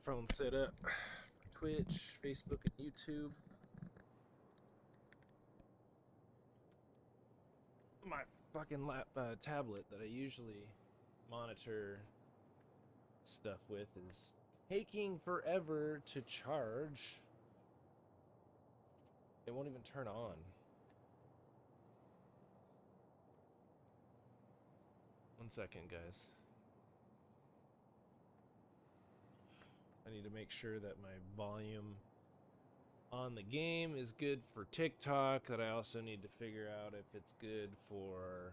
microphone set up. Twitch, Facebook, and YouTube. My fucking tablet that I usually monitor stuff with is taking forever to charge. It won't even turn on. One second, guys. I need to make sure that my volume on the game is good for TikTok, that I also need to figure out if it's good for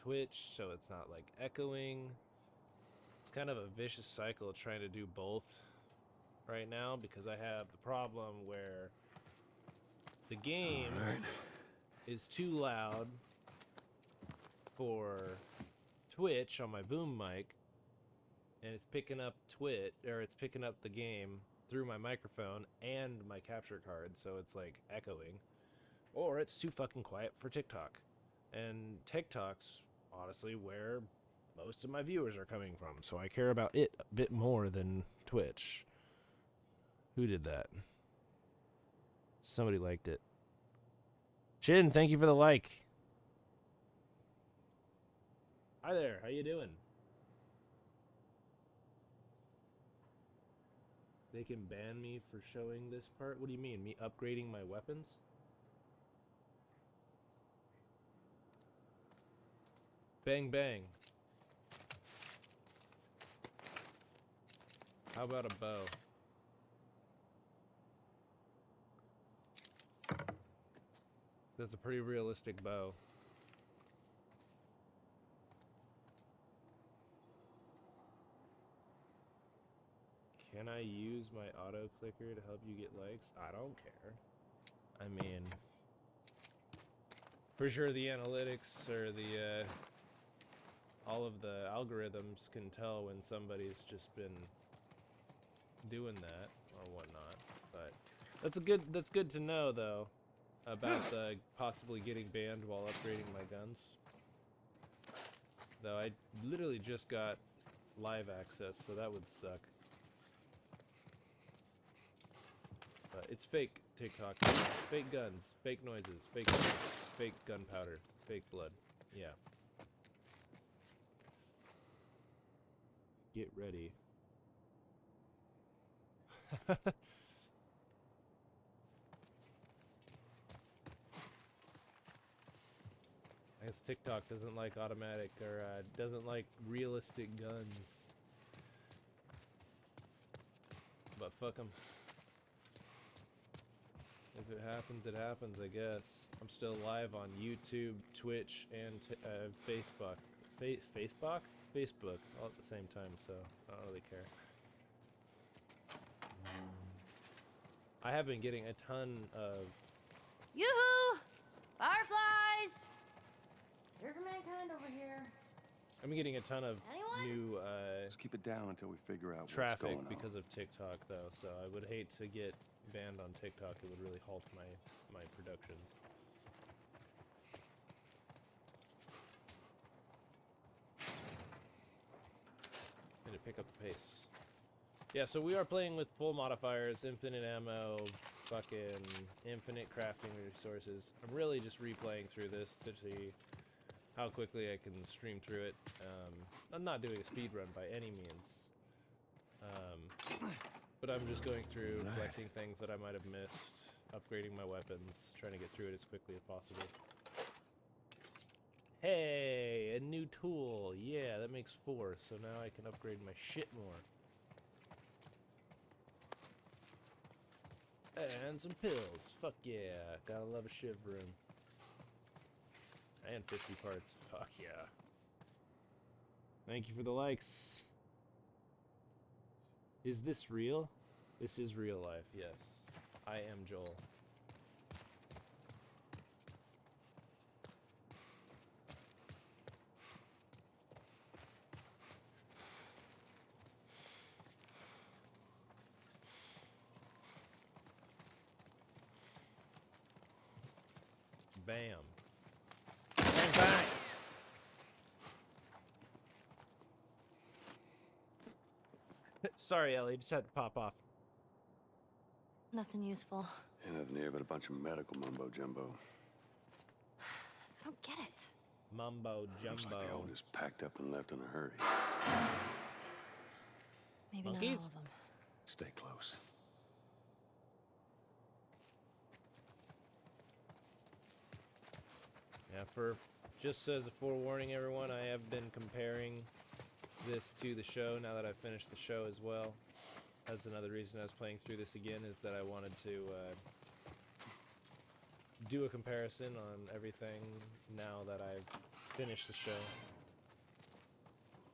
Twitch so it's not like echoing. It's kind of a vicious cycle trying to do both right now because I have the problem where the game is too loud for Twitch on my boom mic, and it's picking up it's picking up the game through my microphone and my capture card, so it's like echoing. Or it's too fucking quiet for TikTok. And TikTok's honestly where most of my viewers are coming from, so I care about it a bit more than Twitch. Who did that? Somebody liked it. Shin, thank you for the like. Hi there, how you doing? They can ban me for showing this part? What do you mean, me upgrading my weapons? Bang bang. How about a bow? That's a pretty realistic bow. Can I use my auto clicker to help you get likes? I don't care. I mean, for sure the analytics or the all of the algorithms can tell when somebody's just been doing that or whatnot. But that's good to know though about possibly getting banned while upgrading my guns. Though I literally just got live access, so that would suck. It's fake TikTok. Fake guns, fake noises, fake gunpowder, fake blood. Yeah. Get ready. I guess TikTok doesn't like automatic or doesn't like realistic guns. But fuck them. If it happens, it happens, I guess. I'm still live on YouTube, Twitch, and Facebook. Facebook? All at the same time, so I don't really care. I have been getting a ton of... Yoo-hoo! Fireflies! Here for mankind over here. I'm getting a ton of new Let's keep it down until we figure out traffic what's going on. because of TikTok, though, so I would hate to get banned on TikTok. It would really halt my productions. Need to pick up the pace. Yeah, so we are playing with full modifiers, infinite ammo, fucking infinite crafting resources. I'm really just replaying through this to see how quickly I can stream through it. I'm not doing a speed run by any means. But I'm just going through, collecting things that I might have missed, upgrading my weapons, trying to get through it as quickly as possible. Hey, a new tool. Yeah, that makes 4, so now I can upgrade my shit more. And some pills. Fuck yeah. Gotta love a shiv room. And 50 parts. Fuck yeah. Thank you for the likes. Is this real? This is real life, yes. I am Joel. Bam. Bang, bang! Sorry, Ellie, just had to pop off. Nothing useful. Ain't nothing here but a bunch of medical mumbo jumbo. I don't get it. Mumbo Looks like they all jumbo. just packed up and left in a hurry. Maybe not all Monkeys? of them. Stay close. Yeah, just as a forewarning, everyone, I have been comparing this to the show now that I've finished the show as well. That's another reason I was playing through this again, is that I wanted to do a comparison on everything now that I've finished the show.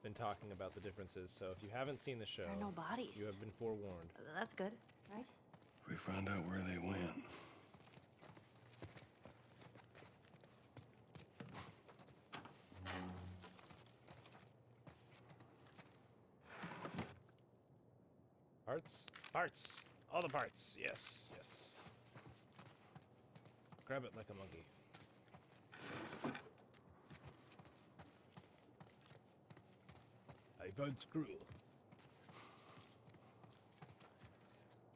Been talking about the differences, so if you haven't seen the show, There are no bodies. you have been forewarned. That's good, right? We found out where they went. Parts? Parts! All the parts! Yes, yes. Grab it like a monkey. I found screw.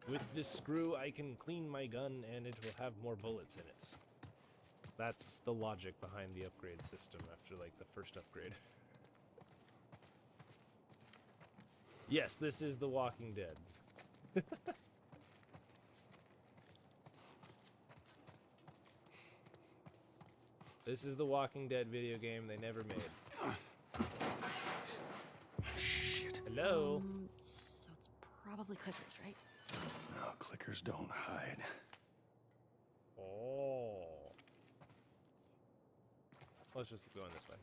With this screw, I can clean my gun and it will have more bullets in it. That's the logic behind the upgrade system after, like, the first upgrade. Yes, this is The Walking Dead. This is The Walking Dead video game they never made. Shit. Hello? So it's probably clickers, right? No, clickers don't hide. Oh. Let's just keep going this way.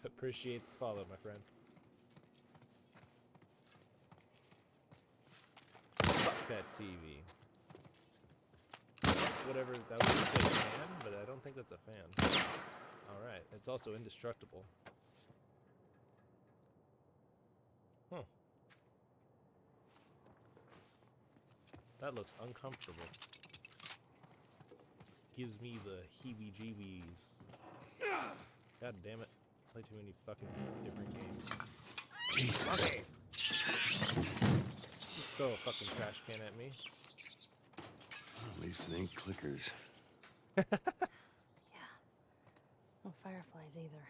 Appreciate the follow, my friend. Fuck that TV. Whatever, that would say fan, but I don't think that's a fan. Alright, it's also indestructible. Huh. That looks uncomfortable. Gives me the heebie-jeebies. God damn it. Play too many fucking different games. Jesus. Okay. Throw a fucking trash can at me. At least it ain't clickers. Yeah. No fireflies either.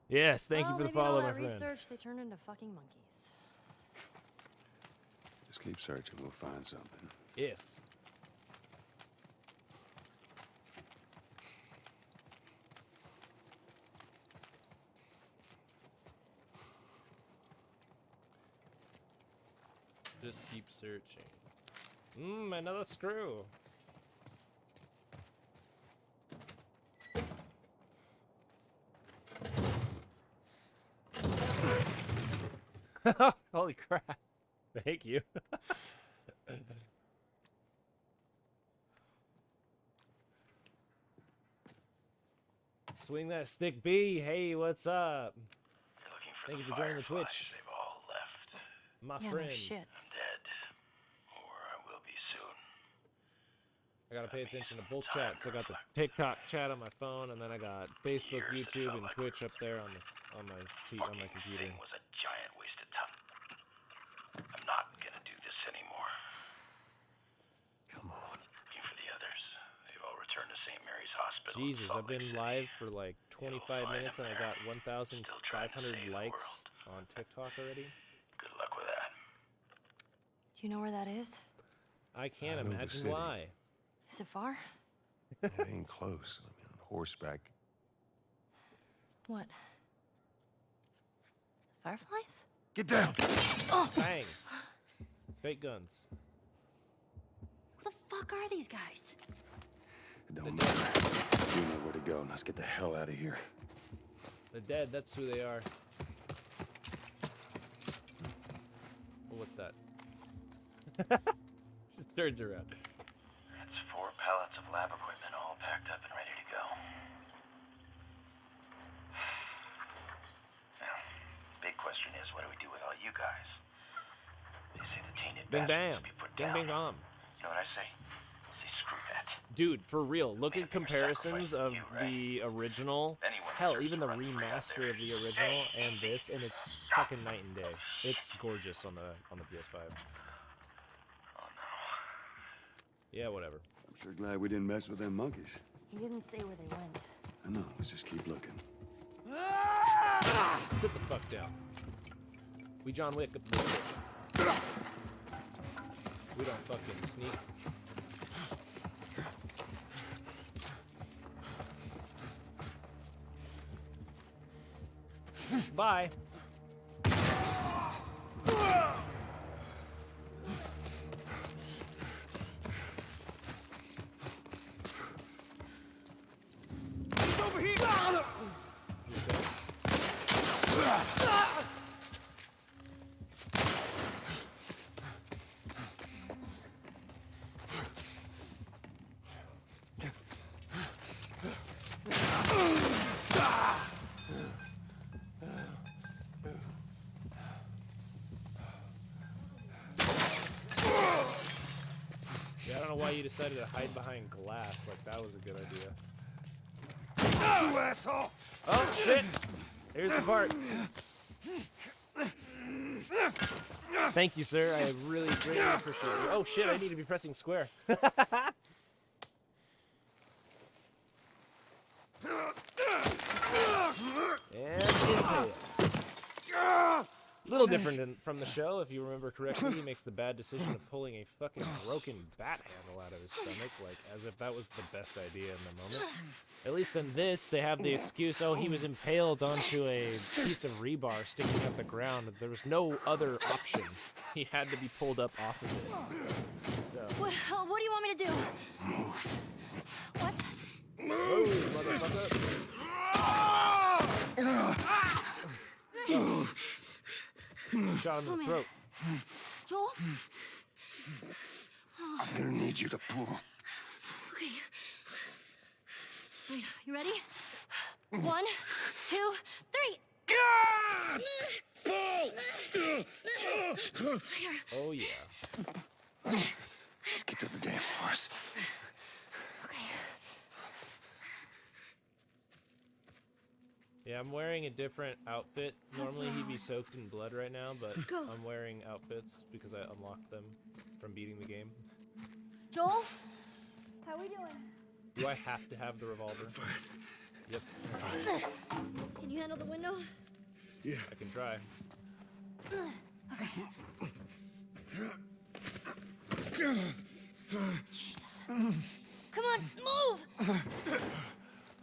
Yes, thank you Well, for the maybe in follow, all my that friend. research, they turn into fucking monkeys. Just keep searching, we'll find something. Yes. Just keep searching. Another screw. Holy crap. Thank you. Swing that stick, B. Hey, what's up? You're looking for Thank the you for joining the fireflies. Twitch. They've all left. My Yeah, friend. no shit. I'm dead. Or I will be soon. I gotta pay attention to both chats. I got the TikTok chat on my phone, and then I got Facebook, Years it YouTube, felt and like Twitch we up there on my Fucking computer. thing was a giant waste of time. I'm not gonna do this anymore. Come on. Looking for the others. They've all returned to St. Mary's Hospital. in Jesus, Salt I've Lake been City. live for like 25 find minutes, and him I there. got 1,500 Still trying to save the likes world. on TikTok already. Good luck with that. Do you know where that is? I can't I know the imagine city. why. Is it far? It ain't close. I mean, on horseback. What? Fireflies? Get down! Bang! Fake guns. Who the fuck are these guys? It don't matter. We know where to go. Now let's get the hell out of here. They're dead, that's who they are. Oh, what's that? Just turns around. That's 4 pallets of lab equipment all packed up and ready to go. Now, big question is, what do we do with all you guys? They say the tainted Bing bastards bam. will be put Ding down. bing bomb. You know what I say? Say screw that. dude, for real, look I mean, at if they were comparisons of sacrificing you, right? the original, Anyone hell, deserves even to the run free out remaster there. of the original Say and easy. this, and it's fucking night and day. It's gorgeous on the PS5. Oh no. Yeah, whatever. I'm sure glad we didn't mess with them monkeys. He didn't say where they went. I know, let's just keep looking. Sit the fuck down. We John Wick up this bitch. We don't fucking sneak. Bye. He's over here! Yeah, I don't know why you decided to hide behind glass. Like, that was a good idea. You asshole! Oh, shit! Here's the part. Thank you, sir. I really greatly appreciate it. Oh, shit, I need to be pressing square. And impale. A little different from the show, if you remember correctly. He makes the bad decision of pulling a fucking broken bat handle out of his stomach, like as if that was the best idea in the moment. At least in this, they have the excuse, oh, he was impaled onto a piece of rebar sticking up the ground. There was no other option. He had to be pulled up off of it. So, What do you want me to do? What? move, motherfucker. Shot him in the throat. Joel? I'm gonna need you to pull. Okay. Wait, you ready? 1, 2, 3. Oh, yeah. Let's get to the damn horse. Okay. Yeah, I'm wearing a different outfit. Normally he'd be soaked in blood right now, but Go. I'm wearing outfits because I unlocked them from beating the game. Joel? How we doing? Do I have to have the revolver? Yep, Can you handle the window? I can try. Jesus. Come on, move!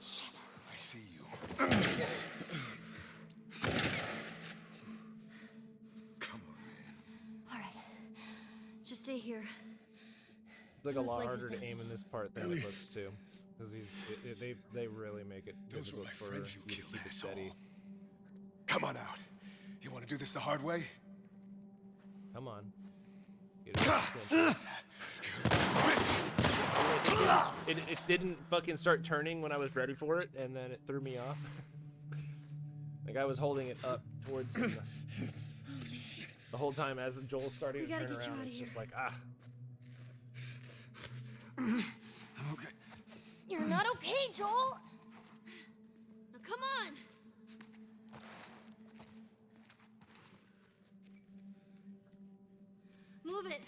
Shit. I see you. Come on, man. All right. Just stay here. It's like a Looks lot like harder this to is- aim in this part than it looks too. Because they really make it Those were difficult my for friends you you to killed, keep it asshole. steady. Come on out. You want to do this the hard way? Come on. Get it. Clinch it. It didn't fucking start turning when I was ready for it, and then it threw me off. Like I was holding it up towards him the whole time as Joel's starting We to gotta turn get you around. outta It's just here. like, ah. I'm okay. You're not okay, Joel! Now come on! Move it.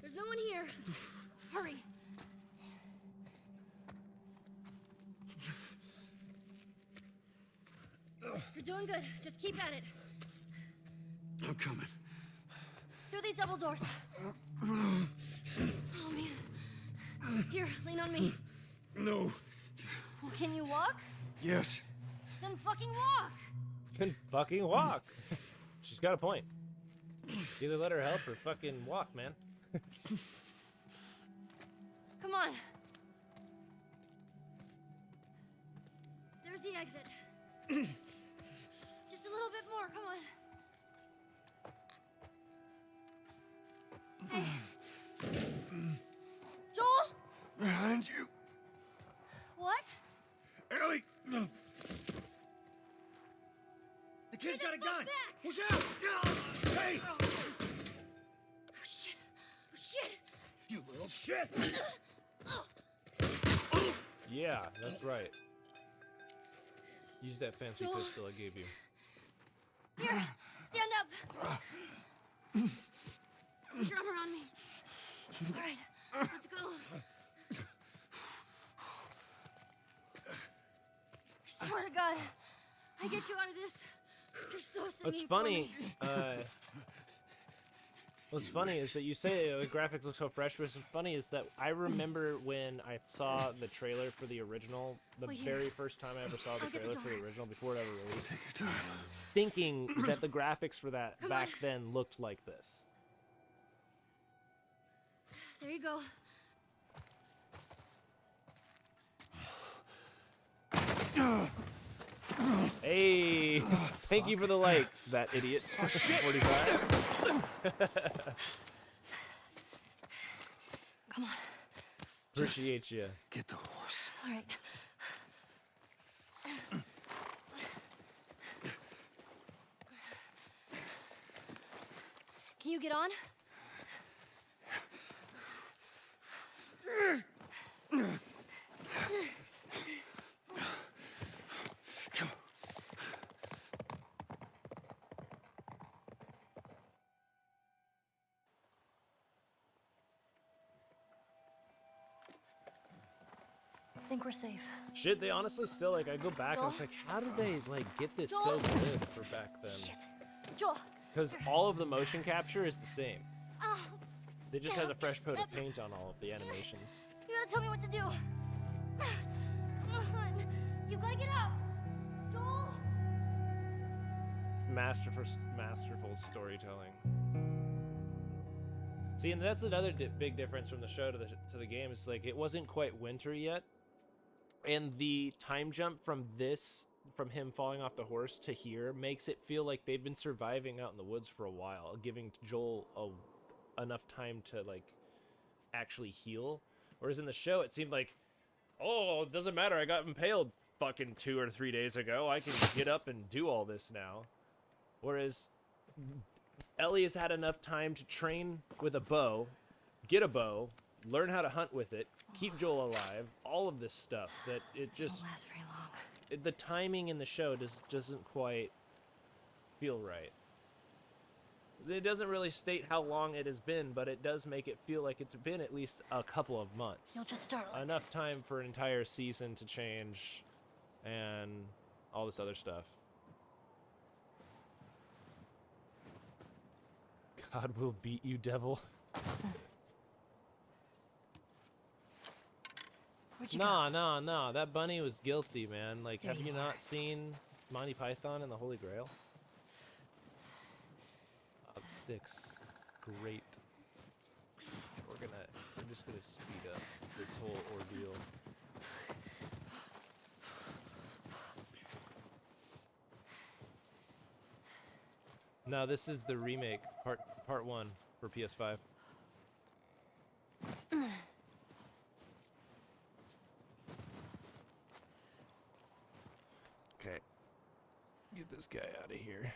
There's no one here. Hurry. You're doing good. Just keep at it. I'm coming. Through these double doors. Oh, man. Here, lean on me. No. Well, can you walk? Yes. Then fucking walk! Can fucking walk. She's got a point. Either let her help or fucking walk, man. Come on. There's the exit. Just a little bit more, come on. Hey. Joel? Behind you. What? Ellie. No. The kid's Stay got a the fuck gun. back. Watch out! Hey! Oh shit. Oh shit. shit! Yeah, that's right. Use that fancy Joel. pistol I gave you. Here, stand up. Put your arm around me. All right, let's go. I swear to God, I get you out of this. You're so singing What's for funny, me. what's funny is that you say the graphics look so fresh. What's funny is that I remember when I saw the trailer for the original, the Wait here. very first time I ever saw the I'll get the trailer for the door. original before it ever released, Take your time. thinking that the graphics for that Come back on. then looked like this. There you go. Hey, thank you for the likes, that idiot. 45. Come on. Appreciate you. Get the horse. All right. Can you get on? Come on. I think we're safe. Shit, they honestly still, like, I go back and it's like, how did they, like, get this so Joel. good for back then? Shit. Joel. Because all of the motion capture is the same. Ah, They just had a fresh coat of paint on all of the animations. you gotta tell me what to do. Come on. You gotta get up. Joel. It's masterful storytelling. See, and that's another big difference from the show to the game. It's like it wasn't quite winter yet, and the time jump from him falling off the horse to here makes it feel like they've been surviving out in the woods for a while, giving Joel enough time to like actually heal. Whereas in the show, it seemed like, oh, it doesn't matter. I got impaled fucking 2 or 3 days ago. I can get up and do all this now. Whereas Ellie has had enough time to train with a bow, get a bow, learn how to hunt with it, keep Joel alive, all of this stuff that it This just, won't last very long. the timing in the show doesn't quite feel right. It doesn't really state how long it has been, but it does make it feel like it's been at least a couple of months. You'll just start like Enough time for an entire season to change and all this other stuff. God will beat you, devil. Where'd you Nah. That bunny was guilty, man. Like, There have you you not seen Monty Python and the Holy Grail? Oh, the sticks. Great. We're just gonna speed up this whole ordeal. No, this is the remake, part 1 for PS5. Okay. Get this guy out of here.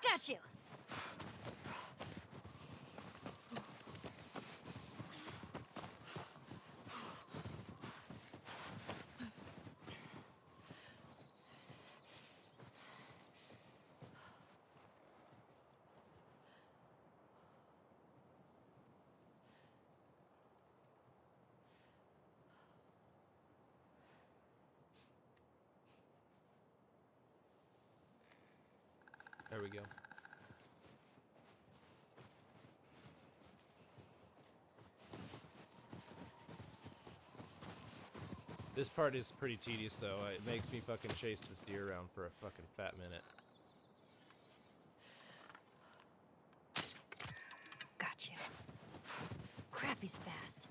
Got you. There we go. This part is pretty tedious, though. It makes me fucking chase this deer around for a fucking fat minute. Got you. Crap, he's fast.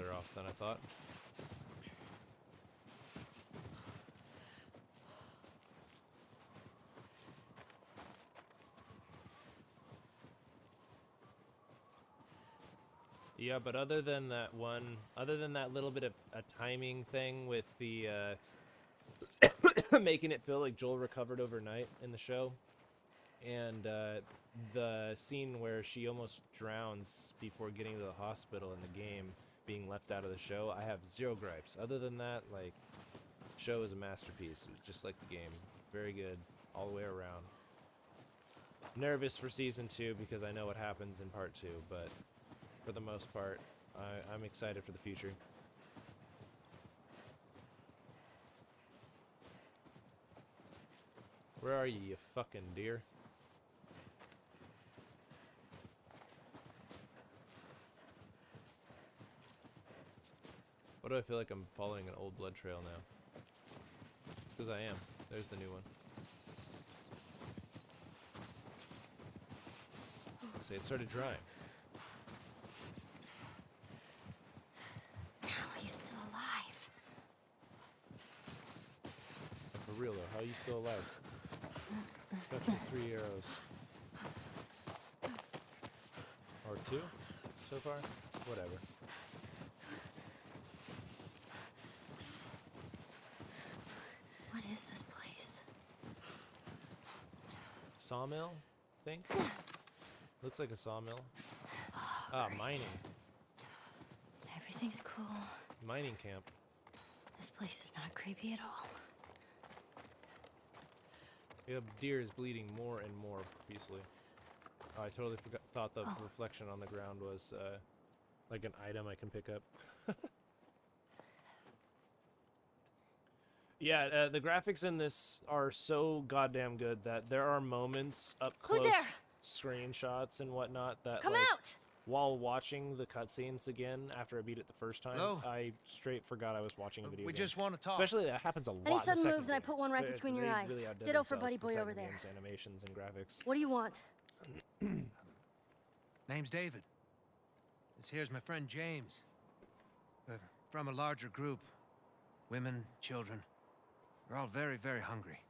farther off than I thought. Yeah, but other than that little bit of a timing thing with the making it feel like Joel recovered overnight in the show, and the scene where she almost drowns before getting to the hospital in the game being left out of the show, I have zero gripes. Other than that, like, show is a masterpiece, just like the game. Very good all the way around. Nervous for season 2 because I know what happens in part 2, but for the most part, I'm excited for the future. Where are you fucking deer? Why do I feel like I'm following an old blood trail now? Because I am. There's the new one. Say it started drying. How are you still alive? For real though, how are you still alive? Got you 3 arrows. Or 2 so far? Whatever. What is this place? Sawmill, I think? Looks like a sawmill. Great. Mining. Everything's cool. Mining camp. This place is not creepy at all. Yep, deer is bleeding more and more profusely. Oh, I totally thought the reflection on the ground was like an item I can pick up. Yeah, the graphics in this are so goddamn good that there are moments up Who's close, there? screenshots and whatnot that Come like, out! while watching the cutscenes again after I beat it the first time, Hello? I straight forgot I was watching a video We game. just want to talk. Especially that happens a lot. Any in the sudden second moves and I game. put one right They- between they your eyes. really outdid Ditto for themselves Buddy with Boy the over second there. game's animations and graphics. What do you want? Name's David. This here's my friend James. We're from a larger group. Women, children. We're all very, very hungry.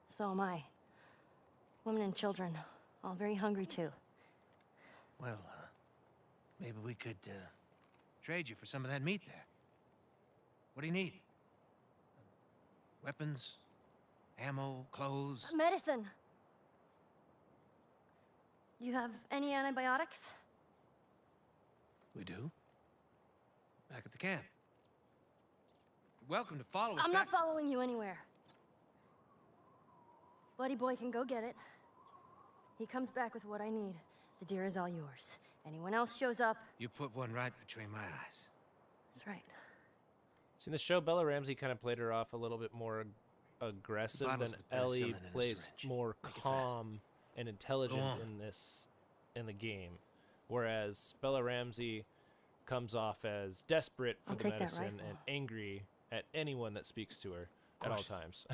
So am I. Women and children, all very hungry too. Well, maybe we could trade you for some of that meat there. What do you need? Weapons, ammo, clothes. Medicine! Do you have any antibiotics? We do. Back at the camp. You're welcome to follow us I'm back. not following you anywhere. Buddy Boy can go get it. He comes back with what I need. The deer is all yours. Anyone else shows up, You put one right between my eyes. that's right. See, in the show, Bella Ramsey kind of played her off a little bit more aggressive bottles than of penicillin Ellie in a plays syringe. more Make it fast. calm and intelligent on. in the game. Whereas Bella Ramsey comes off as desperate for I'll the take that medicine rifle. and angry at anyone that speaks to her at all course. times.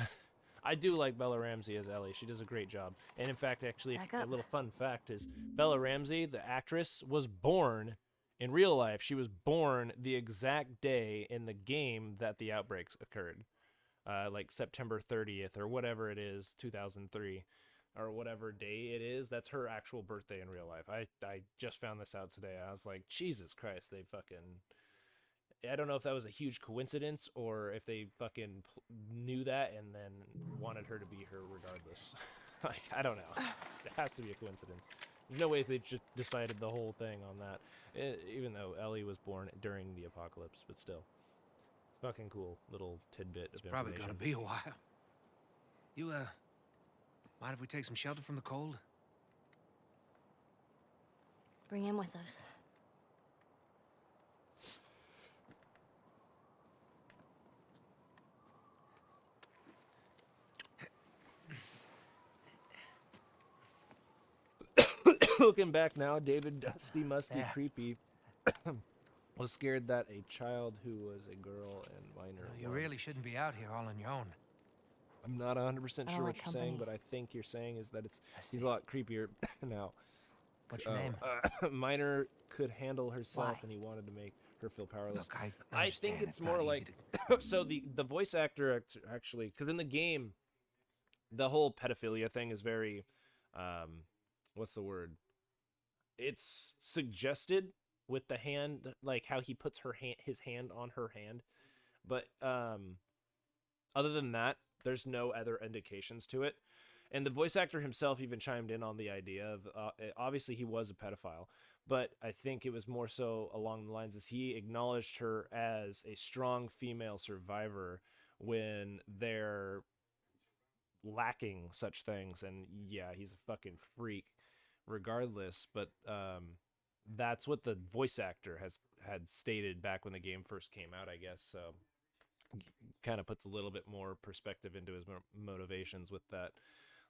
I do like Bella Ramsey as Ellie. She does a great job. And in fact, actually, Back a up. little fun fact is Bella Ramsey, the actress, was born in real life. She was born the exact day in the game that the outbreaks occurred. Like September 30th or whatever it is, 2003, or whatever day it is. That's her actual birthday in real life. I just found this out today. I was like, Jesus Christ, they fucking... I don't know if that was a huge coincidence or if they fucking knew that and then wanted her to be her regardless. Like, I don't know. It has to be a coincidence. There's no way they just decided the whole thing on that. Even though Ellie was born during the apocalypse, but still. Fucking cool little tidbit of Probably information. gonna be a while. You, mind if we take some shelter from the cold? Bring him with us. Looking back now, David Dusty Musty Yeah. Creepy was scared that a child who was a girl and minor. You won. really shouldn't be out here all on your own. I'm not 100% I sure don't what like you're saying, company. but I think you're saying is that he's see. a lot creepier now. What's your name? Minor could handle herself, Why? and he wanted to make her feel powerless. Look, I I think understand it's not more easy like to- so the voice actor actually, because in the game, the whole pedophilia thing is very, what's the word? It's suggested with the hand, like how he puts his hand on her hand, but other than that, there's no other indications to it. And the voice actor himself even chimed in on the idea of obviously he was a pedophile, but I think it was more so along the lines as he acknowledged her as a strong female survivor when they're lacking such things. And yeah, he's a fucking freak regardless, but that's what the voice actor had stated back when the game first came out, I guess. So kind of puts a little bit more perspective into his motivations with that.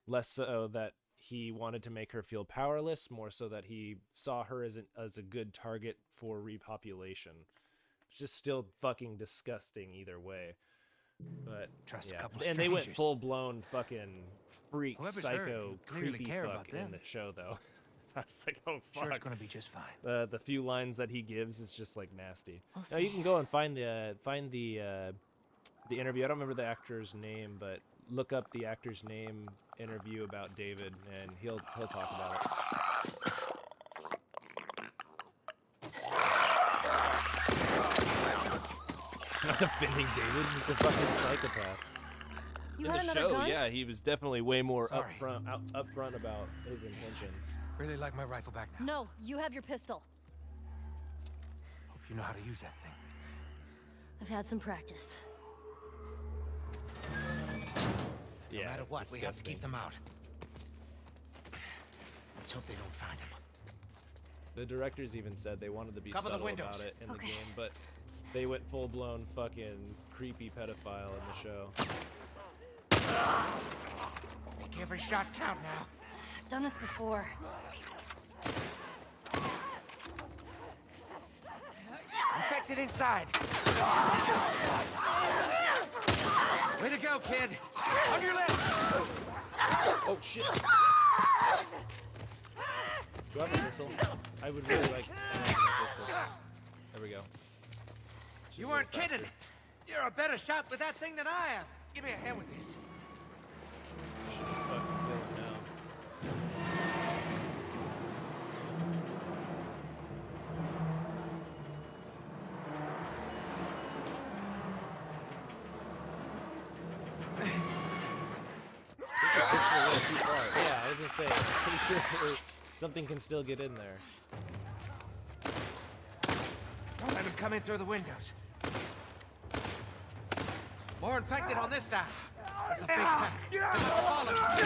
Less so that he wanted to make her feel powerless, more so that he saw her as a good target for repopulation. It's just still fucking disgusting either way. But Trust a yeah, couple and they went strangers. full blown fucking freak, Whoever's psycho, hurt, clearly creepy care fuck about in them. the show though. I was like, oh fuck. Sure, it's gonna be just fine. The few lines that he gives is just like nasty. We'll Now you see. can go and find the interview. I don't remember the actor's name, but look up the actor's name interview about David, and he'll talk about it. Not defending David, he's a fucking psychopath. You In had the another show, gun? yeah, he was definitely way more Sorry. upfront about his intentions. Really like my rifle back now. No, you have your pistol. Hope you know how to use that thing. I've had some practice. Yeah, No matter what, we have to disgusting. keep them out. Let's hope they don't find him. The directors even said they wanted to be Cover the subtle windows. about it in the Okay. game, but they went full-blown fucking creepy pedophile in the show. Make every shot count now. I've done this before. Infected inside. Way to go, kid. On your left. Oh shit! Do I have a pistol? I would really like to have a pistol. There we go. You weren't kidding. You're a better shot with that thing than I am. Give me a hand with this. Should just fucking kill him now. Yeah, I was gonna say, I'm pretty sure something can still get in there. Don't let him come in through the windows. More infected on this side. It's a big pack. They must have followed you.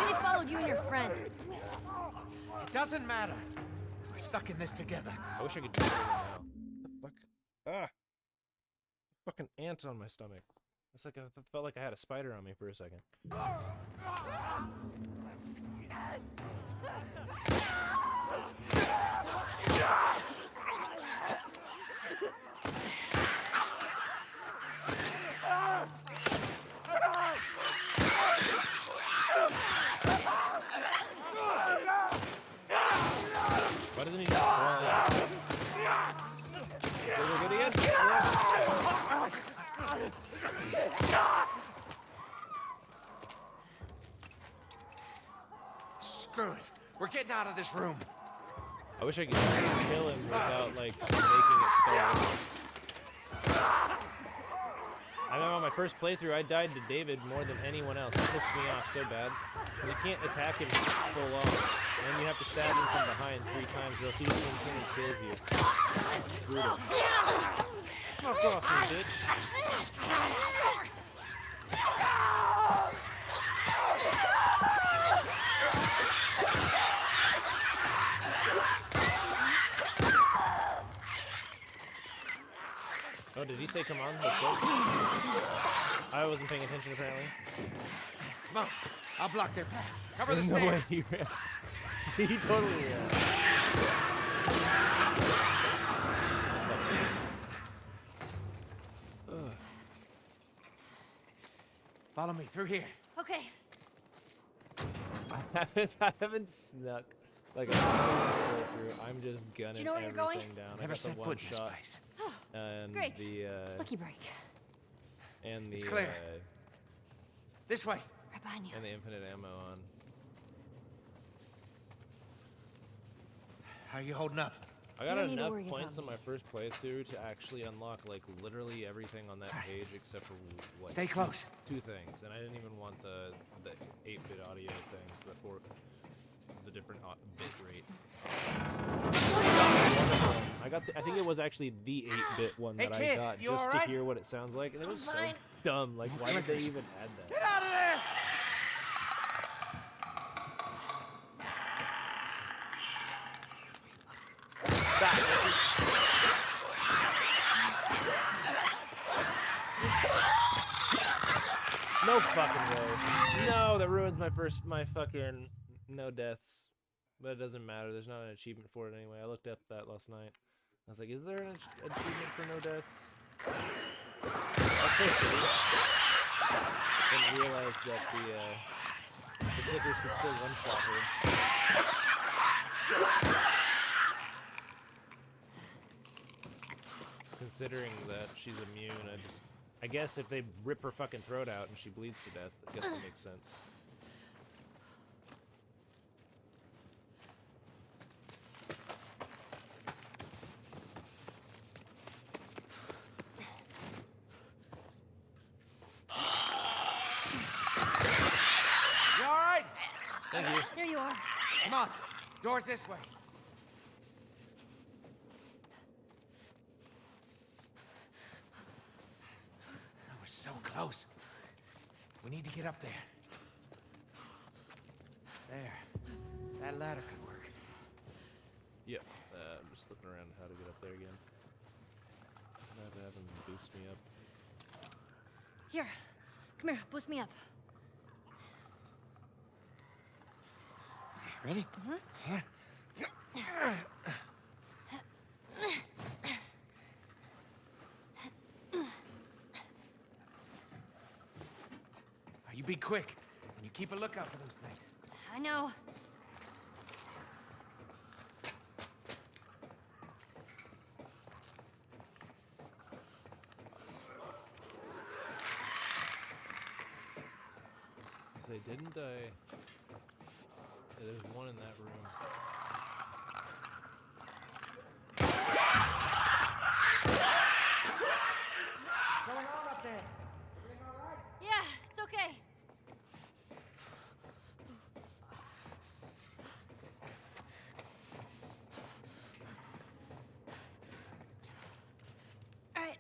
They followed you and your friend. It doesn't matter. We're stuck in this together. I wish I could do it now. What the fuck? Ah! Fucking ant on my stomach. It's like I felt like I had a spider on me for a second. Why doesn't he just crawl out? Okay, we're good again? Yeah. Screw it. We're getting out of this room. I wish I could kill him without, like, making it start. I remember on my first playthrough, I died to David more than anyone else. It pissed me off so bad. Because you can't attack him full on. And then you have to stab him from behind 3 times or else he just instantly kills you. It's brutal. Fuck off, you bitch. Oh, did he say come on? Let's go. I wasn't paying attention apparently. Come on. I'll block their path. Cover the No way stairs. he ran. He totally ran. Follow me through here. Okay. I haven't snuck Like I'm just gunning Do you know where you're going? everything down. I Never got the set one foot in this shot place. and Great. the Lucky break. and the It's clear. This way. Right behind you. and the infinite ammo on. How are you holding up? I got don't need to enough worry points about on my first playthrough to actually unlock like literally everything on that page except for like Stay close. two things, and I didn't even want the 8-bit audio things, the different bit rate. I got I think it was actually the 8-bit one Hey, that kid, I got you just all to right? hear what it sounds like, and it was so fine. dumb. Like, why did they even add that? Get out of there! No fucking way. No, that ruins my fucking no deaths. But it doesn't matter. There's not an achievement for it anyway. I looked up that last night. I was like, is there an achievement for no deaths? That's so silly. Didn't realize that the clickers could still one-shot her. Considering that she's immune, I guess if they rip her fucking throat out and she bleeds to death, I guess that makes sense. You all right? Thank you. There you are. Come on. Door's this way. That was so close. We need to get up there. There. That ladder could work. Yep. I'm just looking around how to get up there again. I'm gonna have him boost me up. Here. Come here. Boost me up. Ready? Here. You be quick, and you keep a lookout for those things. I know. Say, didn't I? Yeah, there's one in that room. What's going on up there? Yeah, it's okay. All right.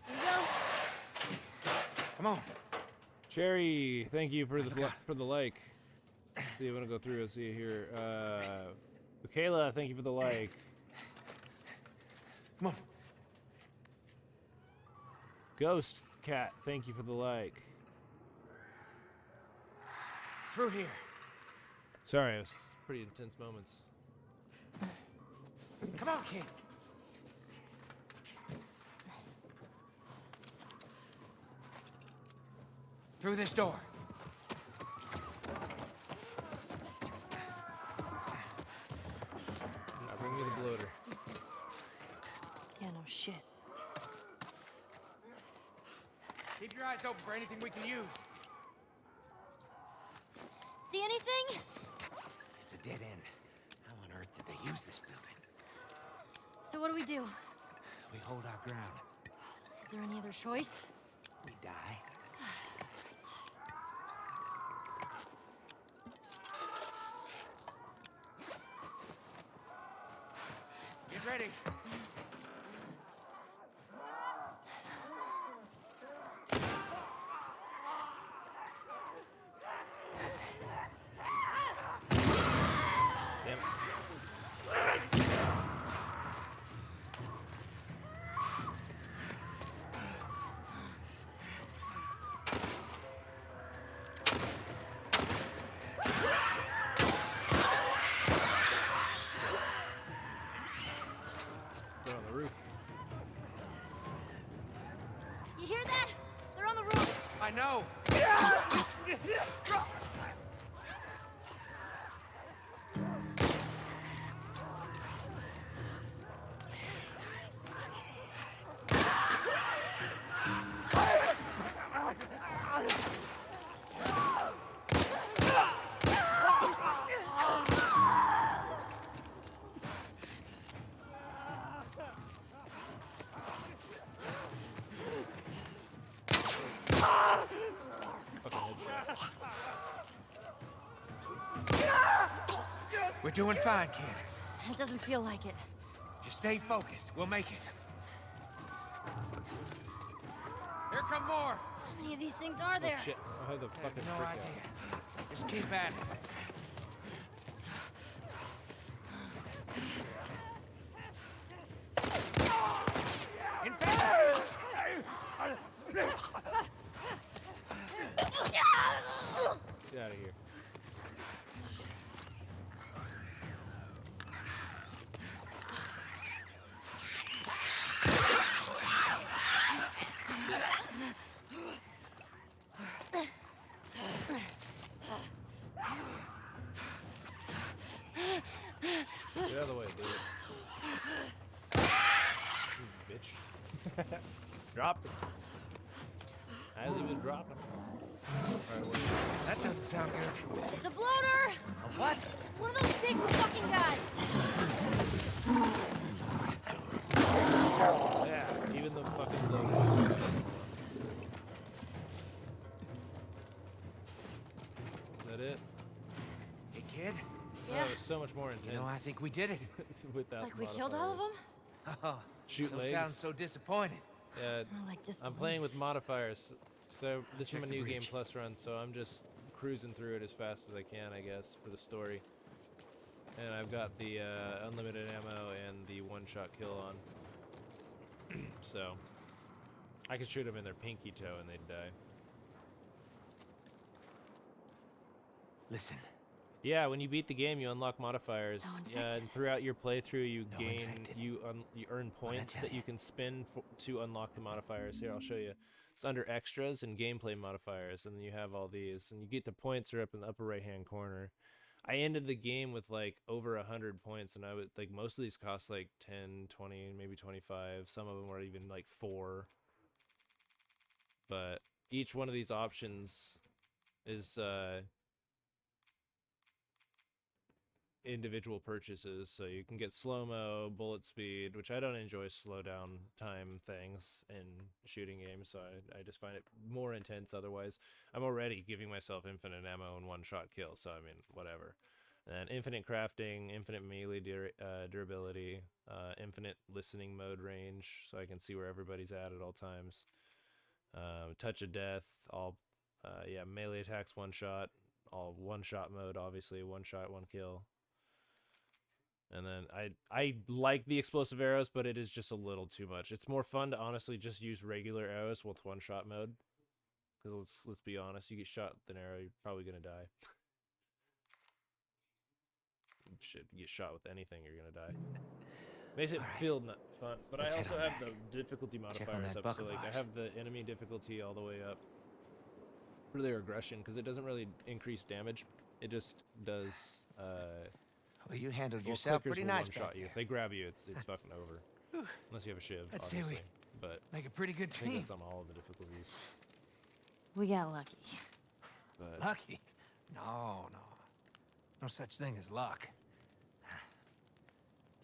Here we go. Come on. Cherry, thank you for the like. See, I'm gonna go through and see here. Michaela, thank you for the like. Come on. Ghost Cat, thank you for the like. Through here. Sorry, it was pretty intense moments. Come on, kid. Through this door. Now bring me the bloater. Yeah, no shit. Keep your eyes open for anything we can use. See anything? It's a dead end. How on earth did they use this building? So what do we do? We hold our ground. Is there any other choice? We die. That's right. Get ready. Damn. They're on the roof. You hear that? They're on the roof. I know. We're doing fine, kid. It doesn't feel like it. Just stay focused. We'll make it. Here come more. How many of these things are there? Oh shit! I have the I fucking have no freak idea. out. Just keep at it. Infantry! Get out of here. Get out of the way, dude. You bitch. Drop it. I haven't even dropped him. Alright, what? That doesn't sound good. It's a bloater! A what? One of those big fucking guys! Yeah, even the fucking logo. Is that it? Hey, kid. Yeah. Oh, it's so much more intense. You know, I think we did it. without Like we killed all of them? Oh, Shoot don't legs. sound so disappointed. Yeah, I like I'm disbelief. playing with modifiers. So this is Check my the new Game breach. Plus run, so I'm just cruising through it as fast as I can, I guess, for the story. And I've got the unlimited ammo and the one-shot kill on. So I could shoot them in their pinky toe and they'd die. Listen, Yeah, when you beat the game, you unlock modifiers. No Yeah, infected. and throughout your playthrough, you No gain, infected. you earn points tell that ya. you can spend to unlock the modifiers. Here, I'll show you. It's under extras and gameplay modifiers, and then you have all these, and you get the points are up in the upper right-hand corner. I ended the game with like over 100 points, and I would like most of these cost like 10, 20, maybe 25. Some of them were even like 4. But each one of these options is individual purchases, so you can get slow-mo, bullet speed, which I don't enjoy slow down time things in shooting games, so I just find it more intense otherwise. I'm already giving myself infinite ammo and one-shot kill, so I mean, whatever. And infinite crafting, infinite melee durability, infinite listening mode range, so I can see where everybody's at all times. Touch of death, all yeah, melee attacks one shot, all one-shot mode, obviously, one shot, one kill. And then I like the explosive arrows, but it is just a little too much. It's more fun to honestly just use regular arrows with one-shot mode. Because let's be honest, you get shot with an arrow, you're probably gonna die. Shit, you get shot with anything, you're gonna die. Makes it All right. feel not fun. But Let's I head also on have back. the difficulty Check on modifiers that up. buck So of like I ours. have the enemy difficulty all the way up for their aggression, because it doesn't really increase damage. It just does well, you handled well, yourself clickers pretty will nice one-shot back you. there. If they grab you, it's fucking over. Whew. Unless you have a shiv, I'd say we- obviously. But Make a pretty good I think team. that's on all of the difficulties. We got lucky. But Lucky? No. No such thing as luck.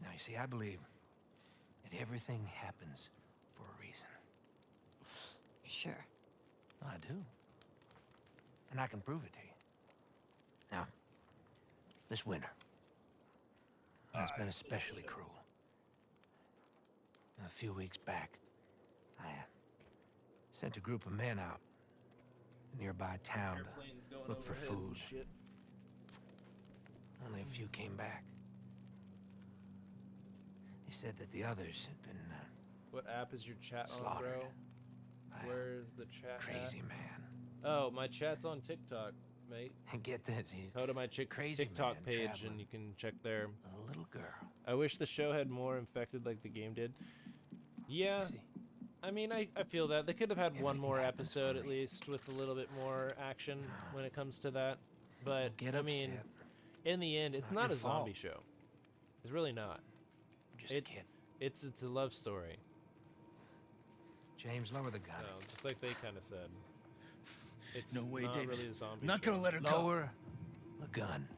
Now, you see, I believe that everything happens for a reason. Sure. I do. And I can prove it to you. Now, this winter has been especially cruel. A few weeks back, I sent a group of men out to a nearby town airplanes to going look for overhead and food. shit. Only a few came back. They said that the others had been What app is your chat on, slaughtered bro? by Where's the chat a crazy at? man. Oh, my chat's on TikTok, mate. And get this, he's Go to my Crazy TikTok man page traveling. and you can check there. a little girl. I wish the show had more infected like the game did. Yeah, You see, I mean, I feel that. They could have had one Everything more happens for a episode at reason. least with a little bit more action when it comes to that. But, get I upset. mean, in the end, It's it's not not a your zombie fault. show. It's really not. I'm just a it- kid. It's a love story. James, lower the gun. Just like they kind of said. It's No way, not David. really a zombie I'm not show. gonna let her go. Lower the gun.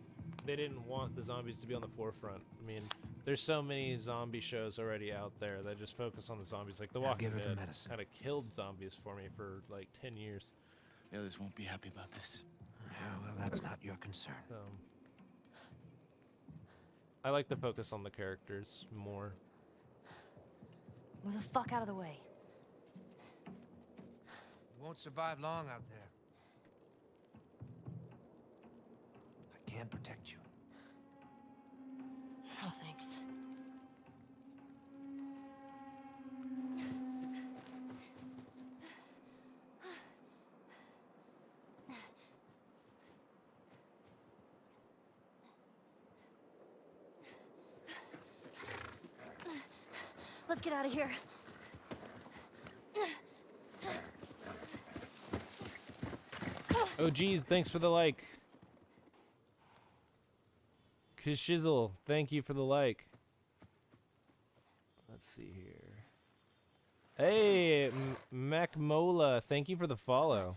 They didn't want the zombies to be on the forefront. I mean, there's so many zombie shows already out there that just focus on the zombies. Like The Now Walking give her the Dead medicine. kind of killed zombies for me for like 10 years. The others won't be happy about this. Yeah, well, that's not your concern. I like to focus on the characters more. Move the fuck out of the way. You won't survive long out there. I can protect you. No, thanks. Let's get out of here. Oh geez, thanks for the like. Shizzle, thank you for the like. Let's see here. Hey, Macmola, thank you for the follow.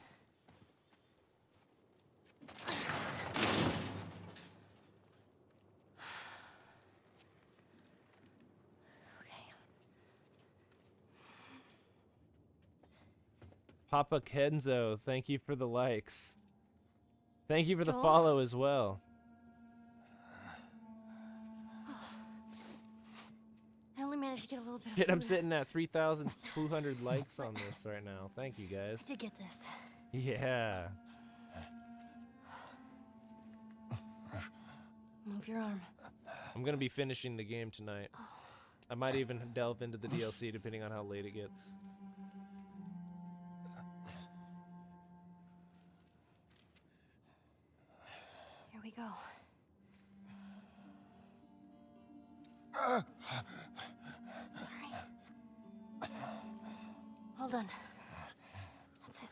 Papa Kenzo, thank you for the likes. Thank you for the Joel? follow as well. I only managed to get a little bit of Shit, I'm food. sitting at 3,200 likes on this right now. Thank you guys. I did get this. Yeah. Move your arm. I'm gonna be finishing the game tonight. I might even delve into the DLC depending on how late it gets. Here we go. Sorry. All done. That's it.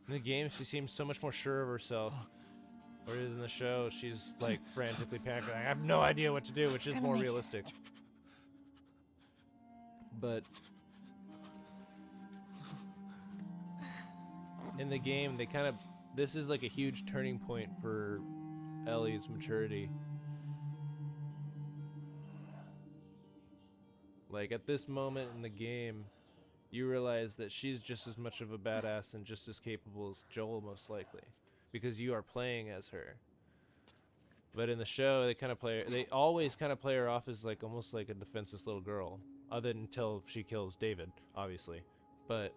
In the game, she seems so much more sure of herself. Whereas in the show, she's like frantically panicking. I have no idea what to do, which is Gonna more make it. realistic. But in the game, they kind of, this is like a huge turning point for Ellie's maturity. Like at this moment in the game, you realize that she's just as much of a badass and just as capable as Joel, most likely, because you are playing as her. But in the show, they always kind of play her off as like almost like a defenseless little girl, other than until she kills David, obviously. But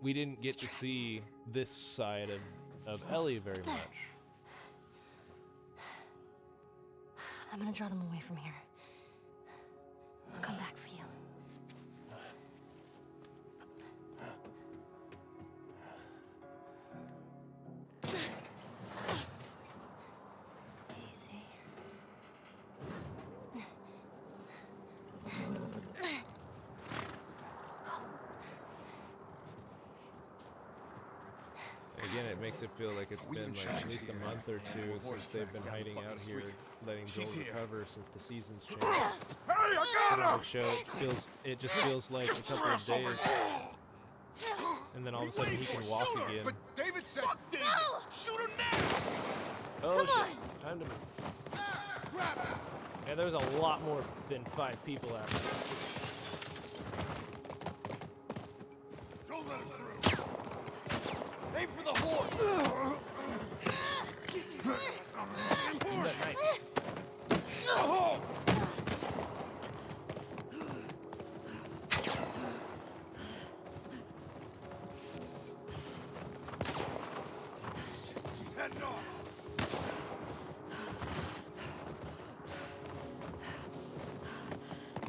we didn't get to see this side of Ellie very much. I'm gonna draw them away from here. I'll come back for you. Easy. Again, it makes it feel like it's been like at least a month or two since they've been hiding out here, letting Joel recover since the seasons changed. Hey, I got The him! show, it just feels like a couple of days, and then all of a sudden he can walk again. But David said, David, shoot him now! Oh shit! Time to move. Yeah, there's a lot more than 5 people after this. Don't let him through. Aim for the horse! Use that knife. He's heading off.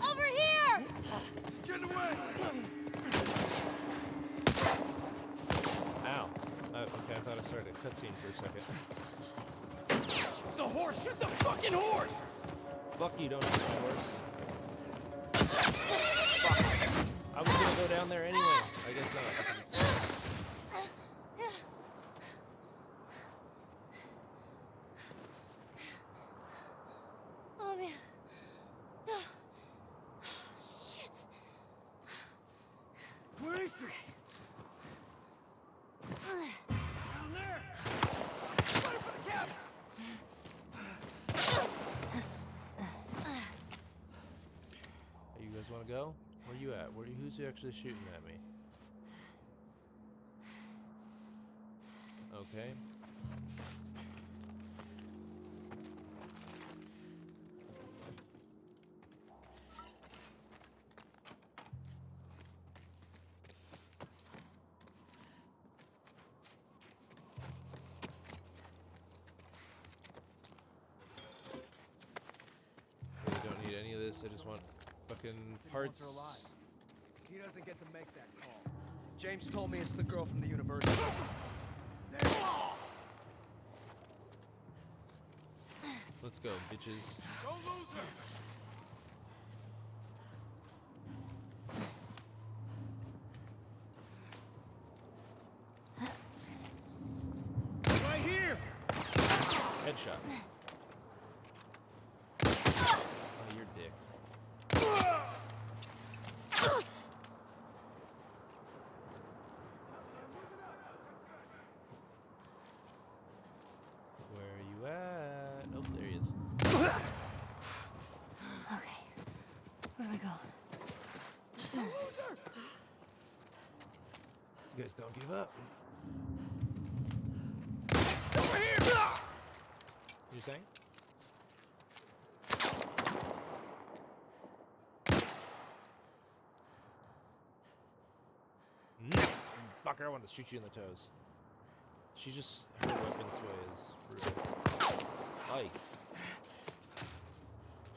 Over here! Get away! Ow. Okay, I thought I started a cutscene for a second. The horse! Shoot the fucking horse! Fuck you, don't shoot my horse. Fuck. I was gonna go down there anyway. I guess not. Oh man. No. Shit. Where is he? Down there! Wait for the cabin! Hey, you guys want to go? Where you at? Who's actually shooting at me? Okay. this. I just want fucking parts. He doesn't get to make that call. James told me it's the girl from the university. Let's go, bitches. Don't lose her! Right here! Headshot. Oh, your dick. Where are you at? Oh, there he is. Okay. Where do I go? You guys don't give up. Over here! You saying? No! Fucker, I wanted to shoot you in the toes. She just, her weapon sway is brutal. Like,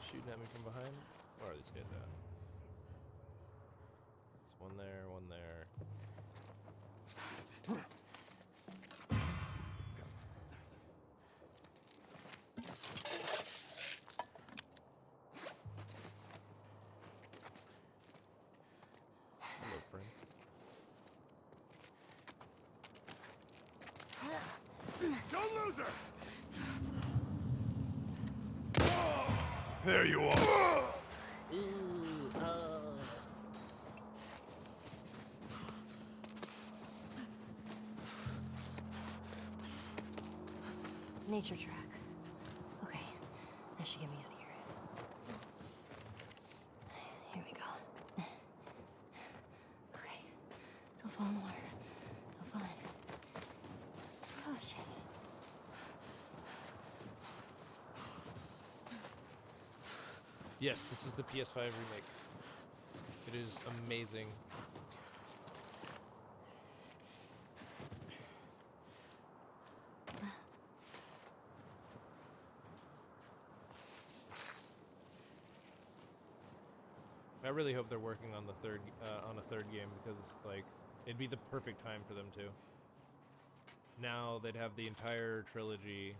shooting at me from behind? Where are these guys at? There's one there, one there. Hello, friend. Don't lose her! There you are! Nature track. Okay, that should get me out of here. Here we go. Okay, it's all fall in the water. It's all fine. Oh shit. Yes, this is the PS5 remake. It is amazing. I really hope they're working on the on a third game because like it'd be the perfect time for them to. Now they'd have the entire trilogy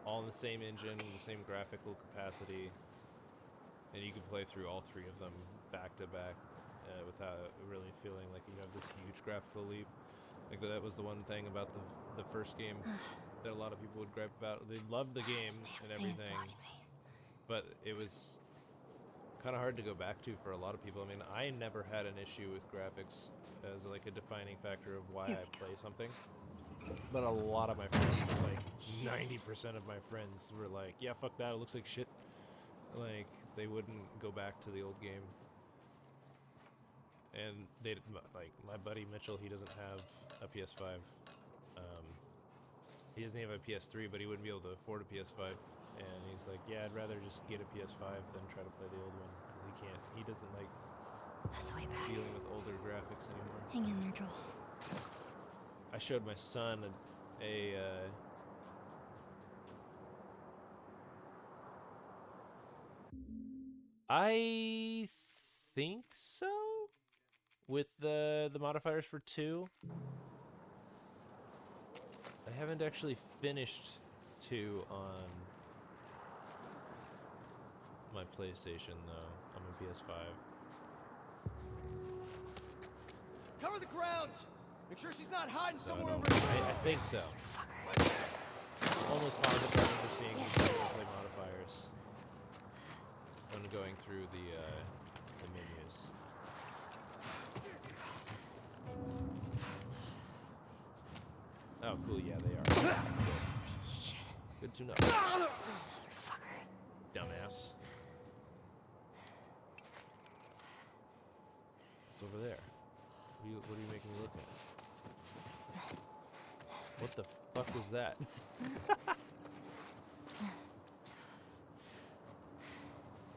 all in the same engine, the same graphical capacity, and you could play through all three of them back to back without really feeling like you have this huge graphical leap. Like that was the one thing about the first game that a lot of people would gripe about. They loved the game and everything, but it was kind of hard to go back to for a lot of people. I mean, I never had an issue with graphics as like a defining factor of why I play something. But a lot of my friends, like 90% of my friends were like, yeah, fuck that, it looks like shit. Like, they wouldn't go back to the old game. And they, like, my buddy Mitchell, he doesn't have a PS5. He doesn't even have a PS3, but he wouldn't be able to afford a PS5. And he's like, yeah, I'd rather just get a PS5 than try to play the old one. He can't, he doesn't like That's the way back. dealing with older graphics anymore. Hang in there, Joel. I showed my son I think so, with the modifiers for 2. I haven't actually finished 2 on my PlayStation though, on my PS5. Cover the grounds! Make sure she's not hiding So I somewhere don't- over here! I think so. Fucker. Almost positive I remember seeing people play modifiers when going through the menus. Oh, cool. Yeah, they are. Good. Piece of shit. Good to know. Motherfucker. Dumbass. It's over there. What are you making me look at? What the fuck was that?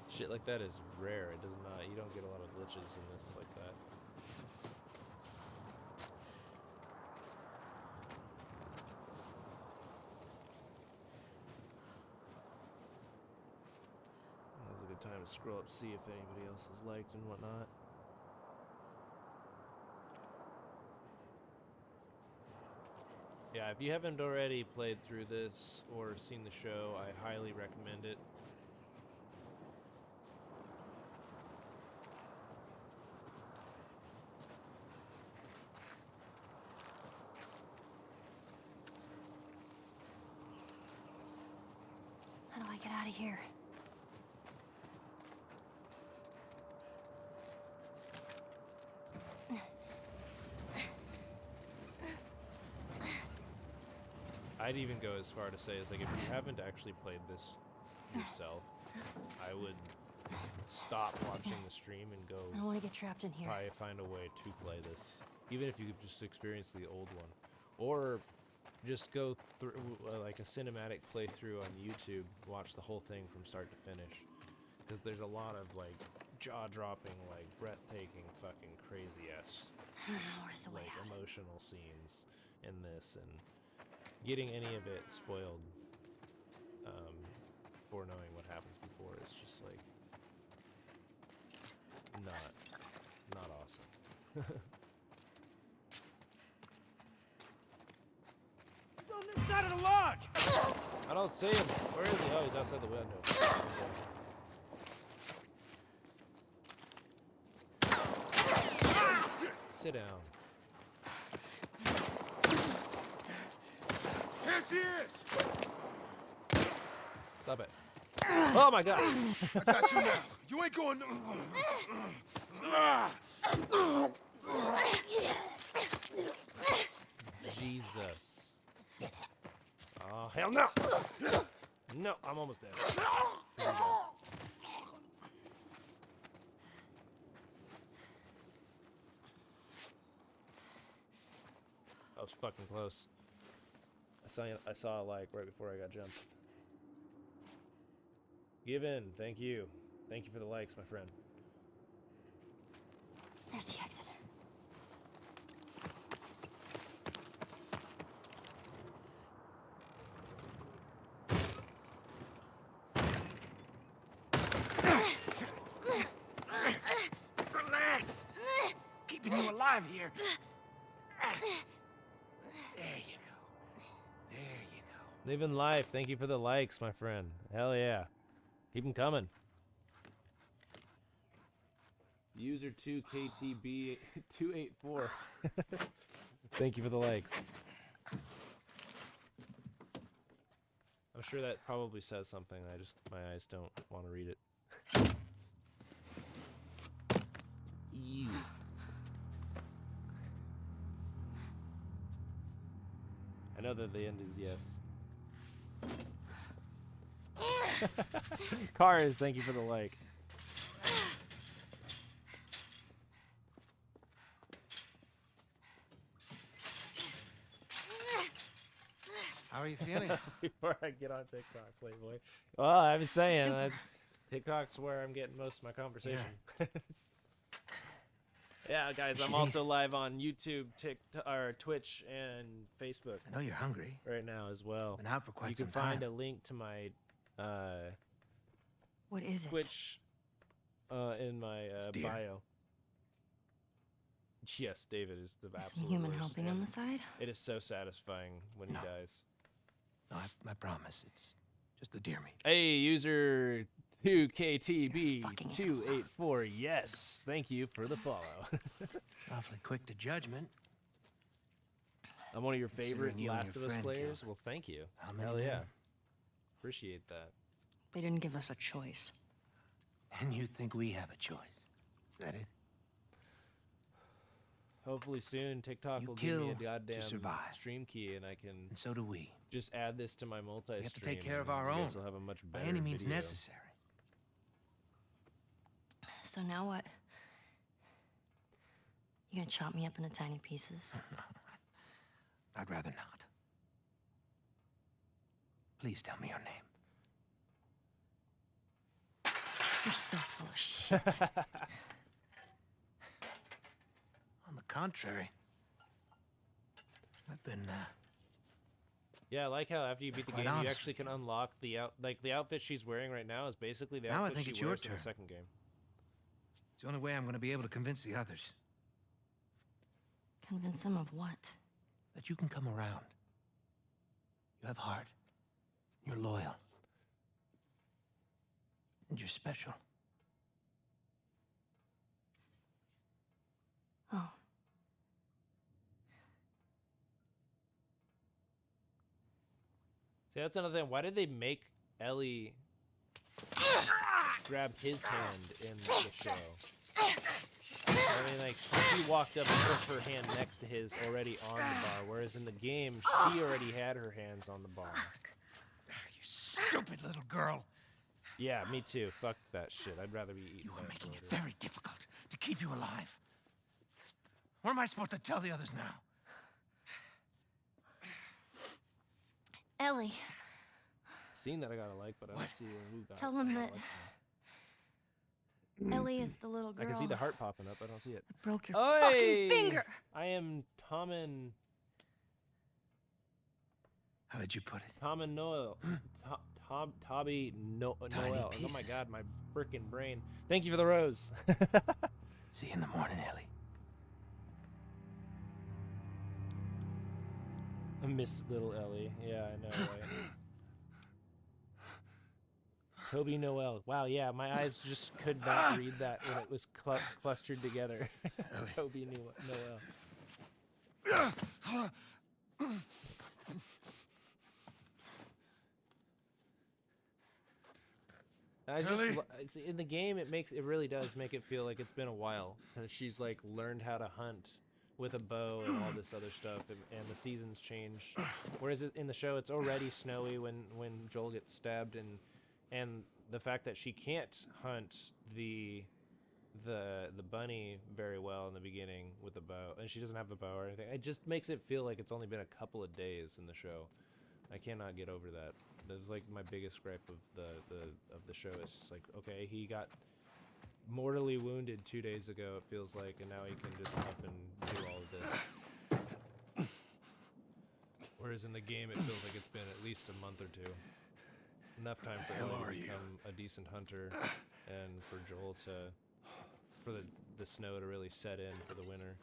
Shit like that is rare. It does not. You don't get a lot of glitches in this like that. scroll up, see if anybody else has liked and whatnot. Yeah, if you haven't already played through this or seen the show, I highly recommend it. How do I get out of here? I'd even go as far to say is like if you haven't actually played this yourself, I would stop watching the stream and go I don't want to get trapped in here. probably find a way to play this, even if you could just experience the old one, or just go through like a cinematic playthrough on YouTube, watch the whole thing from start to finish, because there's a lot of like jaw-dropping, like breathtaking, fucking crazy ass Where's the way like out? emotional scenes in this, and getting any of it spoiled before knowing what happens before is just like not awesome. On this side of the lodge! I don't see him. Where is he? Oh, he's outside the window. Okay. Sit down. Here she is! Stop it. Oh my god. I got you now. You ain't going. Jesus. Oh, hell no. No, I'm almost dead. That was fucking close. I saw a like right before I got jumped. Give in. Thank you. Thank you for the likes, my friend. There's the exit. Relax. Keeping you alive here. There you go. There you go. Living life. Thank you for the likes, my friend. Hell yeah. Keep them coming. User 2KTB284. Thank you for the likes. I'm sure that probably says something. My eyes don't want to read it. Ew. I know that the end is yes. Cars, thank you for the like. How are you feeling? Before I get on TikTok, Playboy. Well, I've been saying that TikTok's where I'm getting most of my conversation. Yeah, guys, I'm also live on YouTube, TikTok, or Twitch, and Facebook. I know you're hungry. Right now as well. Been out for quite some You can find time. a link to my What is it? Twitch in my Deer. bio. Yes, David is the Is absolute some human worst, helping on and the side? it is so satisfying when he No. dies. No, I promise. It's just the deer meat. Hey, user You're fucking 2KTB284. Yes, thank you for the follow. Awfully quick to judgment. I'm one of your favorite Considering you and Last your of Us friend players. killed Well, thank you. how many Hell men? yeah. Appreciate that. They didn't give us a choice. And you think we have a choice? Is that it? Hopefully soon TikTok You will give me a kill to goddamn survive. stream key and I can And so do we. just add this to my multi-stream. We have to take care of and our you guys own. will have a much By better any means video. necessary. So now what? You gonna chop me up into tiny pieces? I'd rather not. Please tell me your name. You're so full of shit. On the contrary, I've been Yeah, I like how after you beat the Quite game, you honest actually with can you. unlock the outfit she's wearing right now is basically the Now I outfit think she it's your wears in the turn. second game. It's the only way I'm going to be able to convince the others Convince them of what? that you can come around. You have heart. You're loyal. And you're special. Oh. See, that's another thing. Why did they make Ellie grab his hand in the show? I mean, like, she walked up and put her hand next to his already on the bar, whereas in the game, she already had her hands on the bar. You stupid little girl. Yeah, me too. Fuck that shit. I'd rather be eaten You by are a making it predator. very difficult to keep you alive. What am I supposed to tell the others now? Ellie, Scene that I gotta like, but I don't What? see who got tell it. them I that like Ellie is the little that. girl. I can see the heart popping up. I don't see it. that broke your Oi! fucking finger. I am Tom and How did you put it? Noel. Tobby Tiny Noel. Oh my pieces. god, my frickin' brain. Thank you for the rose. See you in the morning, Ellie. I miss little Ellie. Yeah, I know, right? Toby Noel. Wow, yeah, my eyes just could not read that when it was clustered together. Toby Noel. I just Ellie? see, in the game it really does make it feel like it's been a while, and she's like learned how to hunt with a bow and all this other stuff, and the seasons change. Whereas in the show, it's already snowy when Joel gets stabbed, and the fact that she can't hunt the bunny very well in the beginning with the bow, and she doesn't have the bow or anything. It just makes it feel like it's only been a couple of days in the show. I cannot get over that. That's like my biggest gripe of the show. It's just like, okay, he got mortally wounded 2 days ago, it feels like, and now he can just up and do all of this. Whereas in the game, it feels like it's been at least a month or two. Enough time for hell Ellie are to you? become a decent hunter, and for Joel for the snow to really set in for the winter.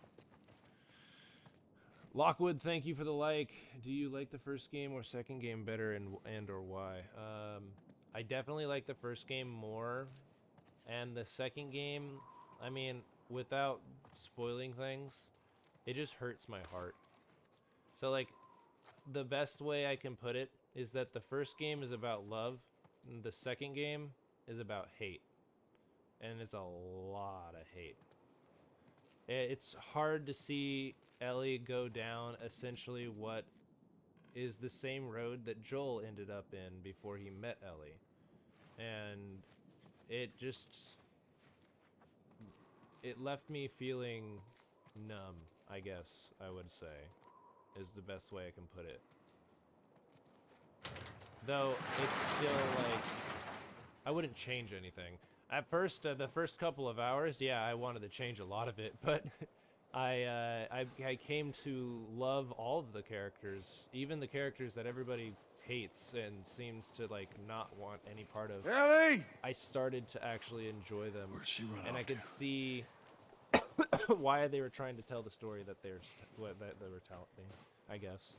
Lockwood, thank you for the like. Do you like the first game or second game better, and or why? I definitely like the first game more, and the second game, I mean, without spoiling things, it just hurts my heart. So like, the best way I can put it is that the first game is about love, and the second game is about hate. And it's a lot of hate. It's hard to see Ellie go down essentially what is the same road that Joel ended up in before he met Ellie. And it left me feeling numb, I guess I would say, is the best way I can put it. Though it's still like, I wouldn't change anything. At first, the first couple of hours, yeah, I wanted to change a lot of it, but I came to love all of the characters, even the characters that everybody hates and seems to like not want any part of. Ellie! I started to actually enjoy them, Where'd she run and I off could to? see why they were trying to tell the story that they were telling, I guess.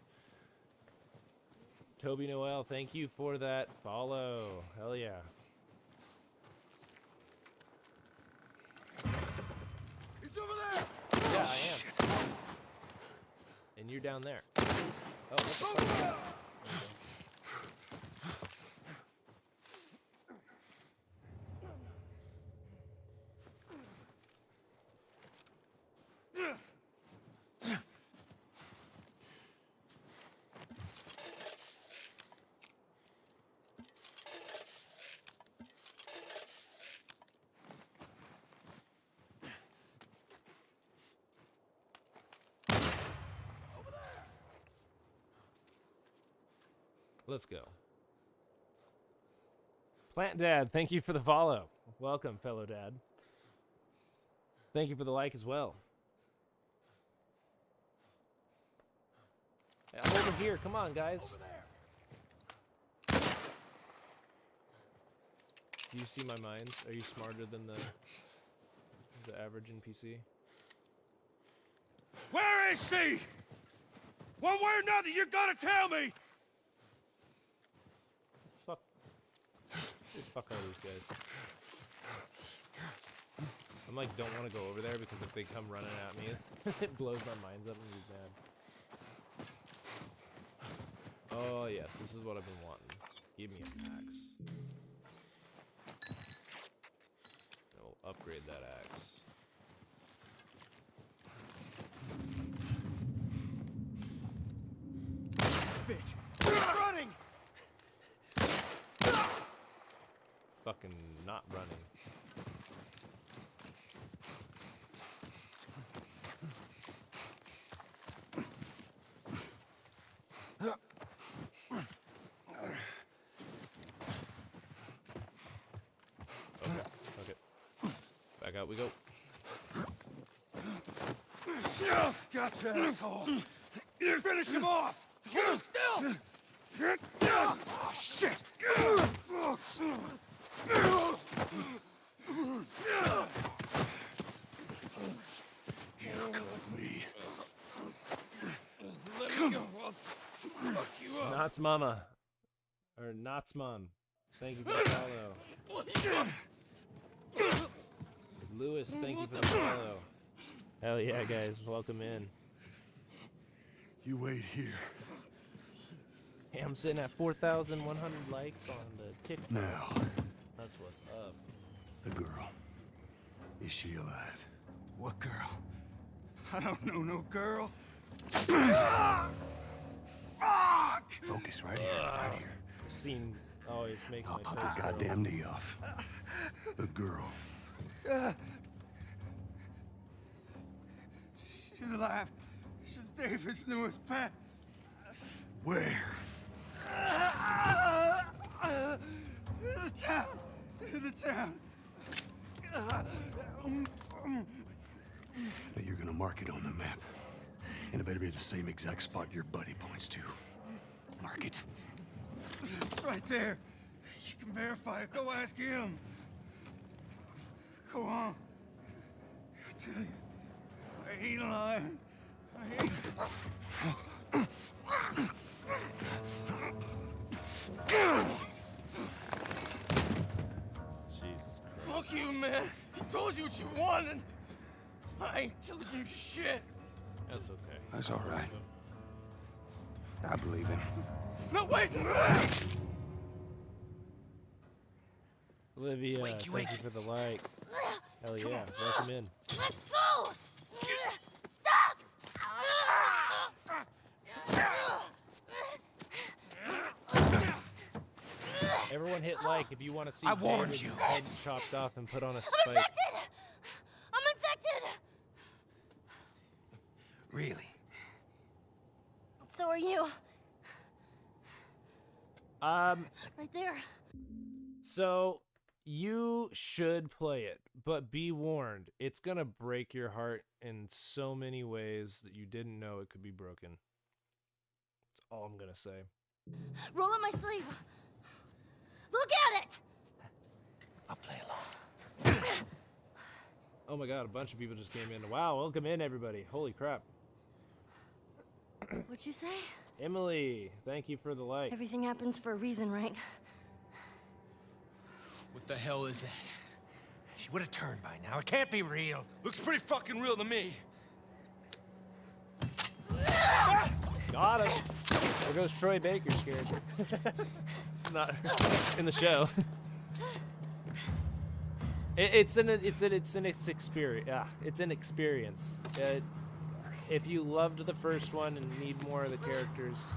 Toby Noel, thank you for that follow. Hell yeah. He's over there! Yeah, I am. And you're down there. Oh, what the fuck? There you go. Let's go. Plant Dad, thank you for the follow. Welcome, fellow dad. Thank you for the like as well. Over here, come on, guys. Over there! Do you see my minds? Are you smarter than the average NPC? Where is she? One way or another, you're gonna tell me! Fuck. Dude, fuck all these guys. I'm like, don't want to go over there because if they come running at me, it blows my minds up and be mad. Oh yes, this is what I've been wanting. Give me an axe. I'll upgrade that axe. Bitch! Running! Fucking not running. Okay. Back out we go. Gotcha, asshole! Finish him off! Hold him still! Oh, shit! Let me go. I'll fuck you up. Knott's mama. Or Knott's mom. Thank you for the follow. Lewis, thank you for the follow. Hell yeah, guys. Welcome in. You wait here. Hey, I'm sitting at 4,100 likes on the TikTok. Now, That's what's up. the girl. Is she alive? What girl? I don't know no girl. Fuck! Focus right here, right here. This scene always makes I'll my pop face your curl. goddamn knee off. The girl. She's alive. She's David's newest pet. Where? In the town. In the town. Now you're gonna mark it on the map. And it better be the same exact spot your buddy points to. Mark it. It's right there. You can verify it. Go ask him. Go on. I tell you, I ain't lying. I ain't. Jesus Christ. Fuck you, man. He told you what you wanted. I ain't telling you shit. That's okay. That's all right. I believe him. No, wait. Olivia, Wakey, thank you for the like. Hell yeah, welcome in. Let's go! Stop! Everyone hit like if you want to see I warned David's you. head chopped off and put on a I'm spike. infected! I'm infected! Really? So are you. Right there. So you should play it, but be warned, it's gonna break your heart in so many ways that you didn't know it could be broken. That's all I'm gonna say. Roll up my sleeve. Look at it! I'll play along. Oh my god, a bunch of people just came in. Wow, welcome in everybody. Holy crap. What'd you say? Emily, thank you for the like. Everything happens for a reason, right? What the hell is that? She would have turned by now. It can't be real. Looks pretty fucking real to me. Got him. There goes Troy Baker's character. Not in the show. It's an experience. Yeah, it's an experience. If you loved the first one and need more of the characters,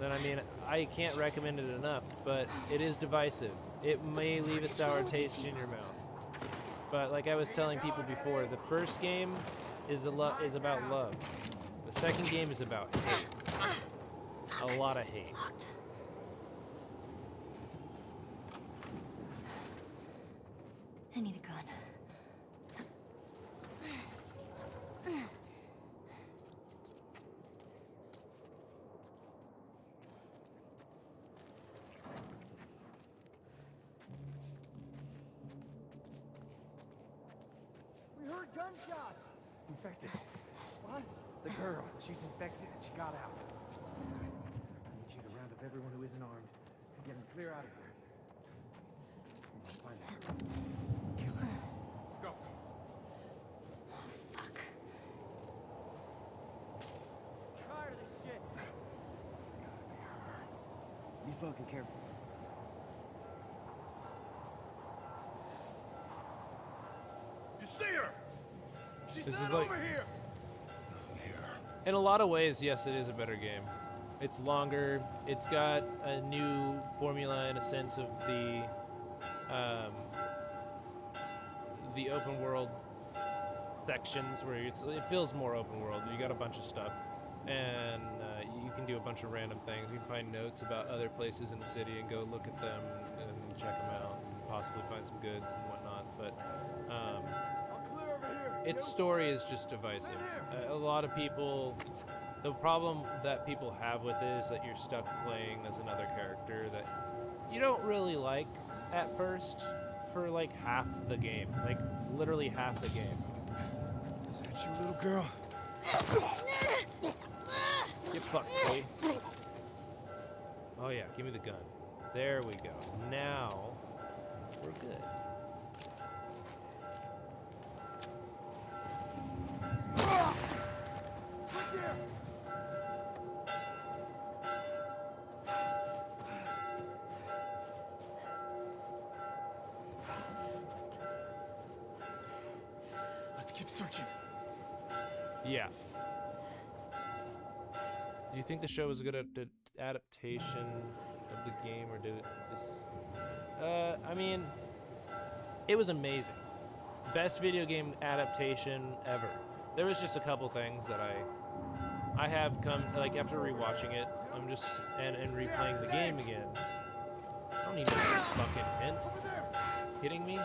then I mean, I can't recommend it enough. But it is divisive. It may leave a sour taste in your mouth. But like I was telling people before, the first game is about love. The second game is about hate. A lot of hate. Locked. I need a gun. gunshots! Infected. What? The girl. She's infected and she got out. I need you to round up everyone who isn't armed and get them clear out of here. Find that girl. Kill her. Go. Fuck. Tired of this shit. Be fucking careful. You see her? She's This not is like- over here. Nothing here. In a lot of ways, yes, it is a better game. It's longer. It's got a new formula in a sense of the open world sections where it feels more open world. You got a bunch of stuff, and you can do a bunch of random things. You can find notes about other places in the city and go look at them and check them out, and possibly find some goods and whatnot. But its story is just divisive. A lot of people, the problem that people have with it is that you're stuck playing as another character that you don't really like at first for like half the game, like literally half the game. Is that you, little girl? Get fucked, Kate. Oh yeah, give me the gun. There we go. Now we're good. Let's keep searching. Yeah. Do you think the show was a good adaptation of the game, or did it just... I mean, it was amazing. Best video game adaptation ever. There was just a couple things that I have come, like, after rewatching it, I'm just, and replaying the game again. I don't need no fucking hint. Kidding me? No,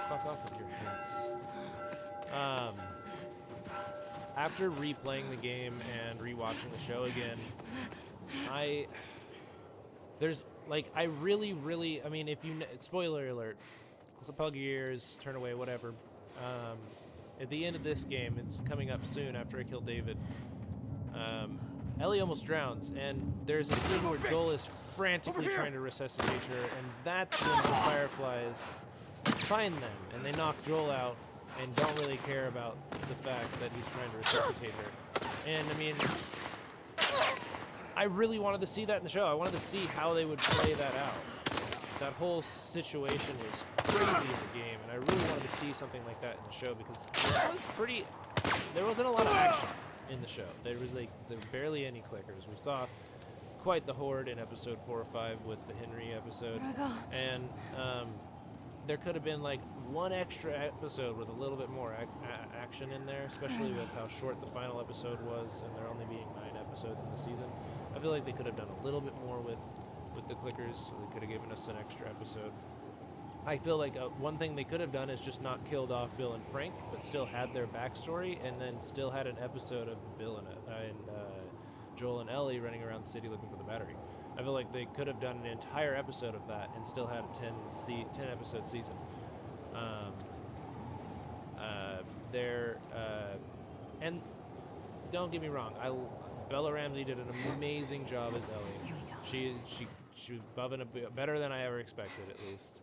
fuck off with your hints. After replaying the game and rewatching the show again, I really, I mean, if you, spoiler alert, plug your ears, turn away, whatever. At the end of this game, it's coming up soon after I kill David, Ellie almost drowns, and there's a scene where Joel is frantically trying to resuscitate her, and that's when the Fireflies find them, and they knock Joel out, and don't really care about the fact that he's trying to resuscitate her. And I mean, I really wanted to see that in the show. I wanted to see how they would play that out. That whole situation was crazy in the game, and I really wanted to see something like that in the show because it was pretty. There wasn't a lot of action in the show. There were barely any clickers. We saw quite the horde in episode 4 or 5 with the Henry episode, Where'd I go? and there could have been like one extra episode with a little bit more action in there, especially with how short the final episode was, and there only being 9 episodes in the season. I feel like they could have done a little bit more with the clickers, so they could have given us an extra episode. I feel like one thing they could have done is just not killed off Bill and Frank, but still had their backstory, and then still had an episode of Bill and Joel and Ellie running around the city looking for the battery. I feel like they could have done an entire episode of that and still had a 10 episode season. And don't get me wrong, Bella Ramsey did an amazing job as Ellie. Here we go. She was bubbing better than I ever expected, at least.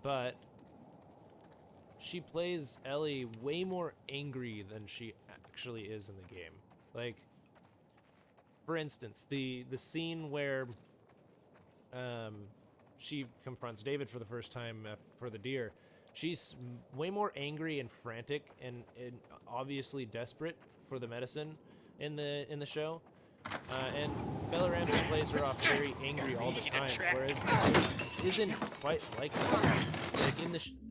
But she plays Ellie way more angry than she actually is in the game. Like, for instance, the scene where she confronts David for the first time for the deer, she's way more angry and frantic and obviously desperate for the medicine in the show. And Bella Ramsey plays her off very angry all the time, whereas it isn't quite like that. Like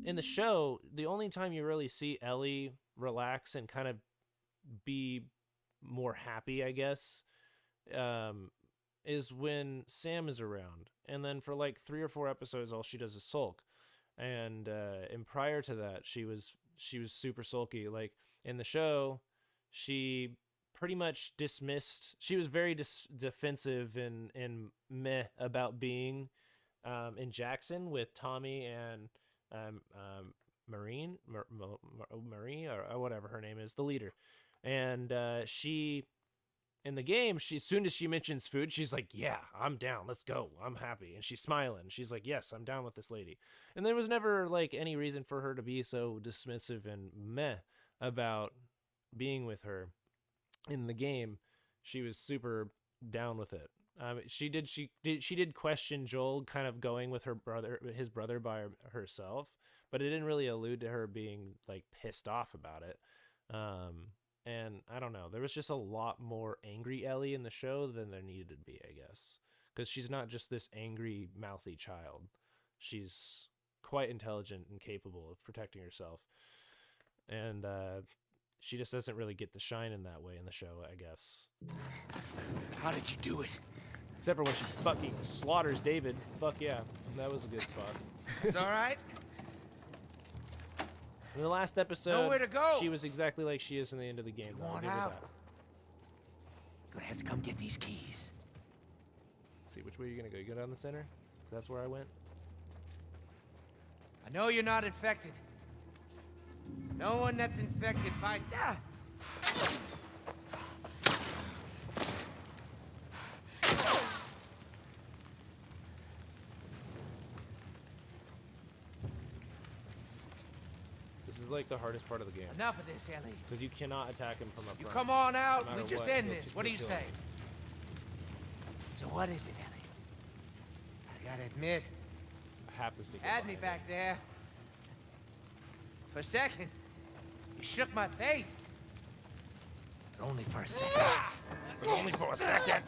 in the show, the only time you really see Ellie relax and kind of be more happy, I guess, is when Sam is around. And then for like 3 or 4 episodes, all she does is sulk. And prior to that, she was super sulky. Like in the show, she pretty much dismissed. She was very defensive and meh about being in Jackson with Tommy and Marie, or whatever her name is, the leader. And she, in the game, as soon as she mentions food, she's like, yeah, I'm down. Let's go. I'm happy. And she's smiling. She's like, yes, I'm down with this lady. And there was never like any reason for her to be so dismissive and meh about being with her. In the game, she was super down with it. She did question Joel kind of going with his brother by herself, but it didn't really allude to her being like pissed off about it. And I don't know, there was just a lot more angry Ellie in the show than there needed to be, I guess, because she's not just this angry, mouthy child. She's quite intelligent and capable of protecting herself, and she just doesn't really get the shine in that way in the show, I guess. How did you do it? Except for when she fucking slaughters David. Fuck yeah, that was a good spot. It's all right. In the last episode, Nowhere to go. she was exactly like she is in the end of the game. You I'll want give her out? that. Gonna have to come get these keys. Let's see, which way are you gonna go? You go down the center? 'Cause that's where I went. I know you're not infected. No one that's infected bites. Ah! This is like the hardest part of the game. Enough of this, Ellie. Because you cannot attack him from up You front. come on out. No We matter just what, end you'll- this. What do you'll you kill say? him. So what is it, Ellie? I gotta admit, I have to sneak up had me behind back there. For a second, you shook my faith. But only for a second. But only for a second.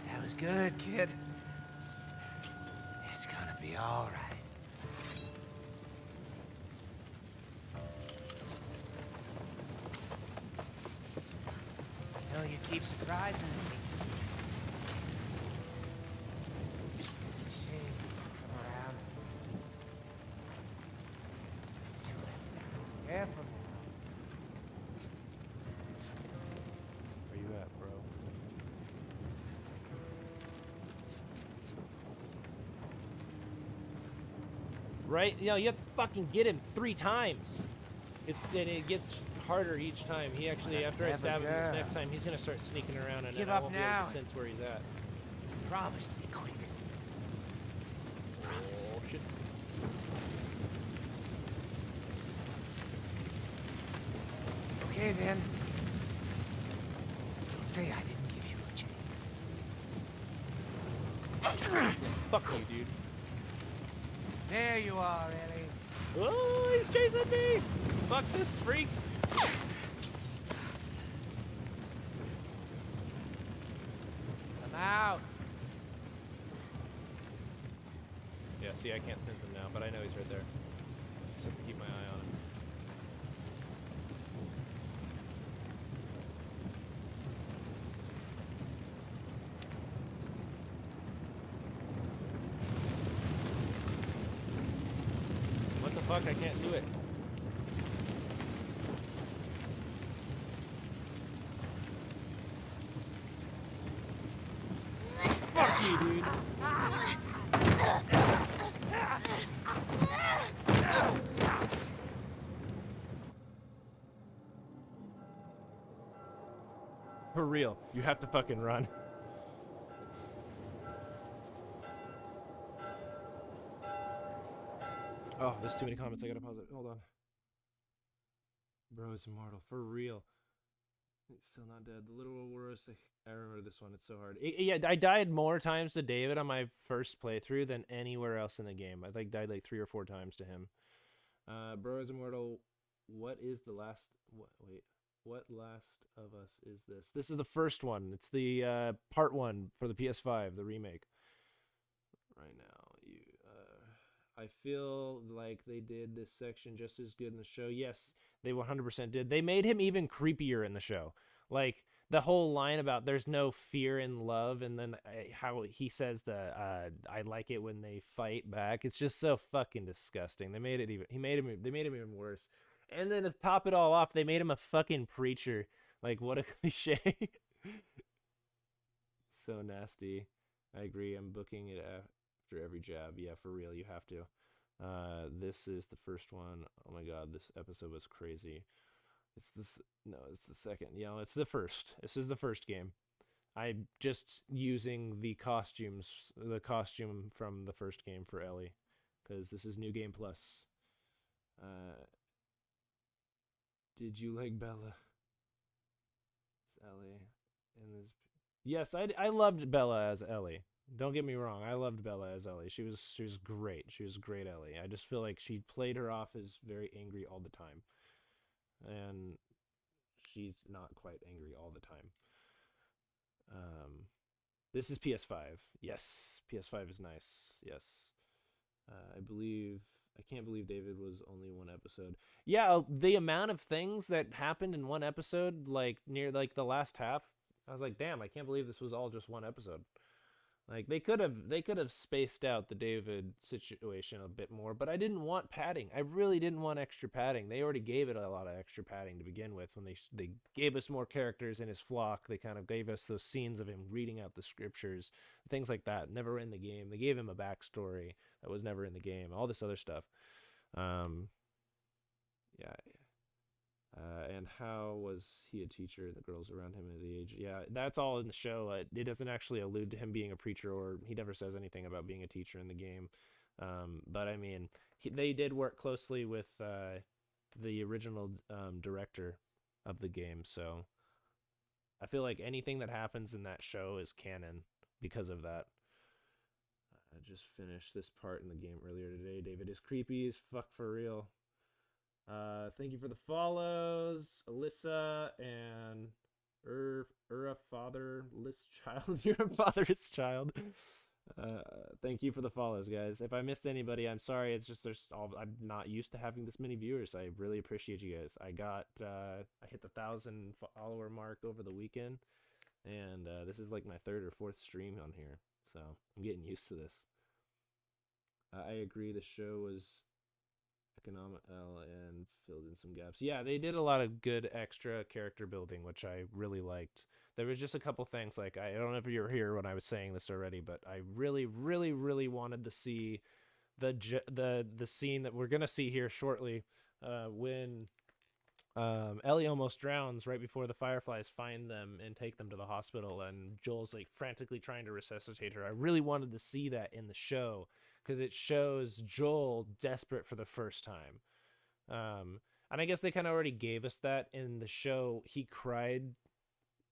That was good, kid. It's gonna be all right. You know, you keep surprising me. Shame. Come around. Careful. Where you at, bro? Right? You know, you have to fucking get him 3 times. And it gets harder each time. He actually, after I stab him this next time, he's gonna start sneaking around, and Give then I up won't be able now. to sense where he's at. Promise to be quick. Promise. Oh shit! Okay, then. Don't say I didn't give you a chance. Fuck you, dude. There you are, Ellie. Oh, he's chasing me! Fuck this freak! I'm out. Yeah, see, I can't sense him now, but I know he's right there. Just have to keep my eye on him. What the fuck? I can't do it. Fuck you, dude. For real, you have to fucking run. Oh, there's too many comments. I gotta pause it. Hold on. Bro is immortal. For real. It's still not dead. The little worst. I remember this one. It's so hard. Yeah, I died more times to David on my first playthrough than anywhere else in the game. I like died like 3 or 4 times to him. Bro is immortal. What is the last? What Last of Us is this? This is the first one. It's the part 1 for the PS5, the remake. Right now, I feel like they did this section just as good in the show. Yes, they 100% did. They made him even creepier in the show. Like the whole line about there's no fear in love, and then how he says I like it when they fight back. It's just so fucking disgusting. They made him even worse. And then to top it all off, they made him a fucking preacher. Like, what a cliche. So nasty. I agree. I'm booking it after every jab. Yeah, for real, you have to. This is the first one. Oh my god, this episode was crazy. It's this. No, it's the second. You know, it's the first. This is the first game. I'm just using the costume from the first game for Ellie, because this is New Game Plus. Did you like Bella? It's Ellie. And this. Yes, I loved Bella as Ellie. Don't get me wrong. I loved Bella as Ellie. She was great. She was great Ellie. I just feel like she played her off as very angry all the time, and she's not quite angry all the time. This is PS5. Yes, PS5 is nice. Yes. I can't believe David was only one episode. Yeah, the amount of things that happened in one episode, like near like the last half, I was like, damn, I can't believe this was all just one episode. Like they could have spaced out the David situation a bit more, but I didn't want padding. I really didn't want extra padding. They already gave it a lot of extra padding to begin with. When they gave us more characters in his flock, they kind of gave us those scenes of him reading out the scriptures, things like that. Never in the game. They gave him a backstory that was never in the game. All this other stuff. Yeah. And how was he a teacher? The girls around him at the age. Yeah, that's all in the show. It doesn't actually allude to him being a preacher, or he never says anything about being a teacher in the game. But I mean, they did work closely with the original director of the game, so I feel like anything that happens in that show is canon because of that. I just finished this part in the game earlier today. David is creepy as fuck for real. Thank you for the follows, Alyssa and a fatherless child. You're a fatherless child. Thank you for the follows, guys. If I missed anybody, I'm sorry. It's just I'm not used to having this many viewers. I really appreciate you guys. I hit the 1,000 follower mark over the weekend, and this is like my 3rd or 4th stream on here, so I'm getting used to this. I agree. The show was economic and filled in some gaps. Yeah, they did a lot of good extra character building, which I really liked. There was just a couple things, like I don't know if you were here when I was saying this already, but I really, really, really wanted to see the scene that we're gonna see here shortly, when Ellie almost drowns right before the Fireflies find them and take them to the hospital, and Joel's like frantically trying to resuscitate her. I really wanted to see that in the show, because it shows Joel desperate for the first time. And I guess they kind of already gave us that in the show. He cried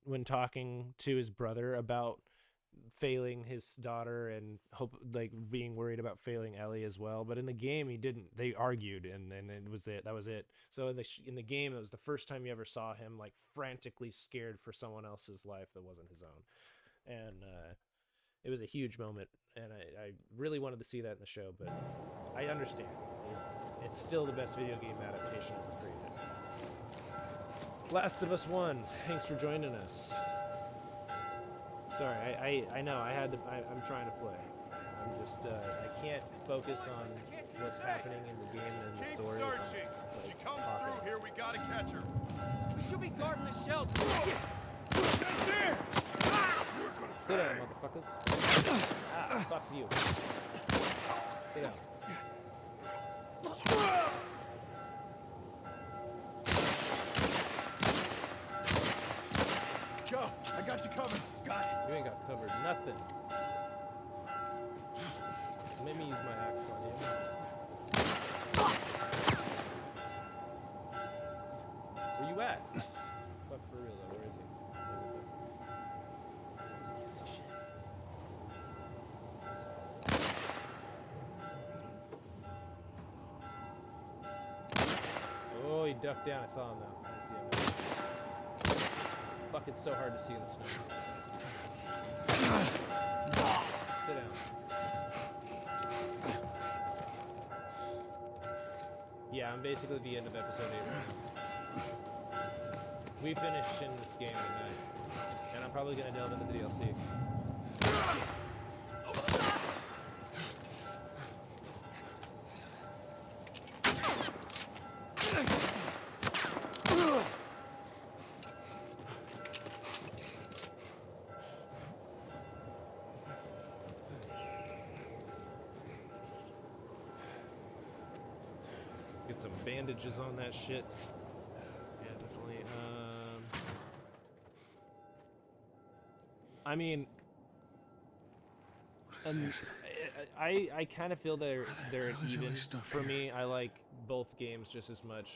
when talking to his brother about failing his daughter and being worried about failing Ellie as well. But in the game, he didn't. They argued, and it was it. That was it. So in the game, it was the first time you ever saw him like frantically scared for someone else's life that wasn't his own. And it was a huge moment, and I really wanted to see that in the show, but I understand. It's still the best video game adaptation ever created. Last of Us 1, thanks for joining us. Sorry, I know, I'm trying to play. I'm just, I can't focus on what's happening in the game and in the story. If she comes through here, we gotta catch her. We should be guarding the shelter. Right there! Sit down, motherfuckers. Fuck you. Sit down. Go! I got you covered. Got it. You ain't got covered nothing. Let me use my axe on you. Where you at? Fuck for real though, where is he? Can't see shit. Oh, he ducked down. I saw him though. I didn't see him now. Fuck, it's so hard to see in the snow. Sit down. Yeah, I'm basically at the end of episode 8 right now. We finished in this game tonight, and I'm probably gonna delve into the DLC. bandages on that shit. Yeah, definitely. I mean, I kind of feel they're hell is all even. this stuff For here? me, I like both games just as much.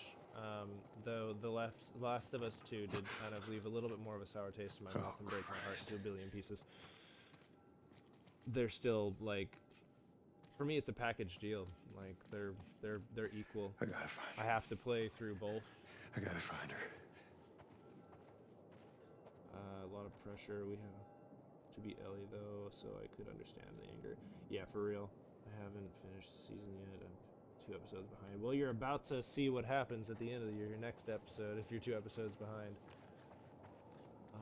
Though the Last of Us 2 did kind of leave a little bit more of a sour taste in my mouth and break my heart to a billion pieces. They're still like, for me, it's a package deal. Like they're equal. I gotta find her. I have to play through both. I gotta find her. A lot of pressure. We have to beat Ellie though, so I could understand the anger. Yeah, for real. I haven't finished the season yet. I'm 2 episodes behind. Well, you're about to see what happens at the end of your next episode if you're 2 episodes behind.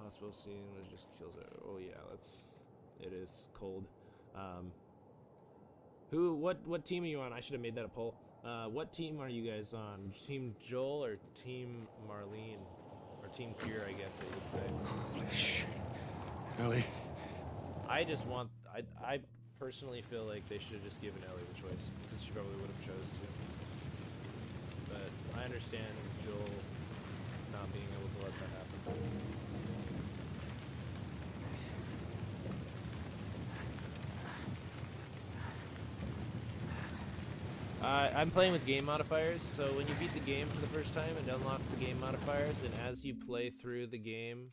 Hospital scene was just kills it. Oh yeah, it is cold. What team are you on? I should have made that a poll. What team are you guys on? Team Joel or Team Marlene? Or Team Pure, I guess I would say. Holy shit. Ellie. I just want, I personally feel like they should have just given Ellie the choice, because she probably would have chose to. But I understand Joel not being able to let that happen. I'm playing with game modifiers, so when you beat the game for the first time, it unlocks the game modifiers, and as you play through the game,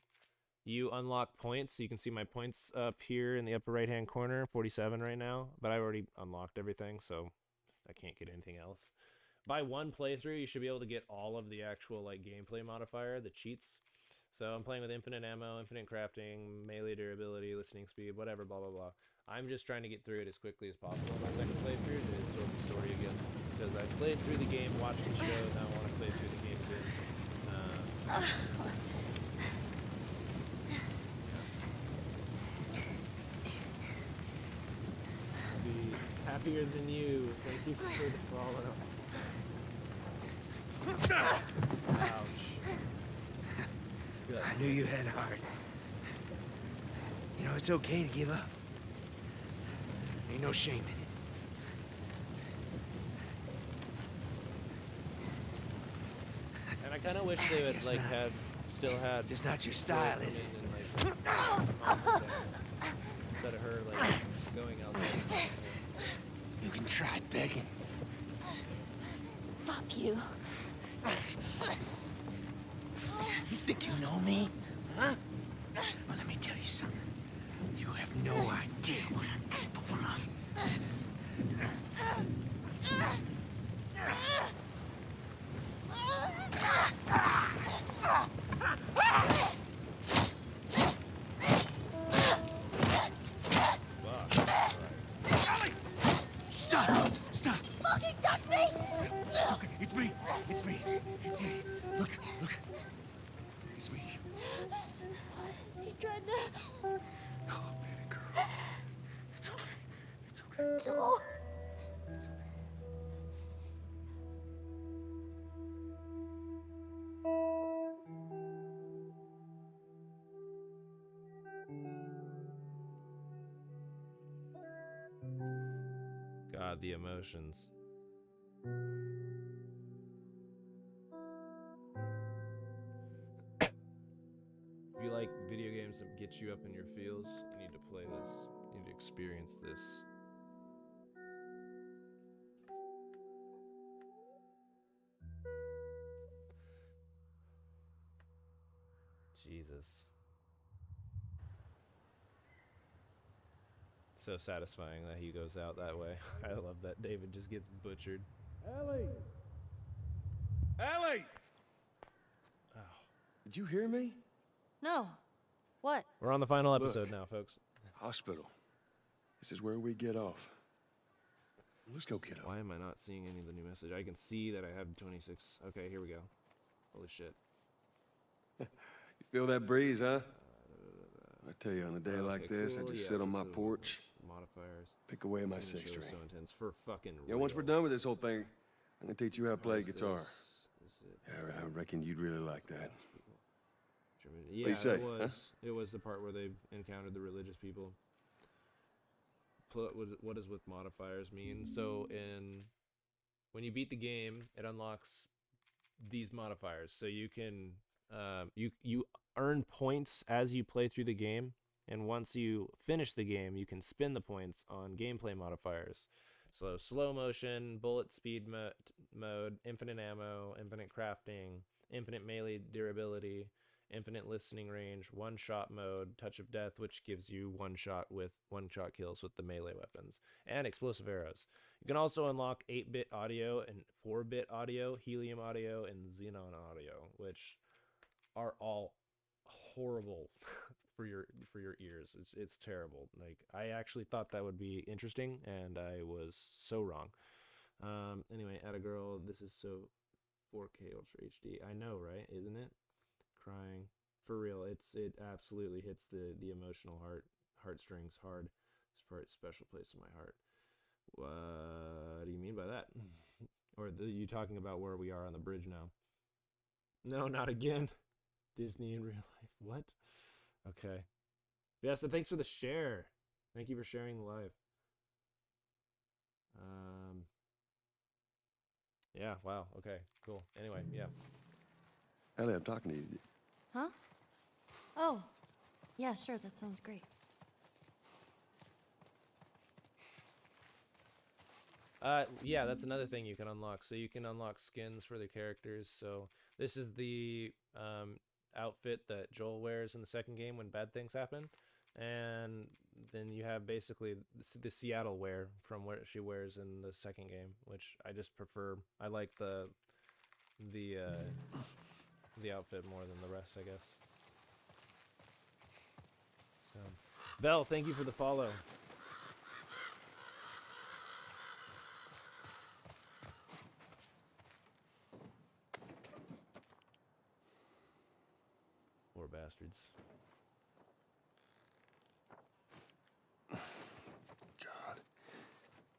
you unlock points. So you can see my points up here in the upper right hand corner, 47 right now, but I've already unlocked everything, so I can't get anything else. By one playthrough, you should be able to get all of the actual like gameplay modifier, the cheats. So I'm playing with infinite ammo, infinite crafting, melee durability, listening speed, whatever, blah blah blah. I'm just trying to get through it as quickly as possible on my second playthrough to absorb the story again, because I played through the game, watched the show, now I want to play through the game again. Be happier than you. Thank you for the follow. Ouch. Good. I knew you had heart. You know, it's okay to give up. Ain't no shame in it. And I kind of wish they would Guess like not. have still had Just not your style, is it? in, like, instead of her like going outside. You can try begging. Fuck you. You think you know me? Huh? Well, let me tell you something. You have no idea what I'm capable of. Stop! Stop! Fucking touch me! It's okay. It's me. It's me. It's me. Look, look. It's me. He tried to... Oh, baby girl. It's okay. It's okay. No. It's okay. God, the emotions. If you like video games that get you up in your feels, you need to play this. You need to experience this. Jesus. So satisfying that he goes out that way. I love that David just gets butchered. Ellie! Ellie! Oh. Did you hear me? No. What? We're on the final episode Look. now, folks. Hospital. This is where we get off. Let's go, kiddo. Why am I not seeing any of the new message? I can see that I have 26. Okay, here we go. Holy shit. You feel that breeze, huh? I tell you, on a day like Okay, this, I cool. just Yeah, sit on my so porch, modifiers. pick away at my This six show is string. so intense. For fucking Yeah, once we're real. done with this whole thing, I'm gonna teach you how to play How's guitar. this? Is it Yeah, I reckon you'd really like that. German? you Yeah, say, it huh? was. It was the part where they encountered the religious people. What does with modifiers mean? So in when you beat the game, it unlocks these modifiers. So you can you earn points as you play through the game, and once you finish the game, you can spend the points on gameplay modifiers. So slow motion, bullet speed mode, infinite ammo, infinite crafting, infinite melee durability, infinite listening range, one-shot mode, touch of death, which gives you one-shot kills with the melee weapons, and explosive arrows. You can also unlock 8-bit audio and 4-bit audio, helium audio, and xenon audio, which are all horrible for your ears. It's terrible. Like, I actually thought that would be interesting, and I was so wrong. Anyway, Atta Girl, this is so 4K Ultra HD. I know, right? Isn't it? Crying for real. It absolutely hits the emotional heartstrings hard. This part special place in my heart. What do you mean by that? Or you talking about where we are on the bridge now? No, not again. Disney in real life. What? Okay. Yeah, so thanks for the share. Thank you for sharing the live. Yeah, wow. Okay, cool. Anyway, yeah. Ellie, I'm talking to you. Huh? Oh. Yeah, sure, that sounds great. Yeah, that's another thing you can unlock. So you can unlock skins for the characters. So this is the outfit that Joel wears in the second game when bad things happen, and then you have basically the Seattle wear from what she wears in the second game, which I just prefer. I like the outfit more than the rest, I guess. So, Belle, thank you for the follow. Poor bastards. God.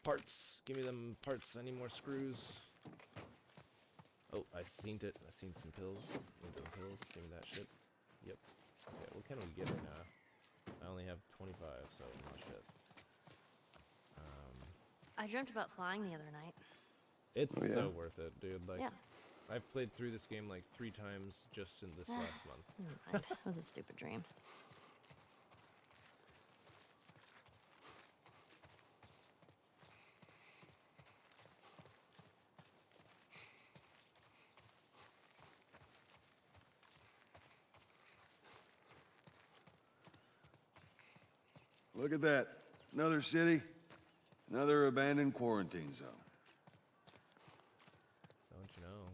Parts. Give me them parts. I need more screws. Oh, I seen it. I seen some pills. Need them pills. Give me that shit. Yep. Okay, what can we get right now? I only have 25, so not shit. I dreamt about flying the other night. It's Oh, yeah? so worth it, dude. Like, Yeah. I've played through this game like 3 times just in this last month. Never mind. It was a stupid dream. Look at that. Another city, another abandoned quarantine zone. Don't you know?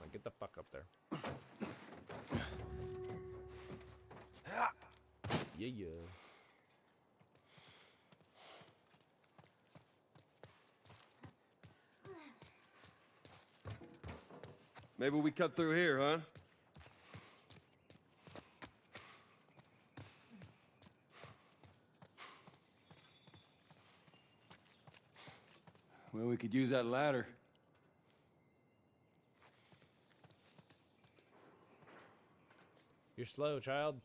Like, get the fuck up there. Yeah, yeah. Maybe we cut through here, huh? Well, we could use that ladder. You're slow, child.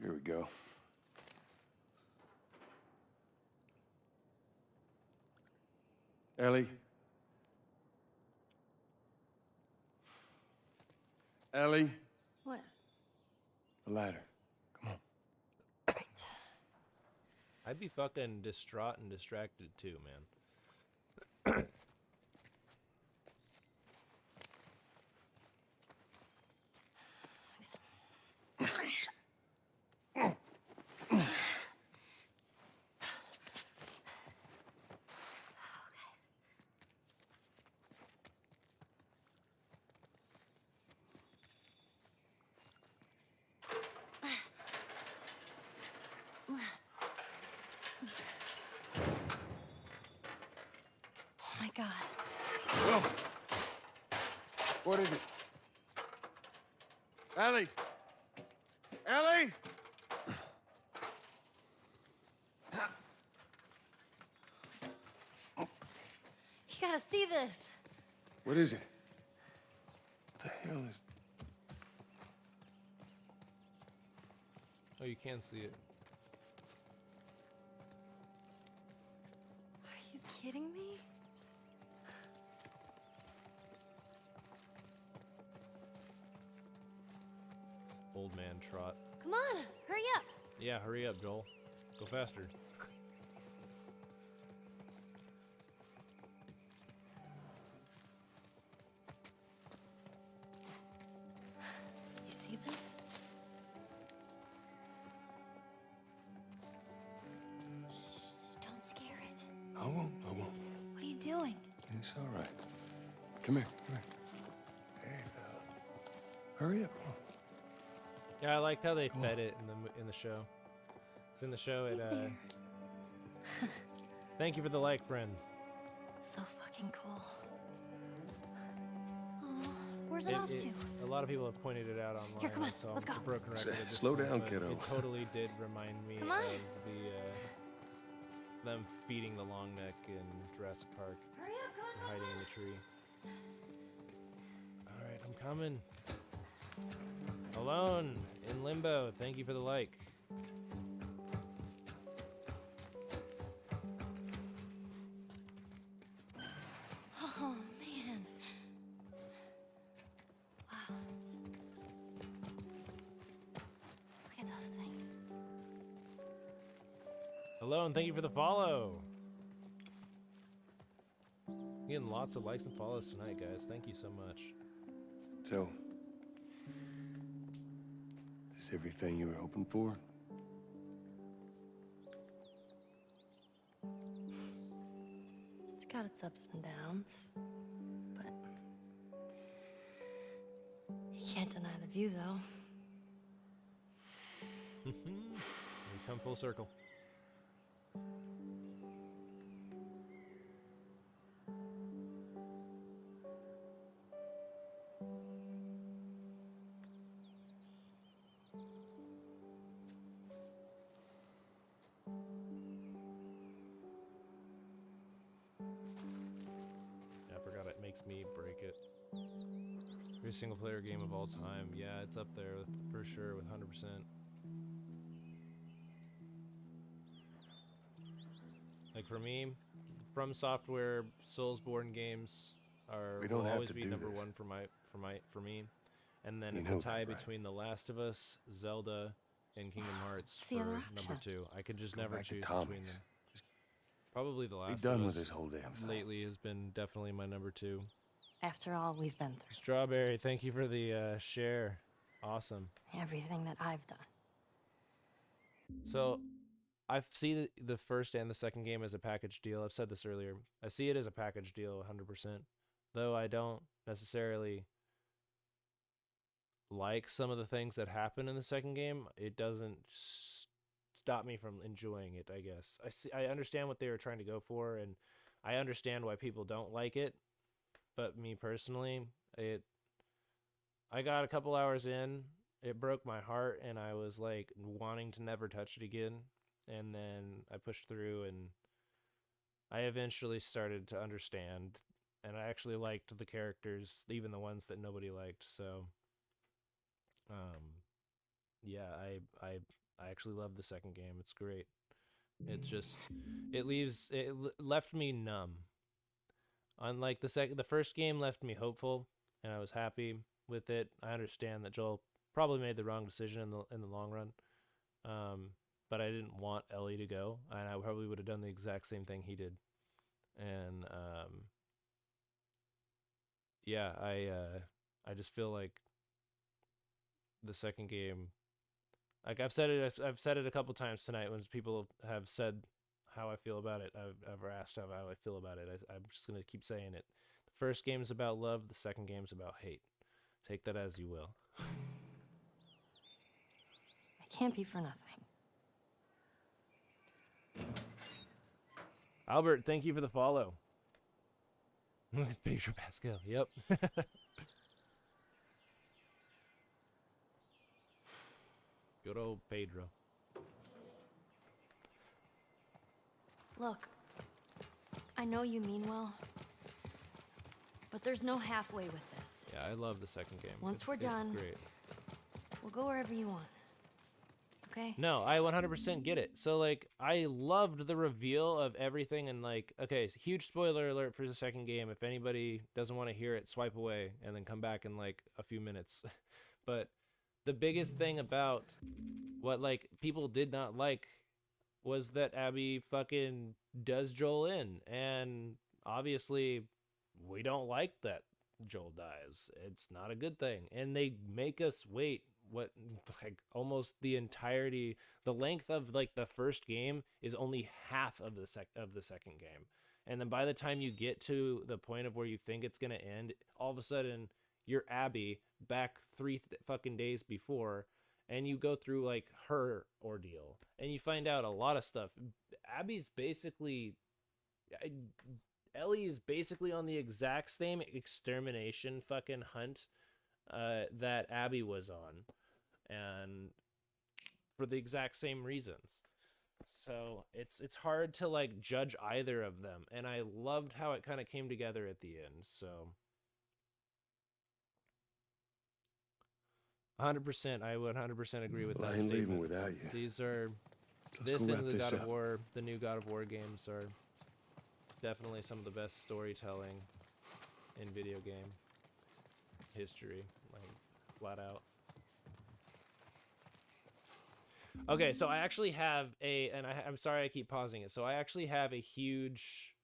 Here we go. Ellie? Ellie? What? The ladder. Come on. Right. I'd be fucking distraught and distracted too, man. Oh my god. Whoa. What is it? Ellie! Ellie! see this. What is it? What the hell is... Oh, you can see it. Are you kidding me? Old man trot. Come on, hurry up. Yeah, hurry up, Joel. Go faster. You see this? Shh, don't scare it. I won't. What are you doing? It's all right. Come here. Hey, fella. Hurry up. Come on. Yeah, I liked how they fed it in the show. It's in the show. It. Hey there. Thank you for the like, friend. So fucking cool. Aw, where's it off to? A lot of people have pointed it out online. Here, come on, so let's it's go. a broken record. at this Slow point, down, but kiddo. It totally did remind me Come on. of them feeding the long neck in Jurassic Park, Hurry up, come on, hiding in the tree. All right, I'm coming. Alone in limbo. Thank you for the like. Oh, man. Wow. Look at those things. Alone, thank you for the follow. Getting lots of likes and follows tonight, guys. Thank you so much. So, is everything you were hoping for? It's got its ups and downs, but you can't deny the view, though. We come full circle. Yeah, I forgot it makes me break it. Every single player game of all time. Yeah, it's up there for sure with 100%. Like for me, From Software Soulsborne games We don't will have always to be do number this. one for me. And then You it's a know tie that, right? between The Last of Us, Zelda, and Kingdom Hearts What's for the other number option? 2. I could just Go never back to choose Tommy's. between them. Probably The Be Last done of with Us this whole damn thing. lately has been definitely my number 2. After all we've been through, Strawberry, thank you for the share. Awesome. everything that I've done. So, I see the first and the second game as a package deal. I've said this earlier. I see it as a package deal 100%. Though I don't necessarily like some of the things that happen in the second game, it doesn't stop me from enjoying it, I guess. I understand what they were trying to go for, and I understand why people don't like it. But me personally, I got a couple hours in, it broke my heart, and I was like wanting to never touch it again. And then I pushed through, and I eventually started to understand, and I actually liked the characters, even the ones that nobody liked. So, yeah, I actually love the second game. It's great. It just left me numb. Unlike the first game left me hopeful, and I was happy with it. I understand that Joel probably made the wrong decision in the long run. But I didn't want Ellie to go, and I probably would have done the exact same thing he did. And yeah, I just feel like the second game, like I've said it a couple times tonight when people have said how I feel about it. I've ever asked how I feel about it. I'm just gonna keep saying it. The first game is about love. The second game is about hate. Take that as you will. It can't be for nothing. Albert, thank you for the follow. It's Pedro Pascal. Yep. Good old Pedro. Look, I know you mean well, But there's no halfway with this. Yeah, I love the second game. Once we're It's done, great. we'll go wherever you want. Okay? No, I 100% get it. So, like, I loved the reveal of everything, and, like, okay, huge spoiler alert for the second game. If anybody doesn't want to hear it, swipe away and then come back in, like, a few minutes. But the biggest thing about what, like, people did not like was that Abby fucking does Joel in. And obviously, we don't like that Joel dies. It's not a good thing. And they make us wait what, like, almost the entirety, the length of, like, the first game is only half of the second game. And then by the time you get to the point of where you think it's going to end, all of a sudden you're Abby back 3 fucking days before, and you go through, like, her ordeal and you find out a lot of stuff. Abby's basically, Ellie is basically on the exact same extermination fucking hunt that Abby was on, and for the exact same reasons. So it's hard to, like, judge either of them, and I loved how it kind of came together at the end. So 100%, I would 100% agree with Well, that I ain't leaving statement. without you. These are So let's this go and wrap the this God of up. War, the new God of War games are definitely some of the best storytelling in video game history, like, flat out. Okay, so I actually have I'm sorry I keep pausing it. So I actually have a huge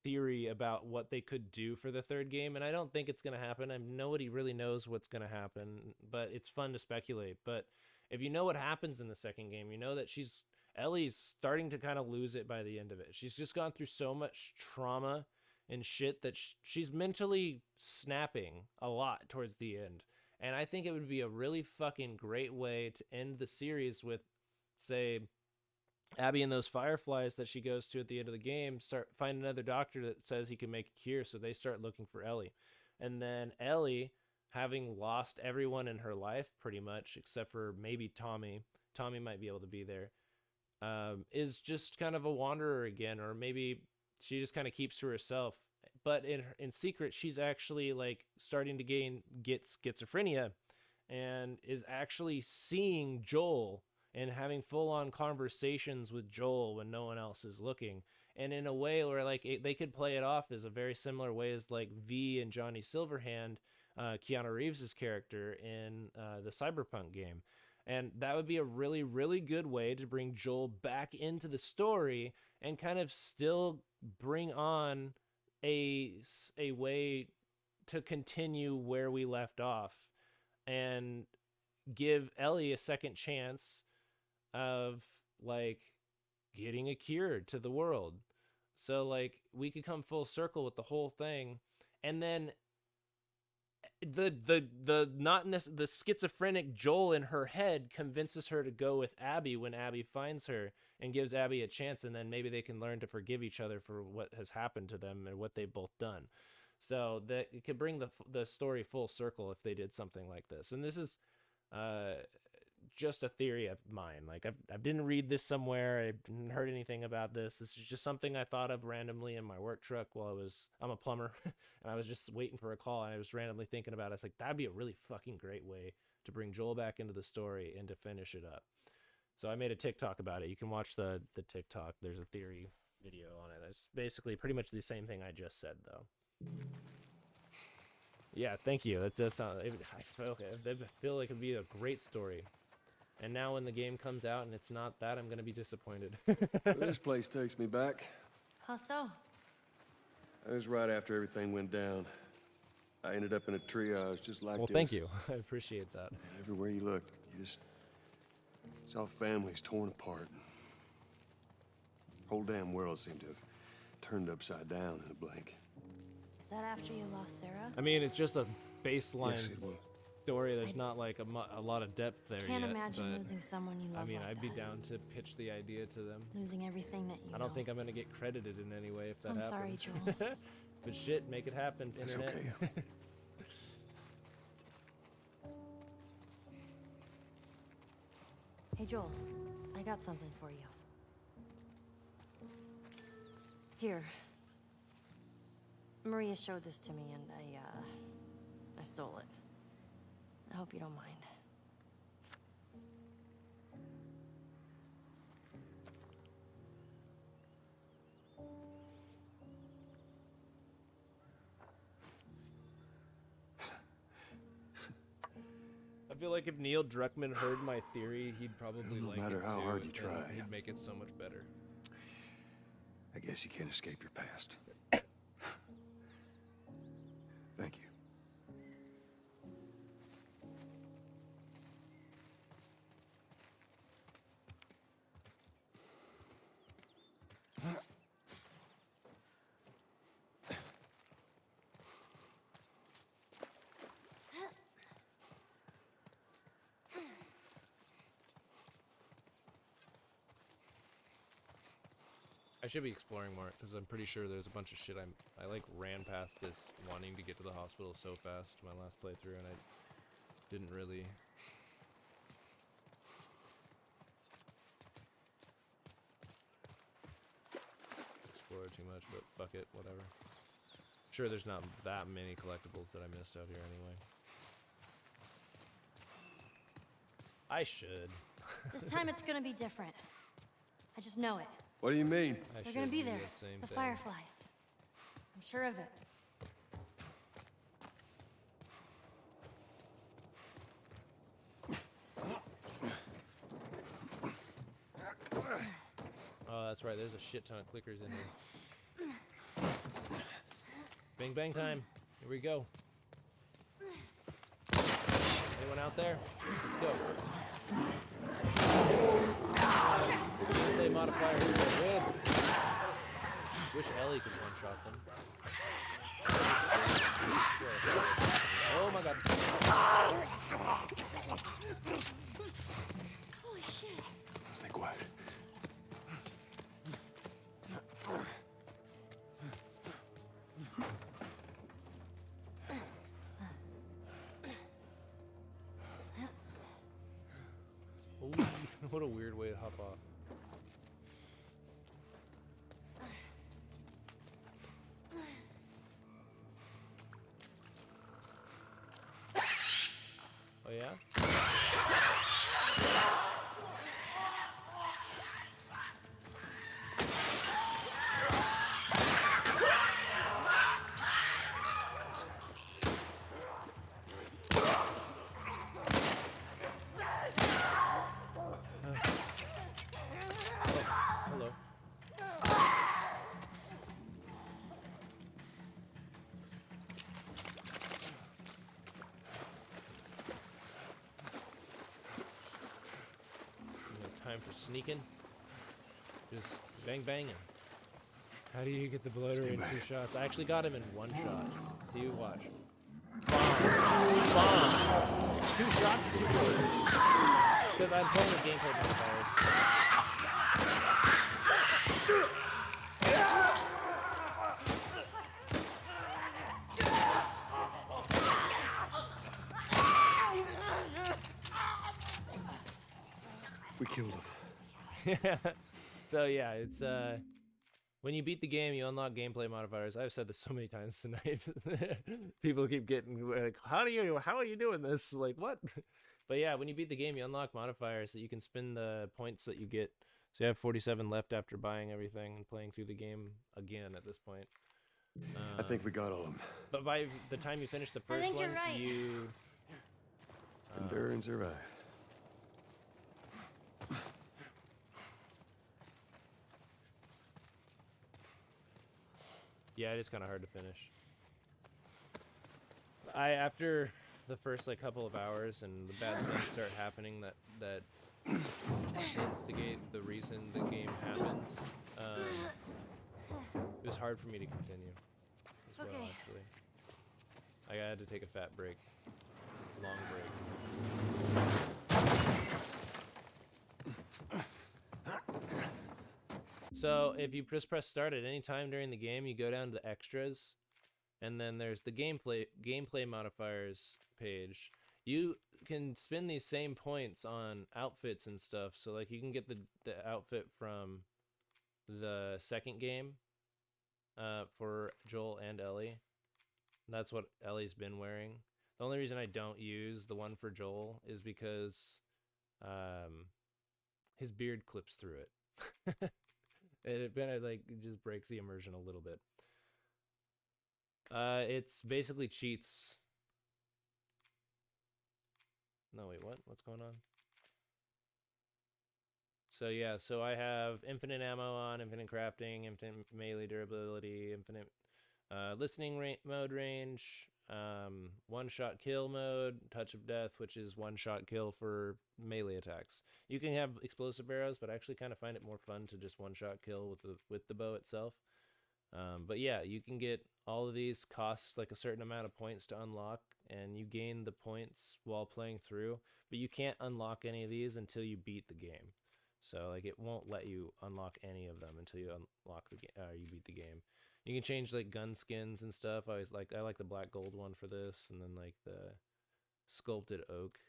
theory about what they could do for the third game, and I don't think it's going to happen. Nobody really knows what's going to happen, but it's fun to speculate. But if you know what happens in the second game, you know that Ellie's starting to kind of lose it by the end of it. She's just gone through so much trauma and shit that she's mentally snapping a lot towards the end. And I think it would be a really fucking great way to end the series with, say, Abby and those fireflies that she goes to at the end of the game find another doctor that says he can make a cure, so they start looking for Ellie. And then Ellie, having lost everyone in her life pretty much, except for maybe Tommy might be able to be there, is just kind of a wanderer again, or maybe she just kind of keeps to herself. But in secret, she's actually, like, starting to get schizophrenia, and is actually seeing Joel and having full-on conversations with Joel when no one else is looking. And in a way where, like, they could play it off as a very similar way as, like, V and Johnny Silverhand, Keanu Reeves' character in the Cyberpunk game. And that would be a really, really good way to bring Joel back into the story and kind of still bring on a way to continue where we left off and give Ellie a second chance of, like, getting a cure to the world. So, like, we could come full circle with the whole thing, and then the schizophrenic Joel in her head convinces her to go with Abby when Abby finds her and gives Abby a chance, and then maybe they can learn to forgive each other for what has happened to them and what they've both done. So that it could bring the story full circle if they did something like this. And this is just a theory of mine. Like, I didn't read this somewhere. I didn't heard anything about this. This is just something I thought of randomly in my work truck while I'm a plumber, and I was just waiting for a call, and I was randomly thinking about it. I was like, that'd be a really fucking great way to bring Joel back into the story and to finish it up. So I made a TikTok about it. You can watch the TikTok. There's a theory video on it. It's basically pretty much the same thing I just said, though. Yeah, thank you. That does sound... I feel like it'd be a great story. And now when the game comes out and it's not that, I'm going to be disappointed. This place takes me back. How so? It was right after everything went down. I ended up in a triage just like Well, this. thank you. I appreciate that. And everywhere you looked, you just saw families torn apart. Whole damn world seemed to have turned upside down in a blink. Is that after you lost Sarah? I mean, it's just a baseline Yes, it was. story. There's not, like, a lot of depth there Can't yet. imagine but, losing someone you love. I mean, like I'd be that. down to pitch the idea to them. Losing everything that you I don't think I'm going to get credited in any way if that I'm happens. sorry, Joel. But shit, make it happen, It's internet. okay. Hey, Joel, I got something for you. Here. Maria showed this to me, and I stole it. I hope you don't mind. I feel like if Neil Druckmann heard my theory, he'd probably No like matter it how too, hard you and try. he'd make it so much better. I guess you can't escape your past. Thank you. I should be exploring more because I'm pretty sure there's a bunch of shit I like ran past this wanting to get to the hospital so fast my last playthrough, and I didn't really explore too much, but fuck it, whatever. I'm sure there's not that many collectibles that I missed out here anyway. I should. This time it's gonna be different. I just know it. What do you mean? I They're should gonna be do there. the same The thing. fireflies. I'm sure of it. Oh, that's right. There's a shit ton of clickers in here. Bang bang time. Here we go. Anyone out there? Let's go. They modifiers are good. Wish Ellie could one-shot them. Oh my god. Holy shit. Stay quiet. Ooh, what a weird way to hop off. Oh yeah? Hello. Time for sneaking. Just bang banging. How do you get the bloater in 2 shots? I actually got him in 1 shot. See you watch. Bomb. Bomb. 2 shots, 2 bloaters. Because I'm playing with gameplay modifiers. We killed him. So yeah, it's when you beat the game, you unlock gameplay modifiers. I've said this so many times tonight. People keep getting like, how are you doing this? Like what? But yeah, when you beat the game, you unlock modifiers that you can spend the points that you get. So you have 47 left after buying everything and playing through the game again at this point. I think we got all of them. But by the time you finish the I first think one, you're right. you Endure and survive. yeah, it is kind of hard to finish. After the first like couple of hours and the bad things start happening that instigate the reason the game happens, it was hard for me to continue as well, Okay. actually. I had to take a fat break. Long break. So if you just press start at any time during the game, you go down to the extras, and then there's the gameplay modifiers page. You can spend these same points on outfits and stuff. So like you can get the outfit from the second game, for Joel and Ellie. That's what Ellie's been wearing. The only reason I don't use the one for Joel is because his beard clips through it. It just breaks the immersion a little bit. It's basically cheats. No, wait, what? What's going on? So yeah, so I have infinite ammo on, infinite crafting, infinite melee durability, infinite listening mode range, one-shot kill mode, touch of death, which is one-shot kill for melee attacks. You can have explosive arrows, but I actually kind of find it more fun to just one-shot kill with the bow itself. But yeah, you can get all of these, costs like a certain amount of points to unlock, and you gain the points while playing through, but you can't unlock any of these until you beat the game. So like it won't let you unlock any of them until you unlock you beat the game. You can change like gun skins and stuff. I like the black gold one for this, and then like the sculpted oak.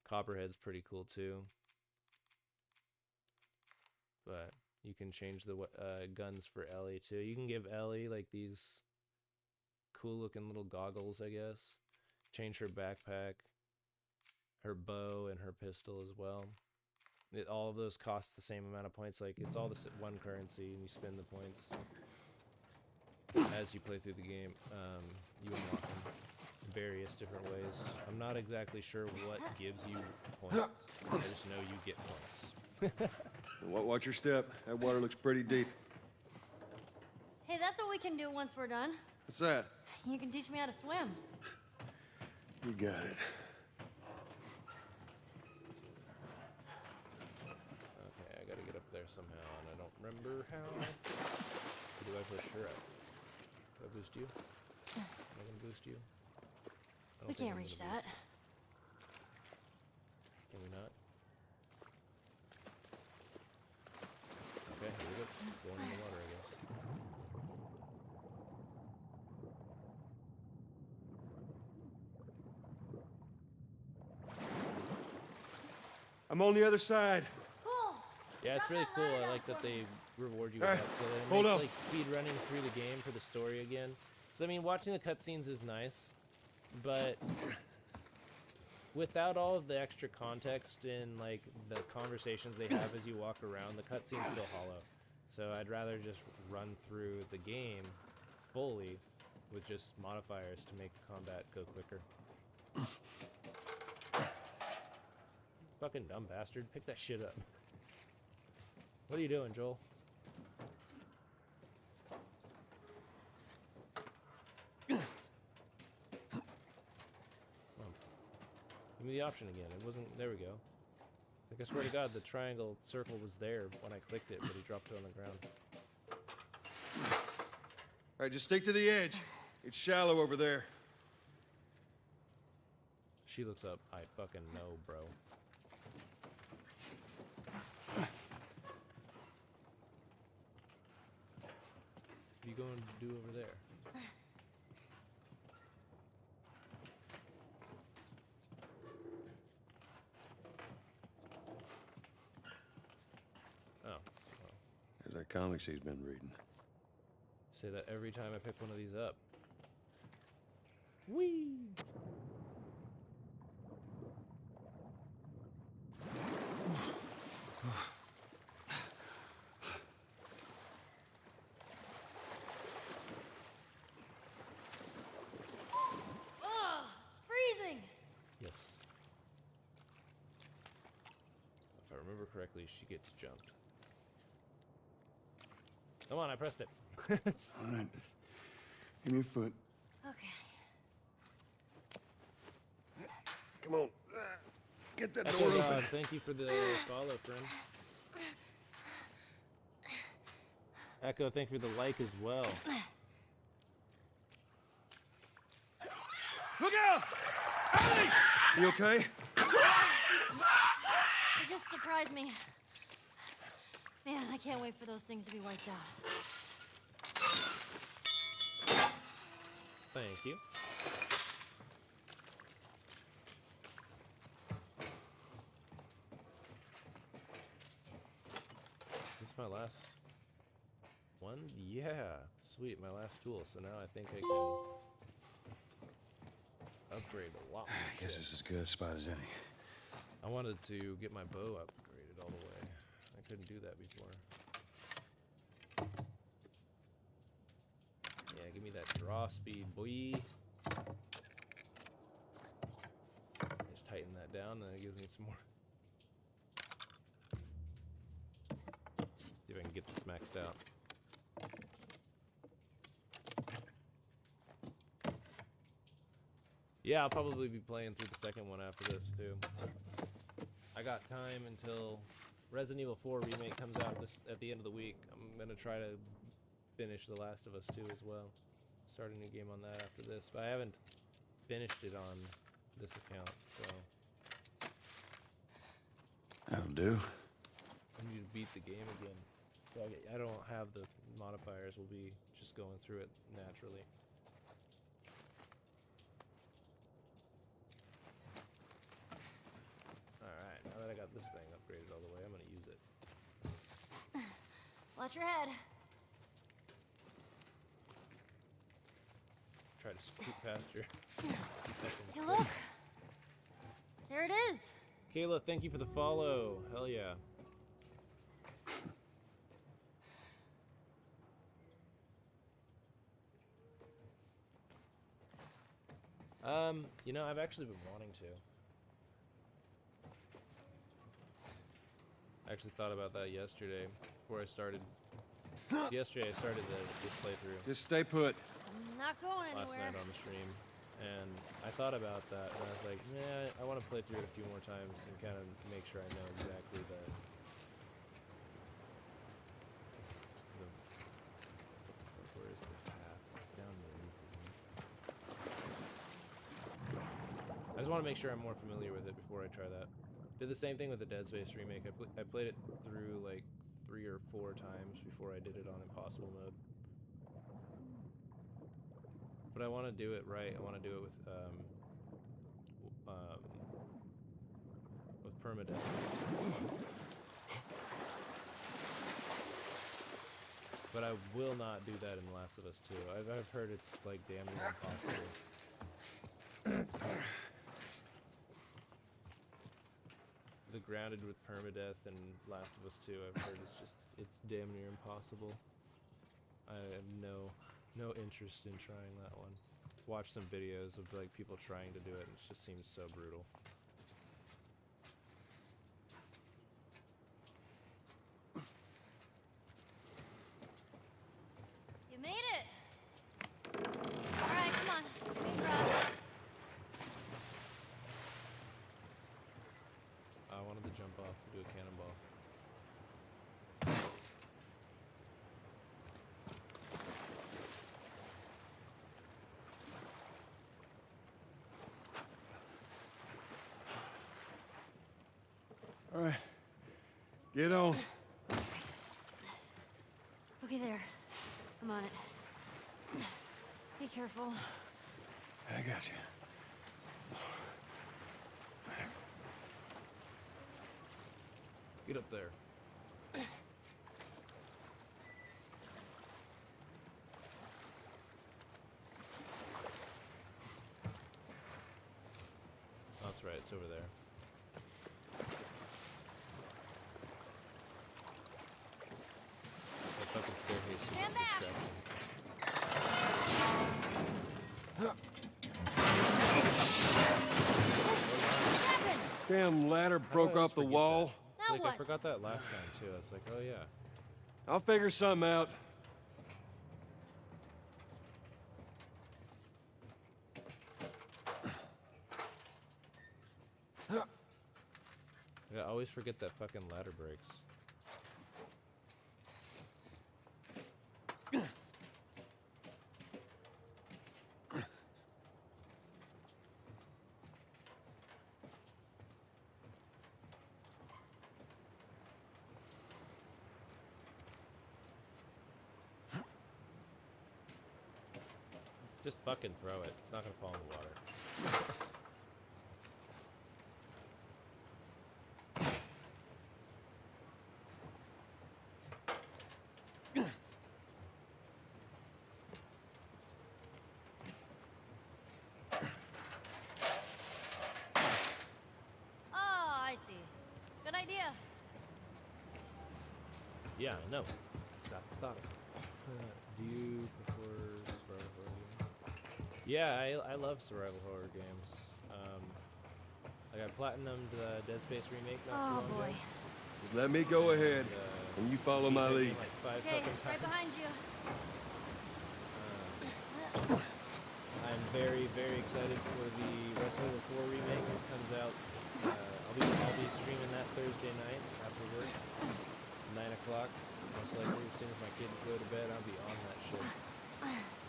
Copperhead's pretty cool too. But you can change the guns for Ellie too. You can give Ellie like these cool looking little goggles, I guess. Change her backpack, her bow, and her pistol as well. All of those cost the same amount of points. Like it's all the one currency, and you spend the points as you play through the game. You unlock them various different ways. I'm not exactly sure what gives you points. I just know you get points. Watch your step. That water looks pretty deep. Hey, that's what we can do once we're done. What's that? You can teach me how to swim. You got it. Okay, I gotta get up there somehow, and I don't remember how. Or do I push her up? Do I boost you? Am I gonna boost you? I don't We think can't I'm reach gonna that. boost you. Can we not? Okay, here we go. Going in the water, I guess. I'm on the other side. Cool. Yeah, it's really cool. I like that they reward you with Hey, that. So they hold make, up. like speed running through the game for the story again. So I mean, watching the cutscenes is nice, but without all of the extra context in like the conversations they have as you walk around, the cutscenes feel hollow. So I'd rather just run through the game fully with just modifiers to make the combat go quicker. Fucking dumb bastard. Pick that shit up. What are you doing, Joel? Give me the option again. It wasn't... There we go. Like, I swear to God, the triangle circle was there when I clicked it, but he dropped it on the ground. All right, just stick to the edge. It's shallow over there. She looks up. I fucking know, bro. What are you going to do over there? Oh. There's that comics he's been reading. Say that every time I pick one of these up. Whee! Ugh, freezing. Yes. If I remember correctly, she gets jumped. Come on, I pressed it. All right. Give me your foot. Okay. Come on. Get that Echo door open. God, thank you for the follow, friend. Echo, thank you for the like as well. Look out! Ellie! You okay? It just surprised me. Man, I can't wait for those things to be wiped out. Thank you. Is this my last one? one? Yeah. Sweet, my last tool. So now I think I can upgrade a lot more I guess shit. this is as good a spot as any. I wanted to get my bow upgraded all the way. I couldn't do that before. Yeah, give me that draw speed, boy. Just tighten that down, and then it gives me some more. See if I can get this maxed out. Yeah, I'll probably be playing through the second one after this, too. I got time until Resident Evil 4 Remake comes out at the end of the week. I'm gonna try to finish The Last of Us 2 as well. Start a new game on that after this, but I haven't finished it on this account, so That'll do. I need to beat the game again. So I don't have the modifiers. We'll be just going through it naturally. Alright, now that I got this thing upgraded all the way, I'm gonna use it. Watch your head. Try to scoot past your Hey, look. There it is. Kayla, thank you for the follow. Hell yeah. You know, I've actually been wanting to. I actually thought about that yesterday before I started. Yesterday I started this playthrough. Just stay put. I'm not going Last anywhere. night on the stream, and I thought about that, and I was like, nah, I want to play through it a few more times and kind of make sure I know exactly where is the path? It's down underneath, isn't it? I just want to make sure I'm more familiar with it before I try that. Did the same thing with the Dead Space remake. I played it through like 3 or 4 times before I did it on impossible mode. But I want to do it right. I want to do it with permadeath. But I will not do that in Last of Us 2. I've heard it's like damn near impossible. The grounded with permadeath and Last of Us 2, I've heard it's damn near impossible. I have no interest in trying that one. Watch some videos of like people trying to do it, and it just seems so brutal. You made it. All right, come on. Big drop. I wanted to jump off and do a cannonball. All right. Get on. Okay, there. I'm on it. Be careful. I got you. Get up there. That's right, it's over there. That fucking staircase is Stand back. distracting. What happened? Damn ladder broke off the wall. It's Now like I what? forgot that last time too. I was like, oh yeah. I'll figure something out. I always forget that fucking ladder breaks. Just fucking throw it. It's not gonna fall in the water. Yeah, I know. Stop the thought. Do you prefer survival horror games? Yeah, I love survival horror games. Like I platinumed the Dead Space remake not too Oh long boy. ago. Just let me go ahead, and you follow my lead. Like 5 Okay, fucking right times. behind you. I'm very, very excited for the Resident Evil 4 remake. It comes out. I'll be streaming that Thursday night after work, 9 o'clock. Most likely, as soon as my kids go to bed, I'll be on that shit.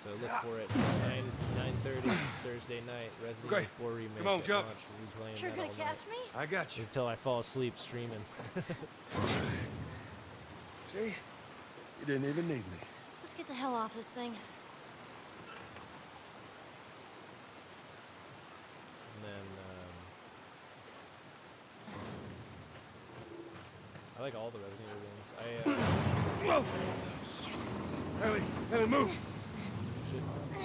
So look for it 9:30 Thursday night. Resident Okay, Evil 4 remake. come on, at jump. launch. We'll be playing Sure that gonna all catch night me? I got you. until I fall asleep streaming. See? You didn't even need me. Let's get the hell off this thing. And then I like all the Resident Evil games. Whoa! Ellie, move!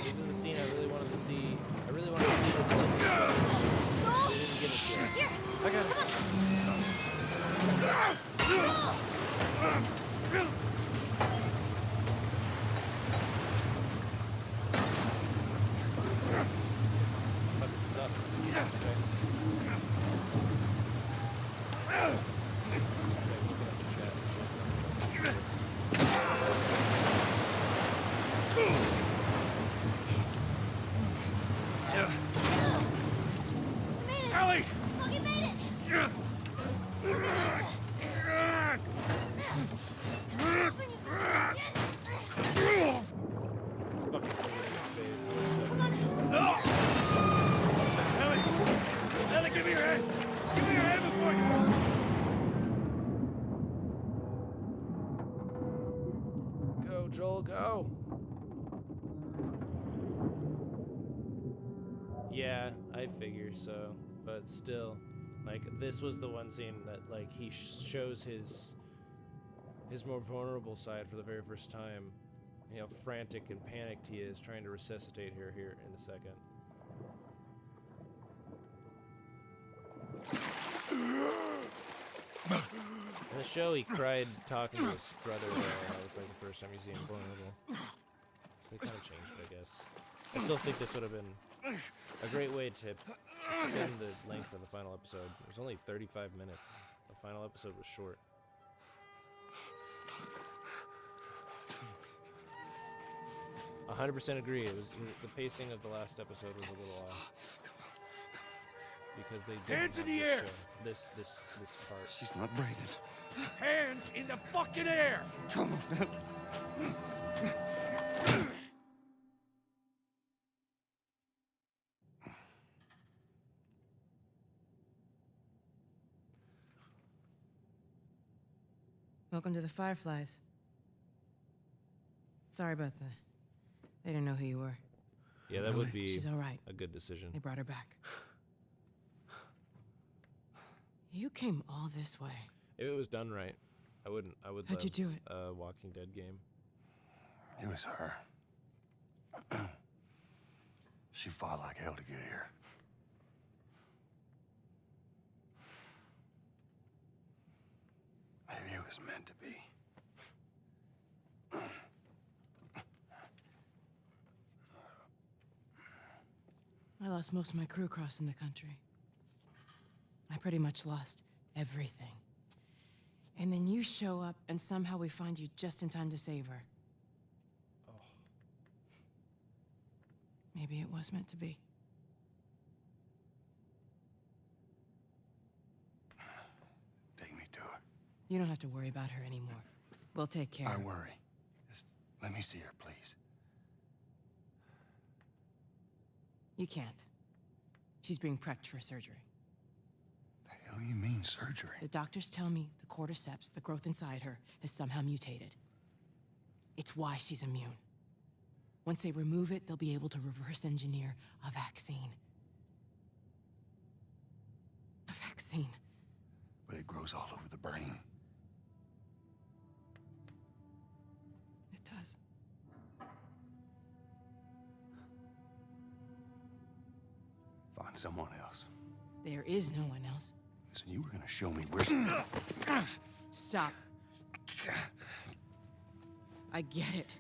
Even the scene I really wanted to see. I really wanted to see this one. Joel! They didn't give it to me. Here! I got it. Fucking sucks. Okay. Okay, keep it up in chat. Ellie! Look, you made it! Fucking thing in his face. It was Ellie! Ellie, give me your hand! Give me your hand before you... Go, Joel, go! Yeah, I figure so, but still, like, this was the one scene that, like, he shows his more vulnerable side for the very first time. You know, how frantic and panicked he is trying to resuscitate her here in a second. In the show, he cried talking to his brother. That was like the first time you see him vulnerable. So they kind of changed it, I guess. I still think this would have been a great way to extend the length of the final episode. It was only 35 minutes. The final episode was short. I 100% agree. The pacing of the last episode was a little off because they didn't Hands in have the this air! show- this part. She's not breathing. Hands in the fucking air! Come on. Welcome to the Fireflies. Sorry about that. They didn't know who you were. Yeah, that would be She's all right. a good decision. They brought her back. You came all this way. If it was done right, I would How'd love you do it? a Walking Dead game. It was her. She fought like hell to get here. Maybe it was meant to be. I lost most of my crew crossing the country. I pretty much lost everything. And then you show up, and somehow we find you just in time to save her. Oh. Maybe it was meant to be. Take me to her. You don't have to worry about her anymore. We'll take care I of her. worry. Just let me see her, please. You can't. She's being prepped for surgery. The hell do you mean, surgery? The doctors tell me the cordyceps, the growth inside her, has somehow mutated. It's why she's immune. Once they remove it, they'll be able to reverse engineer a vaccine. A vaccine. But it grows all over the brain. It does. Find someone else. There is no one else. Listen, you were gonna show me where she... Stop. I get it.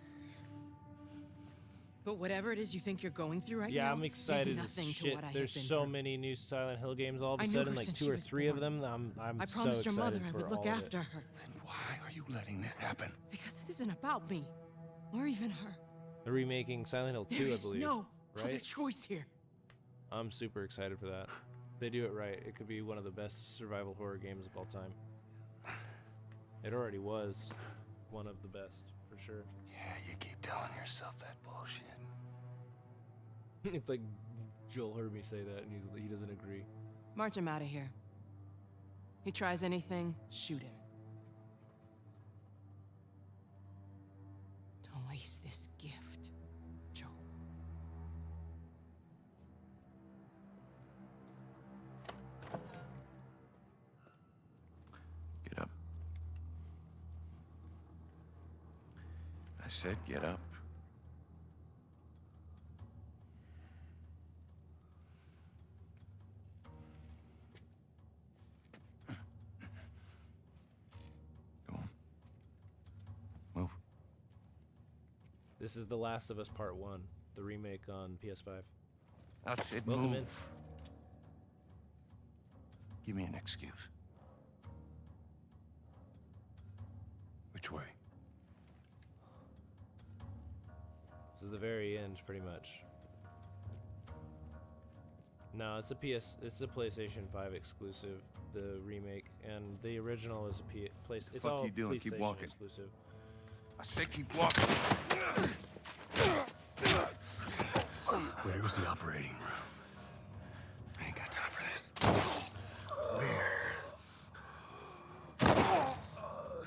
But whatever it is you think you're going through right now, Yeah, I'm excited is as nothing shit. to what I There's have been so through. many new Silent Hill games all of a I knew sudden, her like since 2 she or was 3 of born. them. I'm I so promised your excited mother I for would look all of after it. her. Then why are you letting this happen? Because this isn't about me, or even her. They're remaking Silent Hill 2, There I is believe. no other right? choice here. I'm super excited for that. They do it right. It could be one of the best survival horror games of all time. It already was one of the best, for sure. Yeah, you keep telling yourself that bullshit. It's like Joel heard me say that, and he doesn't agree. March him out of here. He tries anything, shoot him. Don't waste this gift, Joel. Get up. I said get up. Go on. Move. This is The Last of Us Part 1, the remake on PS5. I said Welcome move. in. Give me an excuse. Which way? This is the very end, pretty much. No, it's a PlayStation 5 exclusive, the remake, and the original is a place. It's fuck all you doing? PlayStation Keep walking. exclusive. I said keep walking. Where was the operating room? I ain't got time for this.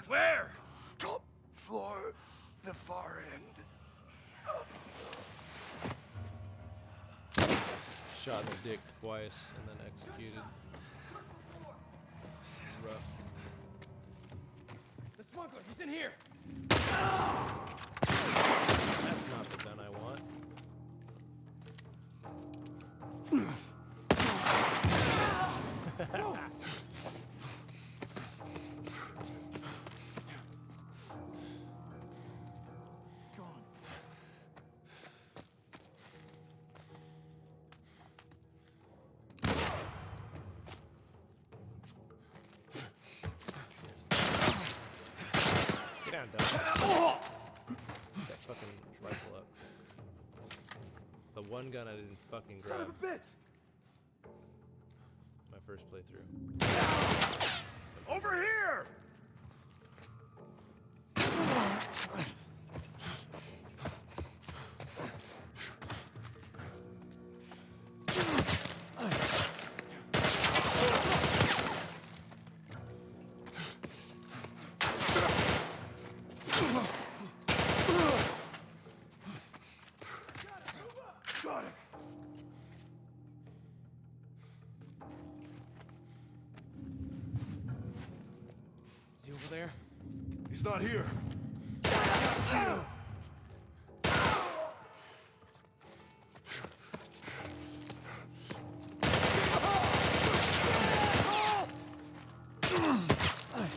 Where? Top floor, the far end. Shot in the dick twice and then executed. Rough. The smuggler, he's in here. That's not the gun I want. Get down, dog. Get that fucking rifle up. The one gun I didn't fucking grab. My first playthrough. Over here! Got it. Is he over there? He's not here.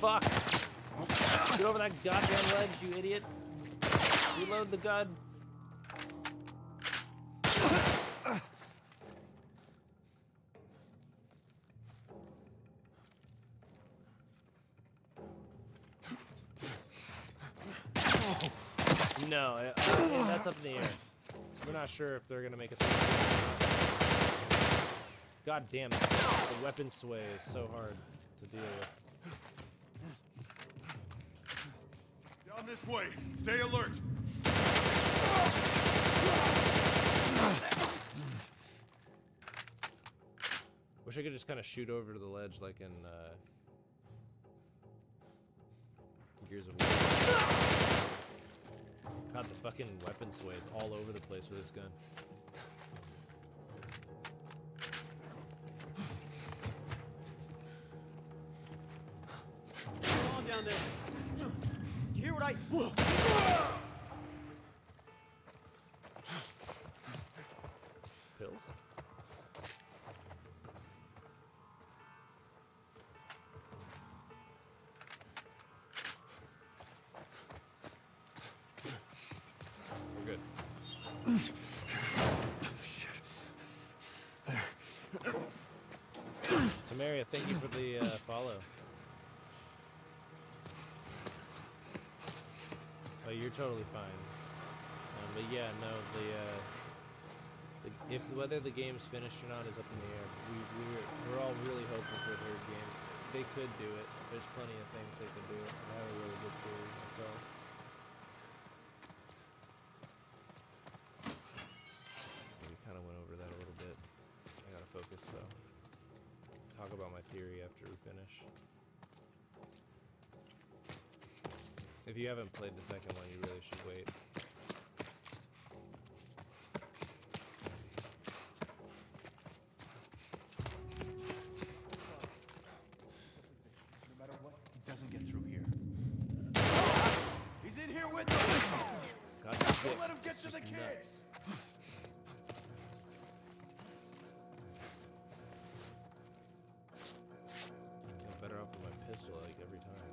Fuck! Get over that goddamn ledge, you idiot! Reload the gun. No, that's up in the air. We're not sure if they're gonna make a thing. God damn it. The weapon sway is so hard to deal with. Down this way. Stay alert. Wish I could just kind of shoot over to the ledge like in Gears of War. God, the fucking weapon sway is all over the place with this gun. Come on down there. Did you hear what I... Pills? Tamaria, thank you for the follow. Oh, you're totally fine. But yeah, no, whether the game's finished or not is up in the air. We're all really hoping for a third game. They could do it. There's plenty of things they could do. I have a really good theory myself. We kind of went over that a little bit. I gotta focus though. Talk about my theory after we finish. If you haven't played the second one, you really should wait. No matter what, he doesn't get through here. He's in here with us! God, Don't let him get to the kid! Nuts. I'm better off with my pistol like every time.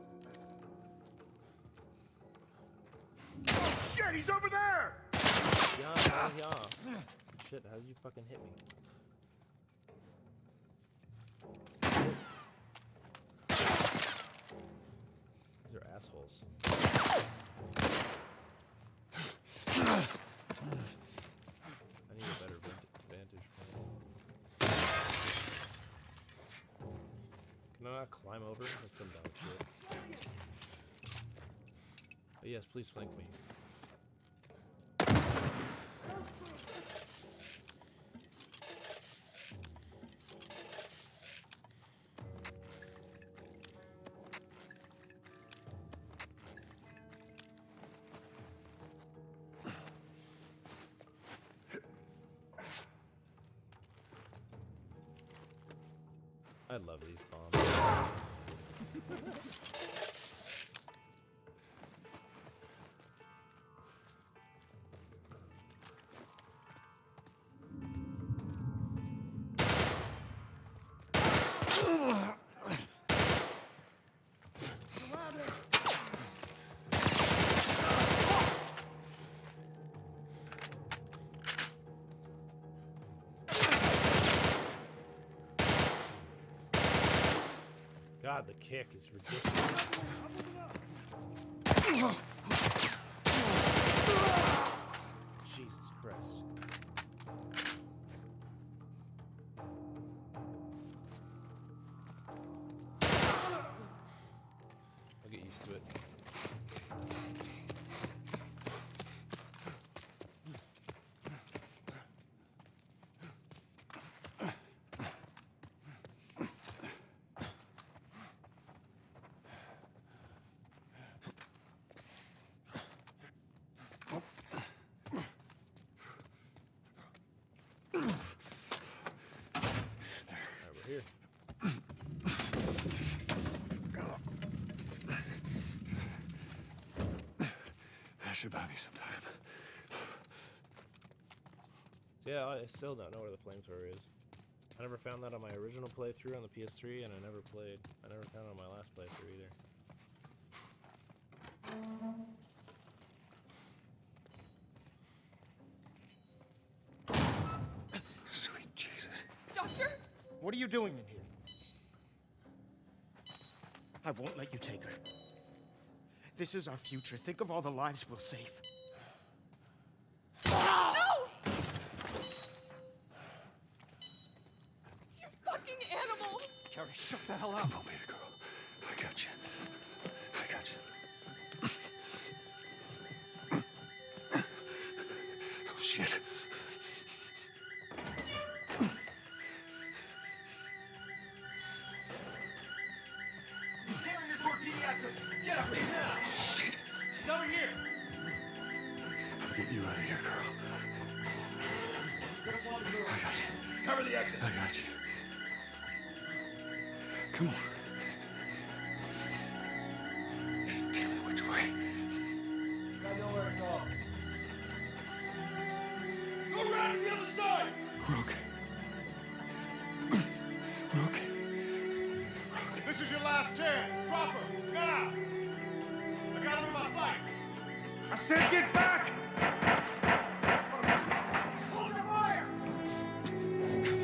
Oh shit, he's over there! Yeah. Shit, how did you fucking hit me? These are assholes. I need a better vantage point. Can I not climb over? That's some dumb shit. But yes, please flank me. I love these bombs. God, the kick is ridiculous. Jesus Christ. I'll get used to it. Here. That should buy me some time. Yeah, I still don't know where the flamethrower is. I never found that on my original playthrough on the PS3, and I never found it on my last playthrough either. Sweet Jesus. Doctor? What are you doing in here? I won't let you take her. This is our future. Think of all the lives we'll save. No! You fucking animal! Carrie, shut the hell up. Oh, baby girl. I got you. I got you. Oh, shit. Get up here now! Shit. He's over here! I'm getting you out of here, girl. I got you. Cover the exit! I got you. Come on. Damn it, which way? Got nowhere to go. Go around to the other side! We're okay. We're okay. This is your last chance. Drop her. Now! I got him in my sight. I said get back! Hold your fire!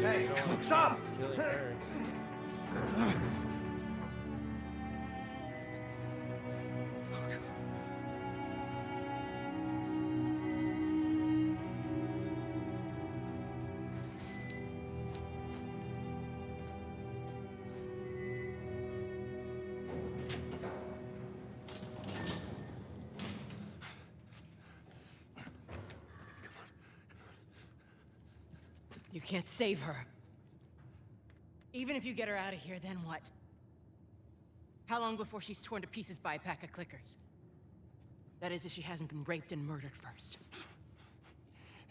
Hey, You don't want to Stop! killing her. You can't save her. Even if you get her out of here, then what? How long before she's torn to pieces by a pack of clickers? That is, if she hasn't been raped and murdered first.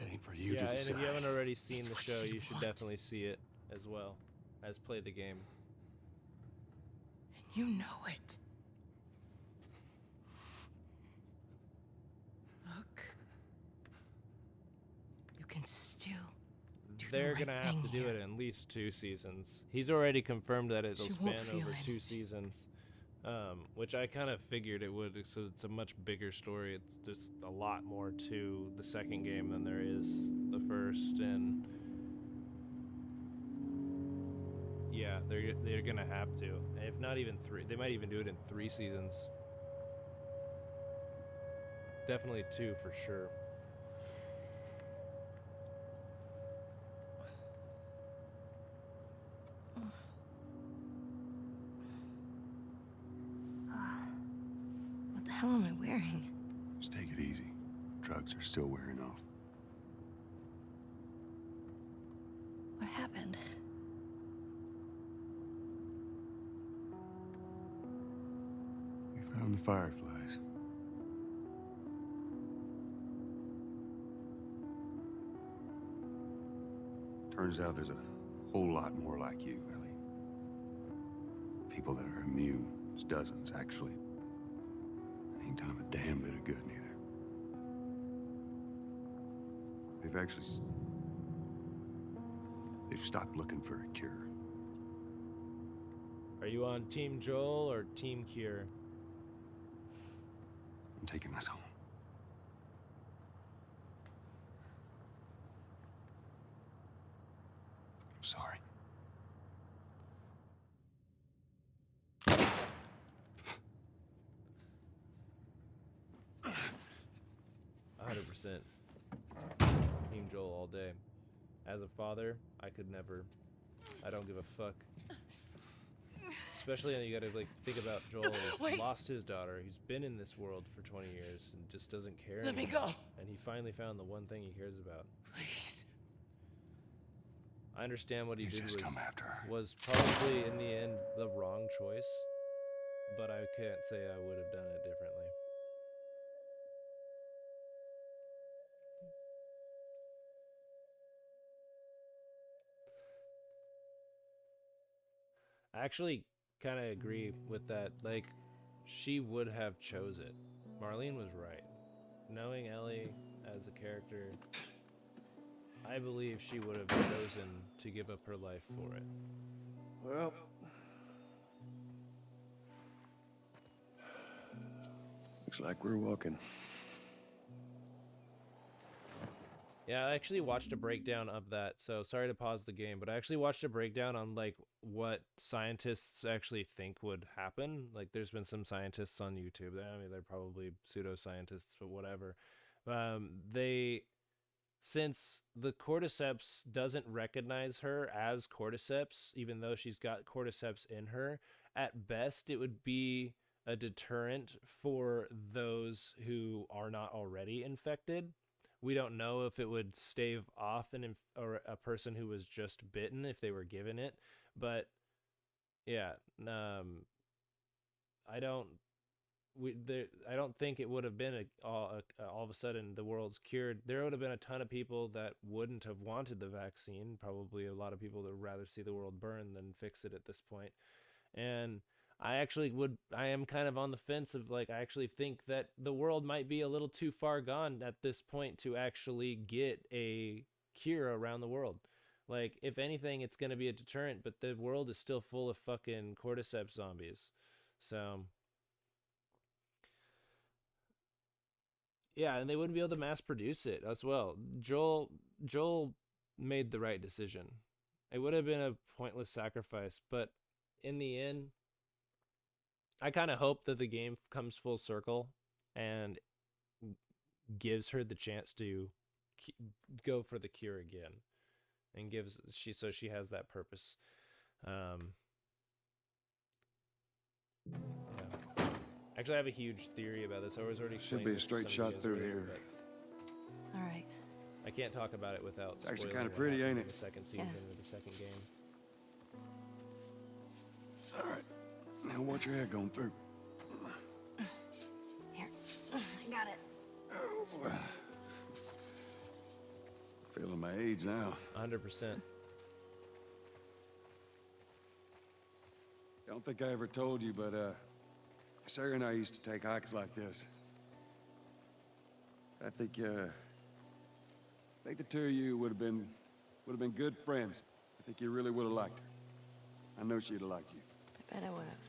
It ain't for you Yeah, to and decide. if you haven't already seen It's the what show, you you should want. definitely see it as well as play the game. And you know it. Look. You can still do They're the right gonna have thing to do here. it in at least 2 seasons. He's already confirmed that it'll She won't span feel over 2 anything. seasons, which I kind of figured it would. So it's a much bigger story. It's just a lot more to the second game than there is the first, and yeah, they're gonna have to. And if not even 3, they might even do it in 3 seasons. Definitely 2 for sure. What the hell am I wearing? Just take it easy. Drugs are still wearing off. What happened? We found the fireflies. Turns out there's a whole lot more like you, Ellie. People that are immune. There's dozens, actually. Ain't done them a damn bit of good, neither. They've actually... They've stopped looking for a cure. Are you on Team Joel or Team Kier? I'm taking us home. I'm sorry. 100%. Team Joel all day. As a father, I could never. I don't give a fuck. Especially when you gotta like think about Joel. Who's Wait. lost his daughter. He's been in this world for 20 years and just doesn't care Let me anymore. go. And he finally found the one thing he cares about. Please. I understand what he You did just come after her. was probably in the end the wrong choice, but I can't say I would have done it differently. I actually kind of agree with that. Like, she would have chose it. Marlene was right. Knowing Ellie as a character, I believe she would have chosen to give up her life for it. Well, looks like we're walking. Yeah, I actually watched a breakdown of that. So sorry to pause the game, but I actually watched a breakdown on like what scientists actually think would happen. Like there's been some scientists on YouTube. I mean, they're probably pseudoscientists, but whatever. They since the cordyceps doesn't recognize her as cordyceps, even though she's got cordyceps in her, at best it would be a deterrent for those who are not already infected. We don't know if it would stave off or a person who was just bitten if they were given it, but yeah, I don't. I don't think it would have been all of a sudden the world's cured. There would have been a ton of people that wouldn't have wanted the vaccine. Probably a lot of people that would rather see the world burn than fix it at this point. And I am kind of on the fence of like, I actually think that the world might be a little too far gone at this point to actually get a cure around the world. Like, if anything, it's going to be a deterrent, but the world is still full of fucking cordyceps zombies. So, yeah, and they wouldn't be able to mass produce it as well. Joel made the right decision. It would have been a pointless sacrifice, but in the end, I kind of hope that the game comes full circle and gives her the chance to go for the cure again, and so she has that purpose. Yeah. Actually, I have a huge theory about this. I was already Should be a straight shot through here. All right. I can't talk about it without It's actually spoiling kinda what pretty, happened ain't in it? the second season Yeah. or the second game. All right. Now watch your head going through. Here. I got it. Feeling my age now. 100%. Don't think I ever told you, but Sarah and I used to take hikes like this. I think the two of you would have been good friends. I think you really would have liked her. I know she'd have liked you. I bet I would have.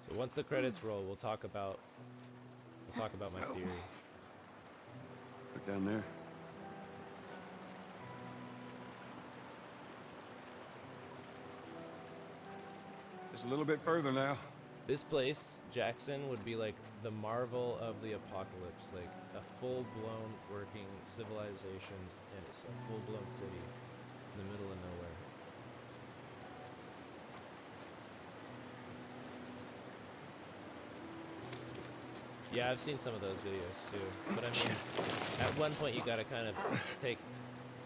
So once the credits roll, we'll talk about my theory. Look down there. Just a little bit further now. This place, Jackson, would be like the marvel of the apocalypse, like a full-blown working civilizations, and it's a full-blown city in the middle of nowhere. Yeah, I've seen some of those videos too, but I mean, at one point you gotta kind of take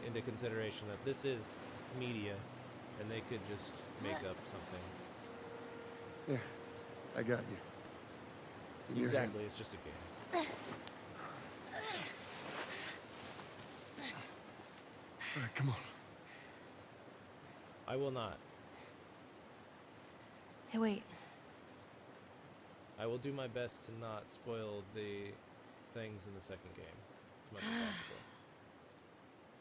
into consideration that this is media, and they could just make up something. There. I got you. In your hand. Exactly, it's just a game. All right, come on. I will not. Hey, wait. I will do my best to not spoil the things in the second game as much as possible.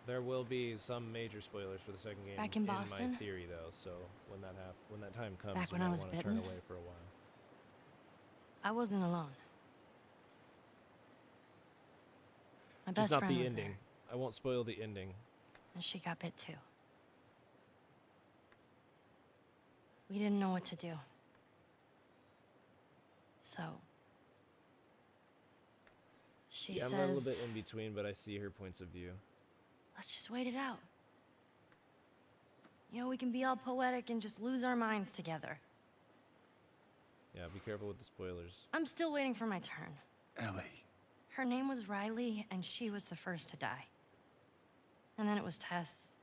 There will be some major spoilers for the second game Back in my Boston? theory, though. So when that time comes, Back you when I might was want to turn bitten? away for a while. I wasn't alone. My Just best not friend the was ending. there, I won't spoil the ending. and she got bit too. We didn't know what to do. So, she Yeah, says, I'm a little bit in between, but I see her points of view. let's just wait it out. You know, we can be all poetic and just lose our minds together. Yeah, be careful with the spoilers. I'm still waiting for my turn. Ellie. Her name was Riley, and she was the first to die. And then it was Tess.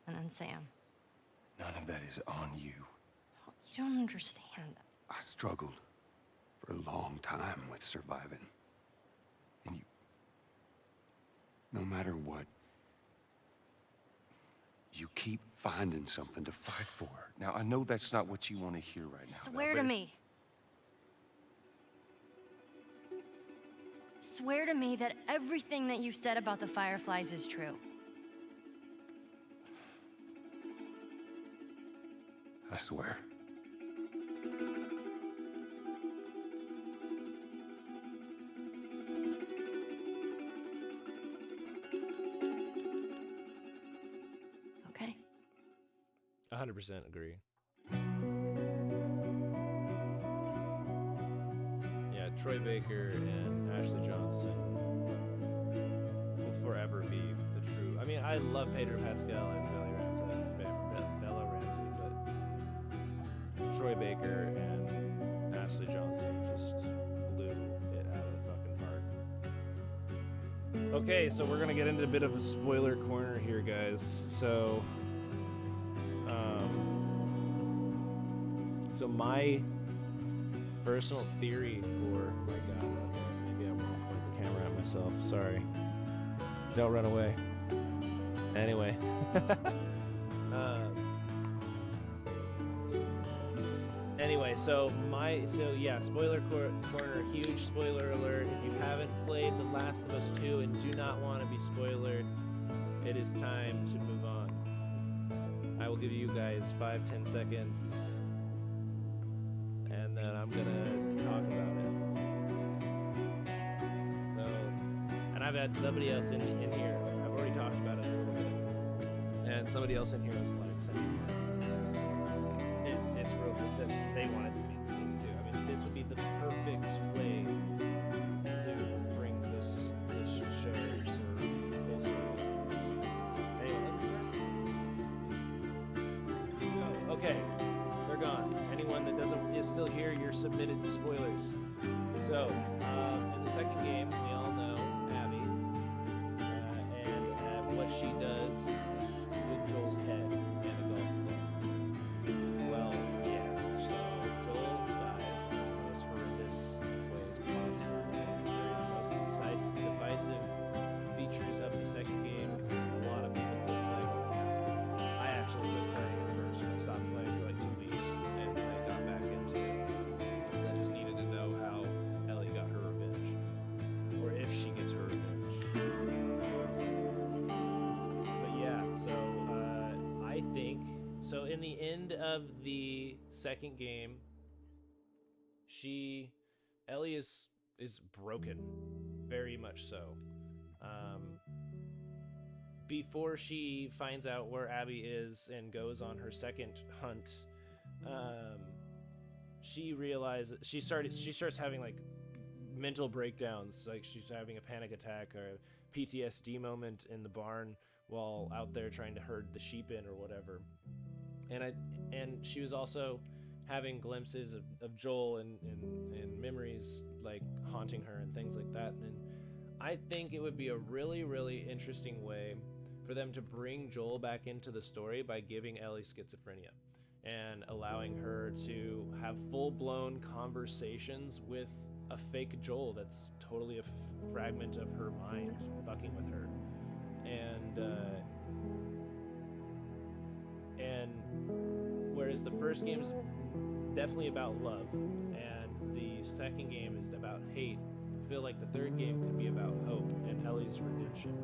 And then Sam. None of that is on you. You don't understand. I struggled for a long time with surviving. And you... No matter what, you keep finding something to fight for. Now, I know that's not what you want to hear right now. Swear to me. Swear to me that everything that you said about the Fireflies is true. I swear. Okay? 100% agree. Yeah, Troy Baker and Ashley Johnson will forever be the true. I mean, I love Pedro Pascal and Bella Ramsey, but Troy Baker and Ashley Johnson just blew it out of the fucking park. Okay, so we're gonna get into a bit of a spoiler corner here, guys. So my personal theory for, my God, maybe I won't point the camera at myself. Sorry. Don't run away. Anyway. Anyway, so yeah, spoiler corner, huge spoiler alert. If you haven't played The Last of Us 2 and do not want to be spoilered, it is time to move on. I will give you guys 5-10 seconds, and then I'm gonna talk about it. So, and I've had somebody else in here. I've already talked about it a little bit, and somebody else in here was like saying it's real good that they wanted to make things too. I mean, this would be the perfect way to bring this show for full circle. Anyway, so, okay, they're gone. Anyone that is still here, you're submitted to spoilers. So, in the second game, we all know Abby and what she does with Joel's head and a golf club. Well, yeah. So Joel dies in the most horrendous ways possible. The most incisive, divisive features of the second game. A lot of people quit playing. I actually quit playing at first. I stopped playing for like 2 weeks, and I got back into it. I just needed to know how Ellie got her revenge, or if she gets her revenge. But yeah, so I think so. In the end of the second game, Ellie is broken, very much so. Before she finds out where Abby is and goes on her second hunt, she realizes she starts having like mental breakdowns, like she's having a panic attack or a PTSD moment in the barn while out there trying to herd the sheep in or whatever. And she was also having glimpses of Joel and memories like haunting her and things like that. And I think it would be a really, really interesting way for them to bring Joel back into the story by giving Ellie schizophrenia and allowing her to have full-blown conversations with a fake Joel that's totally a fragment of her mind fucking with her. And whereas the first game's definitely about love and the second game is about hate, I feel like the third game could be about hope and Ellie's redemption.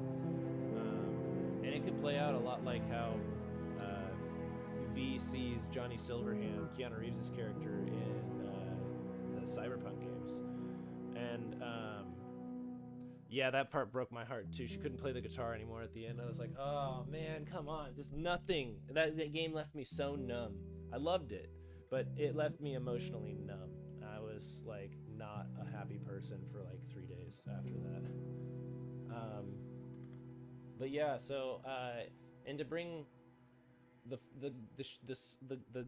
And it could play out a lot like how V sees Johnny Silverhand, Keanu Reeves' character, in the Cyberpunk games. And yeah, that part broke my heart too. She couldn't play the guitar anymore at the end. I was like, oh man, come on, just nothing. That game left me so numb. I loved it, but it left me emotionally numb. I was like not a happy person for like 3 days after that. But yeah, so and to bring the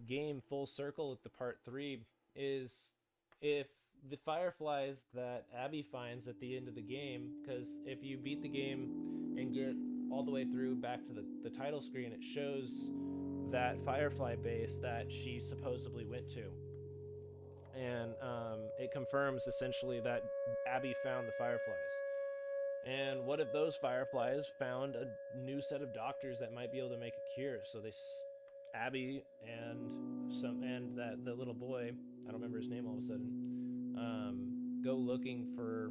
game full circle at the part 3 is if the fireflies that Abby finds at the end of the game, because if you beat the game and get all the way through back to the title screen, it shows that firefly base that she supposedly went to, and it confirms essentially that Abby found the fireflies. And what if those fireflies found a new set of doctors that might be able to make a cure? So Abby and the little boy, I don't remember his name all of a sudden, go looking for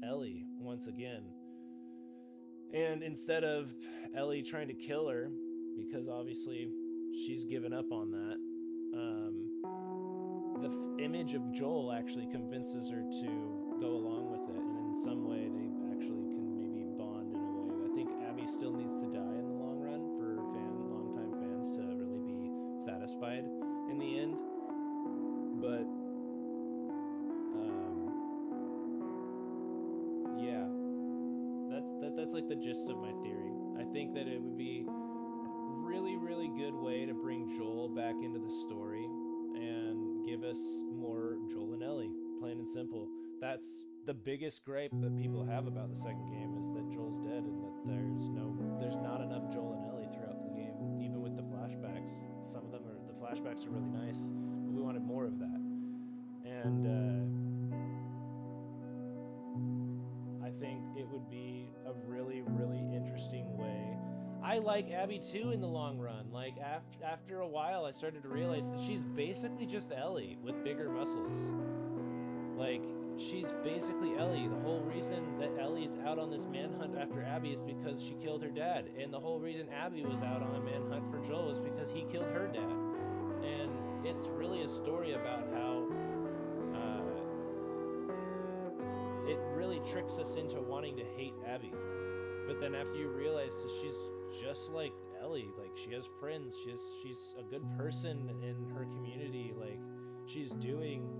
Ellie once again. And instead of Ellie trying to kill her, because obviously she's given up on that, the image of Joel actually convinces her to go along with it, and in some way they actually can maybe bond in a way. I think Abby still needs to die in the long run for longtime fans to really be satisfied in the end. But yeah, that's like the gist of my theory. I think that it would be really, really good way to bring Joel back into the story and give us more Joel and Ellie, plain and simple. That's the biggest gripe that people have about the second game, is that Joel's dead and that there's not enough Joel and Ellie throughout the game, even with the flashbacks. Some of the flashbacks are really nice, but we wanted more of that. And I think it would be a really, really interesting way. I like Abby too in the long run. Like after a while, I started to realize that she's basically just Ellie with bigger muscles. Like she's basically Ellie. The whole reason that Ellie's out on this manhunt after Abby is because she killed her dad. And the whole reason Abby was out on a manhunt for Joel is because he killed her dad. And it's really a story about how it really tricks us into wanting to hate Abby. But then after you realize that she's just like Ellie, like she has friends, she's a good person in her community, like she's doing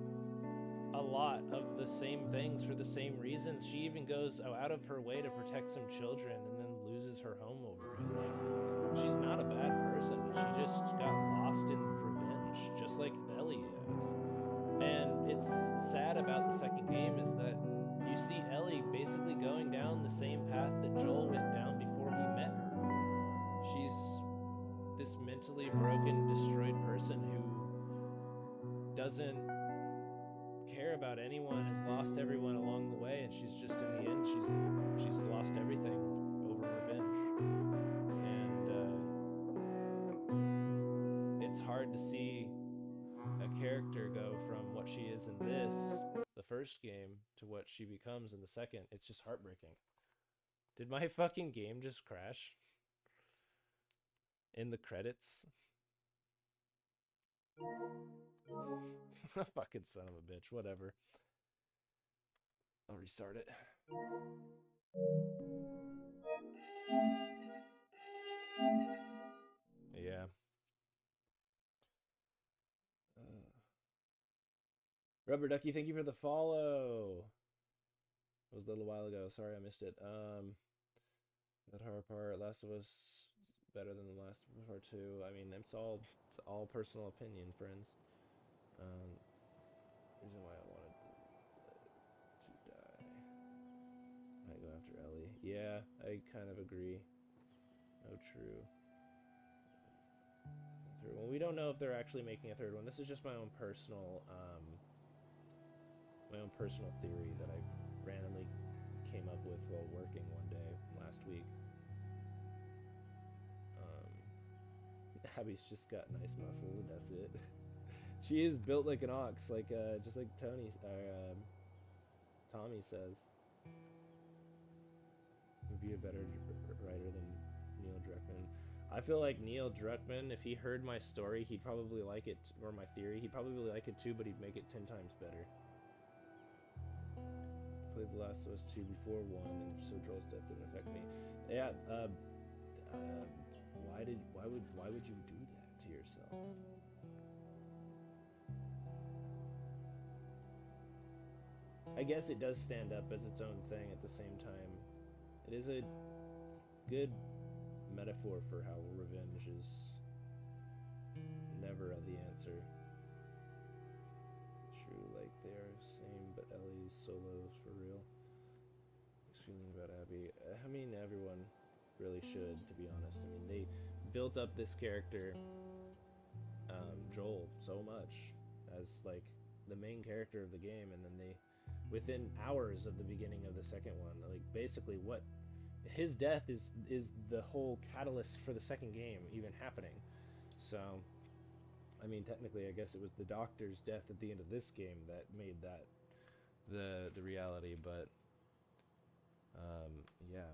a lot of the same things for the same reasons. She even goes out of her way to protect some children and then loses her home over it. Like, she's not a bad person. She just got lost in revenge, just like Ellie has. And it's sad about the second game is that you see Ellie basically going down the same path that Joel went down before he met her. She's this mentally broken, destroyed person who doesn't care about anyone, has lost everyone along the way, and she's just in the end she's lost everything over revenge. And it's hard to see a character go from what she is in the first game, to what she becomes in the second. It's just heartbreaking. Did my fucking game just crash in the credits? Fucking son of a bitch. Whatever. I'll restart it. Yeah. Rubber Ducky, thank you for the follow. It was a little while ago. Sorry I missed it. That horror part, Last of Us, better than the last part too. I mean, it's all personal opinion, friends. Reason why I wanted to die. Might go after Ellie. Yeah, I kind of agree. No, true. Third one. We don't know if they're actually making a third one. This is just my own personal theory that I randomly came up with while working one day last week. Abby's just got nice muscles, and that's it. She is built like an ox, like just like Tommy says. Would be a better writer than Neil Druckmann. I feel like Neil Druckmann, if he heard my story, he'd probably like it, or my theory, he'd probably like it too, but he'd make it 10 times better. Played The Last of Us 2 before 1, and so Joel's death didn't affect me. Yeah, why would you do that to yourself? I guess it does stand up as its own thing at the same time. It is a good metaphor for how revenge is never the answer. True, like they are the same, but Ellie's solo for real. Mixed feeling about Abby. I mean, everyone really should, to be honest. I mean, they built up this character, Joel, so much as like the main character of the game, and then they, within hours of the beginning of the second one, like basically what his death is the whole catalyst for the second game even happening. So I mean, technically I guess it was the doctor's death at the end of this game that made that the reality, but yeah.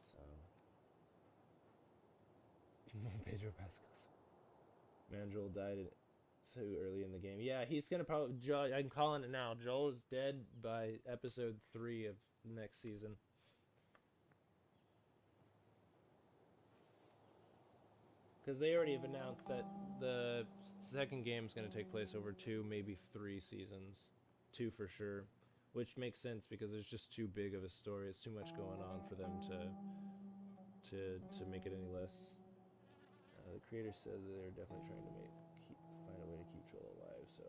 So Pedro Pascal's man, Joel died too early in the game. Yeah, he's gonna probably. I'm calling it now. Joel is dead by episode 3 of next season. Because they already have announced that the second game is going to take place over 2, maybe 3 seasons. 2 for sure. Which makes sense because there's just too big of a story. It's too much going on for them to make it any less. The creator said that they're definitely trying to find a way to keep Joel alive. So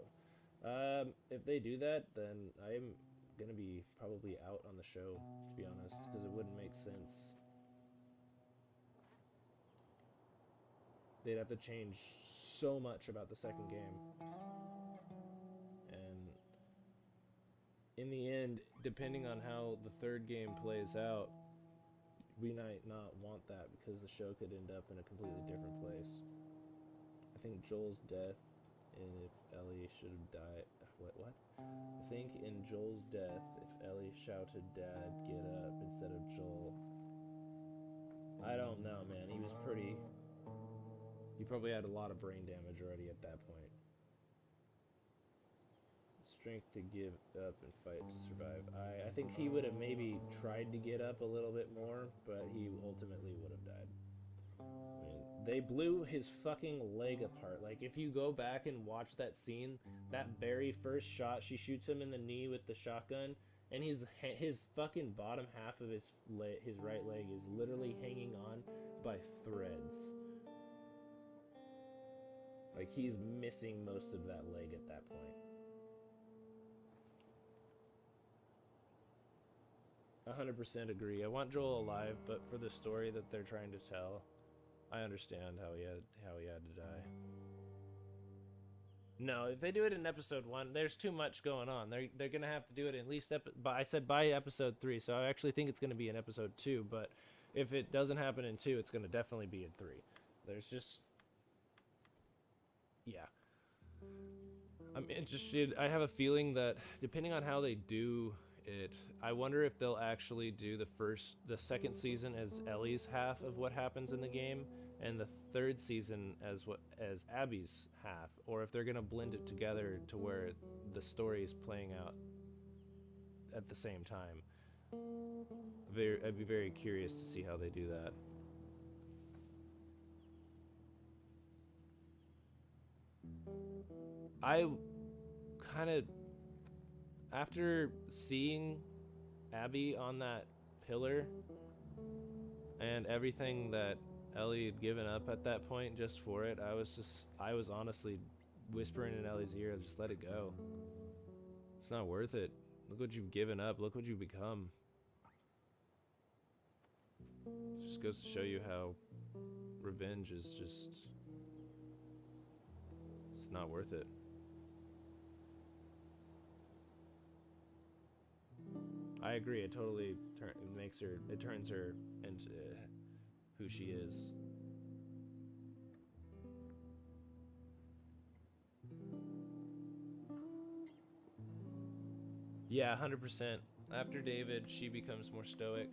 if they do that, then I'm going to be probably out on the show, to be honest, because it wouldn't make sense. They'd have to change so much about the second game. And in the end, depending on how the third game plays out, we might not want that because the show could end up in a completely different place. I think Joel's death, and if Ellie should have died, What? I think in Joel's death, if Ellie shouted "Dad, get up" instead of Joel. I don't know, man. He was pretty... He probably had a lot of brain damage already at that point. Strength to give up and fight to survive. I think he would have maybe tried to get up a little bit more, but he ultimately would have died. I mean, they blew his fucking leg apart. Like, if you go back and watch that scene, that very first shot, she shoots him in the knee with the shotgun, and his fucking bottom half of his right leg is literally hanging on by threads. Like, he's missing most of that leg at that point. 100% agree. I want Joel alive, but for the story that they're trying to tell, I understand how he had to die. No, if they do it in episode 1, there's too much going on. They're gonna have to do it at least I said by episode 3, so I actually think it's gonna be in episode 2. But if it doesn't happen in 2, it's gonna definitely be in 3. There's just, yeah. I'm interested. I have a feeling that depending on how they do it, I wonder if they'll actually do the second season as Ellie's half of what happens in the game, and the third season as Abby's half, or if they're gonna blend it together to where the story is playing out at the same time. I'd be very curious to see how they do that. I kind of, after seeing Abby on that pillar and everything that Ellie had given up at that point just for it, I was honestly whispering in Ellie's ear, just let it go. It's not worth it. Look what you've given up. Look what you've become. It just goes to show you how revenge is just... It's not worth it. I agree. It totally it turns her into who she is. Yeah, 100%. After David, she becomes more stoic.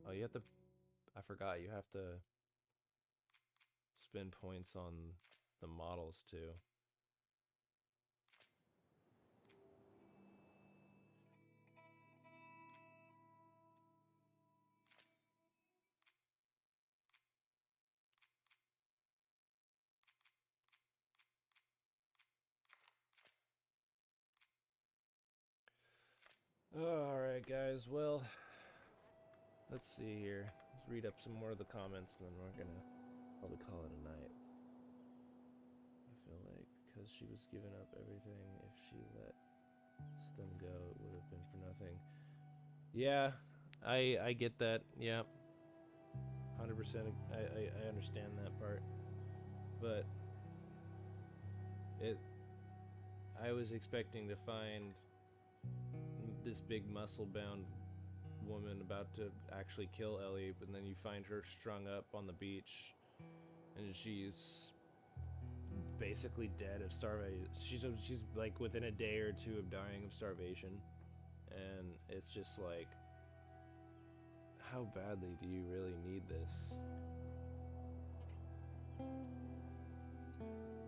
Oh, you have to... I forgot, you have to spend points on the models, too. Alright, guys, well, let's see here. Let's read up some more of the comments, and then we're gonna probably call it a night. I feel like, because she was giving up everything, if she let them go, it would have been for nothing. Yeah, I get that, yeah. 100%, I understand that part. But, I was expecting to find this big muscle-bound woman about to actually kill Ellie, but then you find her strung up on the beach, and she's basically dead of starvation. She's like within a day or two of dying of starvation, and it's just like, how badly do you really need this?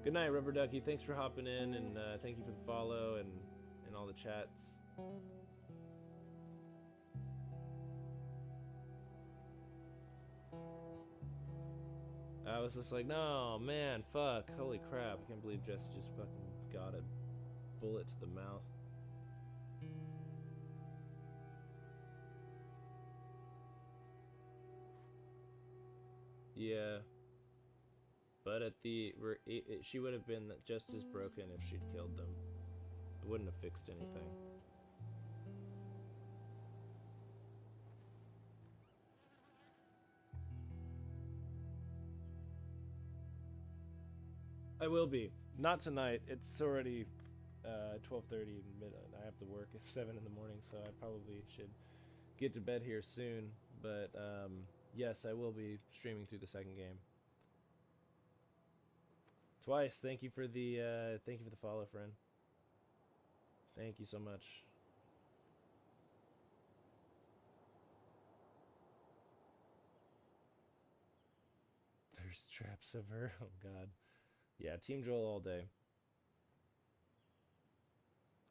Good night, Rubber Ducky. Thanks for hopping in, and thank you for the follow and all the chats. I was just like, no, man, fuck, holy crap. I can't believe Jesse just fucking got a bullet to the mouth. Yeah. But at the... she would have been just as broken if she'd killed them. It wouldn't have fixed anything. I will be. Not tonight. It's already 12:30 midnight. I have to work at 7 in the morning, so I probably should get to bed here soon. But yes, I will be streaming through the second game. Twice. Thank you for the follow, friend. Thank you so much. There's traps of her. Oh God. Yeah, Team Joel all day.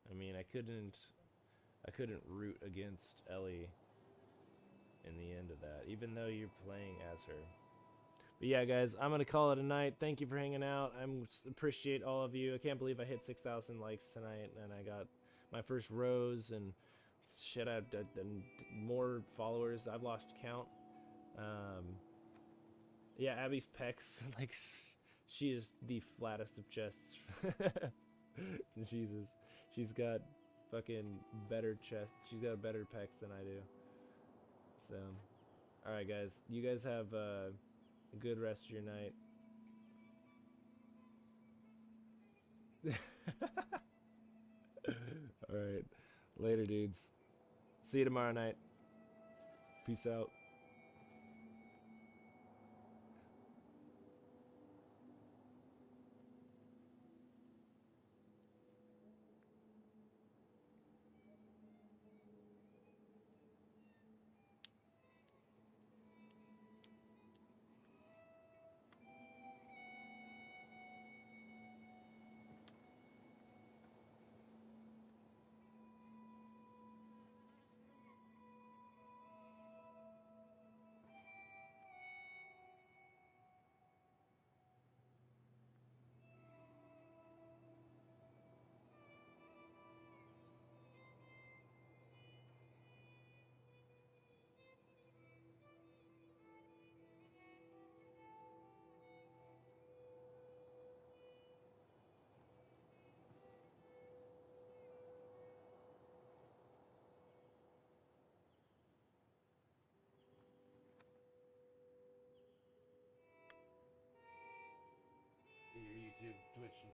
I mean, I couldn't root against Ellie in the end of that, even though you're playing as her. But yeah, guys, I'm gonna call it a night. Thank you for hanging out. I appreciate all of you. I can't believe I hit 6,000 likes tonight, and I got my first rose and shit. I've done more followers. I've lost count. Yeah, Abby's pecs, like, she is the flattest of chests. Jesus, she's got fucking better chest. She's got better pecs than I do. So, all right, guys, you guys have a good rest of your night. All right, later, dudes. See you tomorrow night. Peace out. Your YouTube, Twitch, and